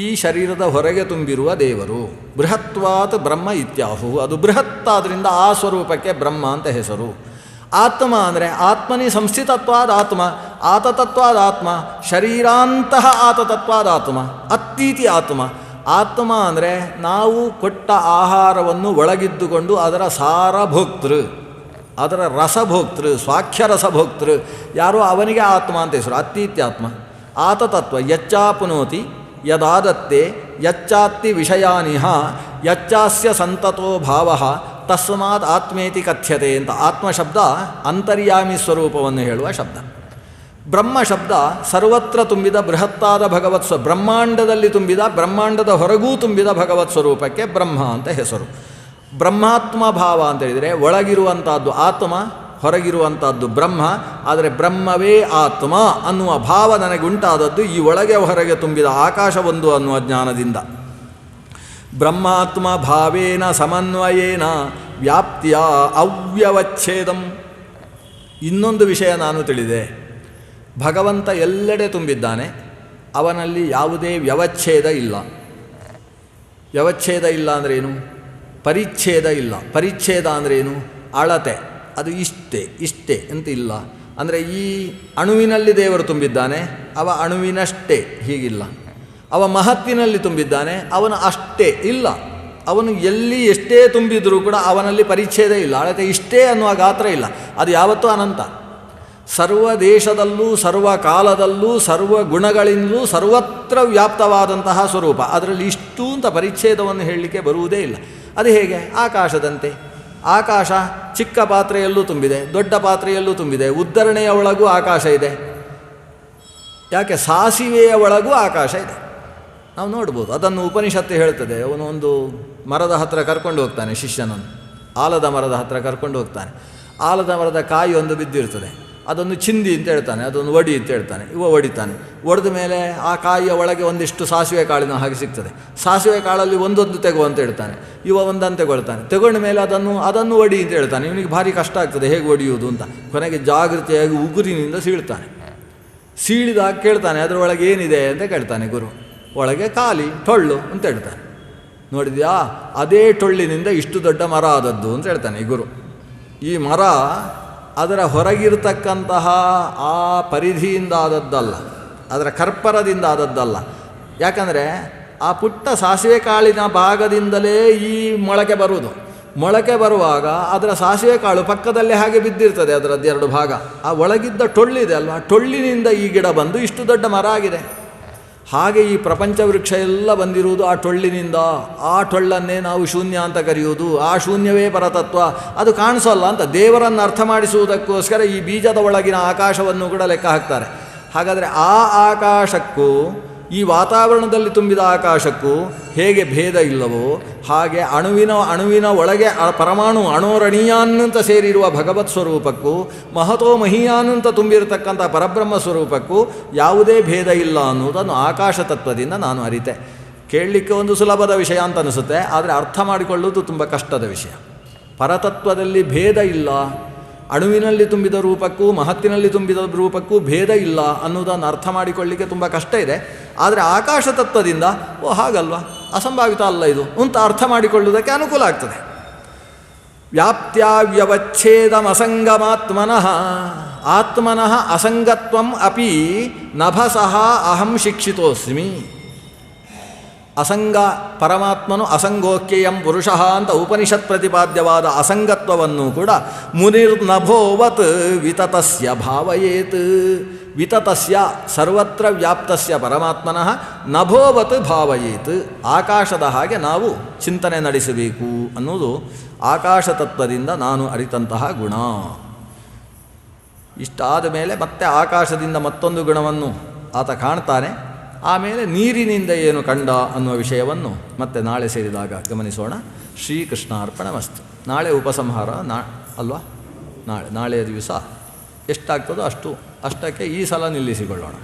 ಈ ಶರೀರದ ಹೊರಗೆ ತುಂಬಿರುವ ದೇವರು. ಬೃಹತ್ವಾತ್ ಬ್ರಹ್ಮ ಇತ್ಯಾಹು, ಅದು ಬೃಹತ್ತಾದ್ರಿಂದ ಆ ಸ್ವರೂಪಕ್ಕೆ ಬ್ರಹ್ಮ ಅಂತ ಹೆಸರು. ಆತ್ಮ ಅಂದರೆ ಆತ್ಮನಿ ಸಂಸ್ಥಿತತ್ವಾದ ಆತ್ಮ, ಆತತತ್ವಾದ ಆತ್ಮ, ಶರೀರಾಂತಹ ಆತತತ್ವಾದ ಆತ್ಮ, ಅತ್ತೀತಿ ಆತ್ಮ. ಆತ್ಮ ಅಂದರೆ ನಾವು ಕೊಟ್ಟ ಆಹಾರವನ್ನು ಒಳಗಿದ್ದುಕೊಂಡು ಅದರ ಸಾರಭೋಕ್ತೃ, ಅದರ ರಸಭೋಕ್ತೃ, ಸ್ವಾಖ್ಯರಸಭೋಕ್ತೃ ಯಾರೋ ಅವನಿಗೆ ಆತ್ಮ ಅಂತ ಹೆಸರು. ಅತ್ತೀತ್ಯಾತ್ಮ. ಆತತತ್ವ ಯಚ್ಚಾಪುನೋತಿ ಯದಾದತ್ತೆ ಯಚ್ಚಾತ್ತಿ ವಿಷಯಾನಿಹ ಯಚ್ಚಾಸ್ಯ ಸಂತತೋ ಭಾವ ತಸ್ಮಾತ್ ಆತ್ಮೇತಿ ಕಥ್ಯತೆ ಅಂತ ಆತ್ಮ ಶಬ್ದ ಅಂತರ್ಯಾಮಿ ಸ್ವರೂಪವನ್ನು ಹೇಳುವ ಶಬ್ದ. ಬ್ರಹ್ಮ ಶಬ್ದ ಸರ್ವತ್ರ ತುಂಬಿದ ಬೃಹತ್ತಾದ ಭಗವತ್ ಬ್ರಹ್ಮಾಂಡದಲ್ಲಿ ತುಂಬಿದ, ಬ್ರಹ್ಮಾಂಡದ ಹೊರಗೂ ತುಂಬಿದ ಭಗವತ್ ಸ್ವರೂಪಕ್ಕೆ ಬ್ರಹ್ಮ ಅಂತ ಹೆಸರು. ಬ್ರಹ್ಮಾತ್ಮ ಭಾವ ಅಂತ ಹೇಳಿದರೆ ಒಳಗಿರುವಂಥದ್ದು ಆತ್ಮ, ಹೊರಗಿರುವಂಥದ್ದು ಬ್ರಹ್ಮ. ಆದರೆ ಬ್ರಹ್ಮವೇ ಆತ್ಮ ಅನ್ನುವ ಭಾವ ನನಗುಂಟಾದದ್ದು ಈ ಒಳಗೆ ಹೊರಗೆ ತುಂಬಿದ ಆಕಾಶವೊಂದು ಅನ್ನುವ ಜ್ಞಾನದಿಂದ. ಬ್ರಹ್ಮಾತ್ಮ ಭಾವೇನ ಸಮನ್ವಯೇನ ವ್ಯಾಪ್ತಿಯ ಅವ್ಯವಚ್ಛೇದಂ. ಇನ್ನೊಂದು ವಿಷಯ ನಾನು ತಿಳಿದೆ, ಭಗವಂತ ಎಲ್ಲೆಡೆ ತುಂಬಿದ್ದಾನೆ, ಅವನಲ್ಲಿ ಯಾವುದೇ ವ್ಯವಚ್ಛೇದ ಇಲ್ಲ. ವ್ಯವಚ್ಛೇದ ಇಲ್ಲ ಅಂದ್ರೇನು? ಪರಿಚ್ಛೇದ ಇಲ್ಲ. ಪರಿಚ್ಛೇದ ಅಂದ್ರೇನು? ಅಳತೆ, ಅದು ಇಷ್ಟೇ ಅಂತ ಇಲ್ಲ. ಅಂದರೆ ಈ ಅಣುವಿನಲ್ಲಿ ದೇವರು ತುಂಬಿದ್ದಾನೆ, ಅವ ಅಣುವಿನಷ್ಟೇ ಹೀಗಿಲ್ಲ. ಅವ ಮಹತ್ತಿನಲ್ಲಿ ತುಂಬಿದ್ದಾನೆ, ಅವನು ಅಷ್ಟೇ ಇಲ್ಲ. ಅವನು ಎಲ್ಲಿ ಎಷ್ಟೇ ತುಂಬಿದರೂ ಕೂಡ ಅವನಲ್ಲಿ ಪರಿಚ್ಛೇದ ಇಲ್ಲ, ಅಳತೆ ಇಷ್ಟೇ ಅನ್ನುವ ಗಾತ್ರ ಇಲ್ಲ. ಅದು ಯಾವತ್ತೂ ಅನಂತ. ಸರ್ವ ದೇಶದಲ್ಲೂ ಸರ್ವ ಕಾಲದಲ್ಲೂ ಸರ್ವ ಗುಣಗಳಿಂದಲೂ ಸರ್ವತ್ರ ವ್ಯಾಪ್ತವಾದಂತಹ ಸ್ವರೂಪ. ಅದರಲ್ಲಿ ಇಷ್ಟು ಅಂತ ಪರಿಚ್ಛೇದವನ್ನು ಹೇಳಲಿಕ್ಕೆ ಬರುವುದೇ ಇಲ್ಲ. ಅದು ಹೇಗೆ? ಆಕಾಶದಂತೆ. ಆಕಾಶ ಚಿಕ್ಕ ಪಾತ್ರೆಯಲ್ಲೂ ತುಂಬಿದೆ, ದೊಡ್ಡ ಪಾತ್ರೆಯಲ್ಲೂ ತುಂಬಿದೆ. ಉದ್ಧರಣೆಯ ಒಳಗೂ ಆಕಾಶ ಇದೆ. ಯಾಕೆ? ಸಾಸಿವೆಯ ಒಳಗೂ ಆಕಾಶ ಇದೆ. ನಾವು ನೋಡ್ಬೋದು, ಅದನ್ನು ಉಪನಿಷತ್ತು ಹೇಳ್ತದೆ. ಅವನು ಒಂದು ಮರದ ಹತ್ತಿರ ಕರ್ಕೊಂಡು ಹೋಗ್ತಾನೆ ಶಿಷ್ಯನನ್ನು, ಆಲದ ಮರದ ಹತ್ತಿರ ಕರ್ಕೊಂಡು ಹೋಗ್ತಾನೆ. ಆಲದ ಮರದ ಕಾಯಿ ಒಂದು ಬಿದ್ದಿರ್ತದೆ, ಅದನ್ನು ಚಿಂದಿ ಅಂತ ಹೇಳ್ತಾನೆ, ಅದನ್ನು ಒಡಿ ಅಂತ ಹೇಳ್ತಾನೆ. ಇವ ಒಡಿತಾನೆ. ಒಡೆದ ಮೇಲೆ ಆ ಕಾಯಿಯ ಒಳಗೆ ಒಂದಿಷ್ಟು ಸಾಸಿವೆ ಕಾಳಿನ ಹಾಗೆ ಸಿಗ್ತದೆ. ಸಾಸಿವೆ ಕಾಳಲ್ಲಿ ಒಂದೊಂದು ತೆಗೋ ಅಂತ ಹೇಳ್ತಾನೆ. ಇವ ಒಂದನ್ನು ತೆಗೊಳ್ತಾನೆ. ತೆಗೊಂಡ ಮೇಲೆ ಅದನ್ನು ಒಡಿ ಅಂತ ಹೇಳ್ತಾನೆ. ಇವನಿಗೆ ಭಾರಿ ಕಷ್ಟ ಆಗ್ತದೆ ಹೇಗೆ ಒಡೆಯುವುದು ಅಂತ. ಕೊನೆಗೆ ಜಾಗೃತಿಯಾಗಿ ಉಗುರಿನಿಂದ ಸೀಳ್ತಾನೆ. ಸೀಳಿದಾಗ ಕೇಳ್ತಾನೆ, ಅದರೊಳಗೆ ಏನಿದೆ ಅಂತ ಕೇಳ್ತಾನೆ ಗುರು. ಒಳಗೆ ಖಾಲಿ ಟೊಳ್ಳು ಅಂತ ಹೇಳ್ತಾನೆ. ನೋಡಿದ್ಯಾ, ಅದೇ ಟೊಳ್ಳಿನಿಂದ ಇಷ್ಟು ದೊಡ್ಡ ಮರ ಆದದ್ದು ಅಂತ ಹೇಳ್ತಾನೆ ಈ ಗುರು. ಈ ಮರ ಅದರ ಹೊರಗಿರತಕ್ಕಂತಹ ಆ ಪರಿಧಿಯಿಂದ ಆದದ್ದಲ್ಲ, ಅದರ ಕರ್ಪರದಿಂದ ಆದದ್ದಲ್ಲ. ಯಾಕಂದರೆ ಆ ಪುಟ್ಟ ಸಾಸಿವೆ ಕಾಳಿನ ಭಾಗದಿಂದಲೇ ಈ ಮೊಳಕೆ ಬರುವುದು. ಮೊಳಕೆ ಬರುವಾಗ ಅದರ ಸಾಸಿವೆ ಕಾಳು ಪಕ್ಕದಲ್ಲೇ ಹಾಗೆ ಬಿದ್ದಿರ್ತದೆ, ಅದರದ್ದು ಎರಡು ಭಾಗ. ಆ ಒಳಗಿದ್ದ ಟೊಳ್ಳಿದೆ ಅಲ್ವಾ, ಟೊಳ್ಳಿನಿಂದ ಈ ಗಿಡ ಬಂದು ಇಷ್ಟು ದೊಡ್ಡ ಮರ ಆಗಿದೆ. ಹಾಗೆ ಈ ಪ್ರಪಂಚ ವೃಕ್ಷ ಎಲ್ಲ ಬಂದಿರುವುದು ಆ ಟೊಳ್ಳಿನಿಂದ. ಆ ಟೊಳ್ಳನ್ನೇ ನಾವು ಶೂನ್ಯ ಅಂತ ಕರೆಯುವುದು. ಆ ಶೂನ್ಯವೇ ಪರತತ್ವ. ಅದು ಕಾಣಿಸೋಲ್ಲ ಅಂತ ದೇವರನ್ನು ಅರ್ಥ ಮಾಡಿಸುವುದಕ್ಕೋಸ್ಕರ ಈ ಬೀಜದ ಒಳಗಿನ ಆಕಾಶವನ್ನು ಕೂಡ ಲೆಕ್ಕ ಹಾಕ್ತಾರೆ. ಹಾಗಾದರೆ ಆ ಆಕಾಶಕ್ಕೂ ಈ ವಾತಾವರಣದಲ್ಲಿ ತುಂಬಿದ ಆಕಾಶಕ್ಕೂ ಹೇಗೆ ಭೇದ ಇಲ್ಲವೋ ಹಾಗೆ ಅಣುವಿನ ಒಳಗೆ ಪರಮಾಣು ಅಣೋರಣೀಯಾನಂತ ಸೇರಿರುವ ಭಗವತ್ ಸ್ವರೂಪಕ್ಕೂ ಮಹತೋ ಮಹೀಯಾನಂತ ತುಂಬಿರತಕ್ಕಂಥ ಪರಬ್ರಹ್ಮ ಸ್ವರೂಪಕ್ಕೂ ಯಾವುದೇ ಭೇದ ಇಲ್ಲ ಅನ್ನೋದನ್ನು ಆಕಾಶ ತತ್ವದಿಂದ ನಾನು ಅರಿತೆ. ಕೇಳಲಿಕ್ಕೆ ಒಂದು ಸುಲಭದ ವಿಷಯ ಅಂತ ಅನಿಸುತ್ತೆ, ಆದರೆ ಅರ್ಥ ಮಾಡಿಕೊಳ್ಳುವುದು ತುಂಬ ಕಷ್ಟದ ವಿಷಯ. ಪರತತ್ವದಲ್ಲಿ ಭೇದ ಇಲ್ಲ, ಅಣುವಿನಲ್ಲಿ ತುಂಬಿದ ರೂಪಕ್ಕೂ ಮಹತ್ತಿನಲ್ಲಿ ತುಂಬಿದ ರೂಪಕ್ಕೂ ಭೇದ ಇಲ್ಲ ಅನ್ನೋದನ್ನು ಅರ್ಥ ಮಾಡಿಕೊಳ್ಳಲಿಕ್ಕೆ ತುಂಬ ಕಷ್ಟ ಇದೆ. ಆದರೆ ಆಕಾಶ ತತ್ವದಿಂದ ಹಾಗಲ್ವಾ, ಅಸಂಭಾವಿತ ಅಲ್ಲ ಇದು ಅಂತ ಅರ್ಥ ಮಾಡಿಕೊಳ್ಳುವುದಕ್ಕೆ ಅನುಕೂಲ ಆಗ್ತದೆ. ವ್ಯಾಪ್ತ್ಯಾವ್ಯವಚ್ಛೇದಮಸಂಗಮಾತ್ಮನಃ ಆತ್ಮನಃ ಅಸಂಗತ್ವಂ ಅಪಿ ನಭಸಃ ಅಹಂ ಶಿಕ್ಷಿತೋಸ್ಮಿ. ಅಸಂಗ ಪರಮಾತ್ಮನು ಅಸಂಗೋಕ್ಯಯಂ ಪುರುಷಃ ಅಂತ ಉಪನಿಷತ್ ಪ್ರತಿಪಾದ್ಯವಾದ ಅಸಂಗತ್ವವನ್ನು ಕೂಡ ಮುನಿರ್ನಭೋವತ್ ವಿತತಸ್ಯ ಭಾವಯೇತ್. ವಿತತಸ್ಯ ಸರ್ವತ್ರ ವ್ಯಾಪ್ತಸ್ಯ ಪರಮಾತ್ಮನಃ ನಭೋವತ್ ಭಾವಯೇತ್. ಆಕಾಶದ ಹಾಗೆ ನಾವು ಚಿಂತನೆ ನಡೆಸಬೇಕು ಅನ್ನೋದು ಆಕಾಶ ತತ್ವದಿಂದ ನಾನು ಅರಿತಂತಹ ಗುಣ. ಇಷ್ಟಾದ ಮೇಲೆ ಮತ್ತೆ ಆಕಾಶದಿಂದ ಮತ್ತೊಂದು ಗುಣವನ್ನು ಆತ ಕಾಣ್ತಾನೆ. ಆಮೇಲೆ ನೀರಿನಿಂದ ಏನು ಕಂಡ ಅನ್ನುವ ವಿಷಯವನ್ನು ಮತ್ತೆ ನಾಳೆ ಸೇರಿದಾಗ ಗಮನಿಸೋಣ. ಶ್ರೀಕೃಷ್ಣಾರ್ಪಣಮಸ್ತು. ನಾಳೆ ಉಪಸಂಹಾರ ಅಲ್ವಾ? ನಾಳೆಯ ದಿವಸ ಎಷ್ಟಾಗ್ತದೋ ಅಷ್ಟಕ್ಕೆ ಈ ಸಲ ನಿಲ್ಲಿಸಿಕೊಳ್ಳೋಣ.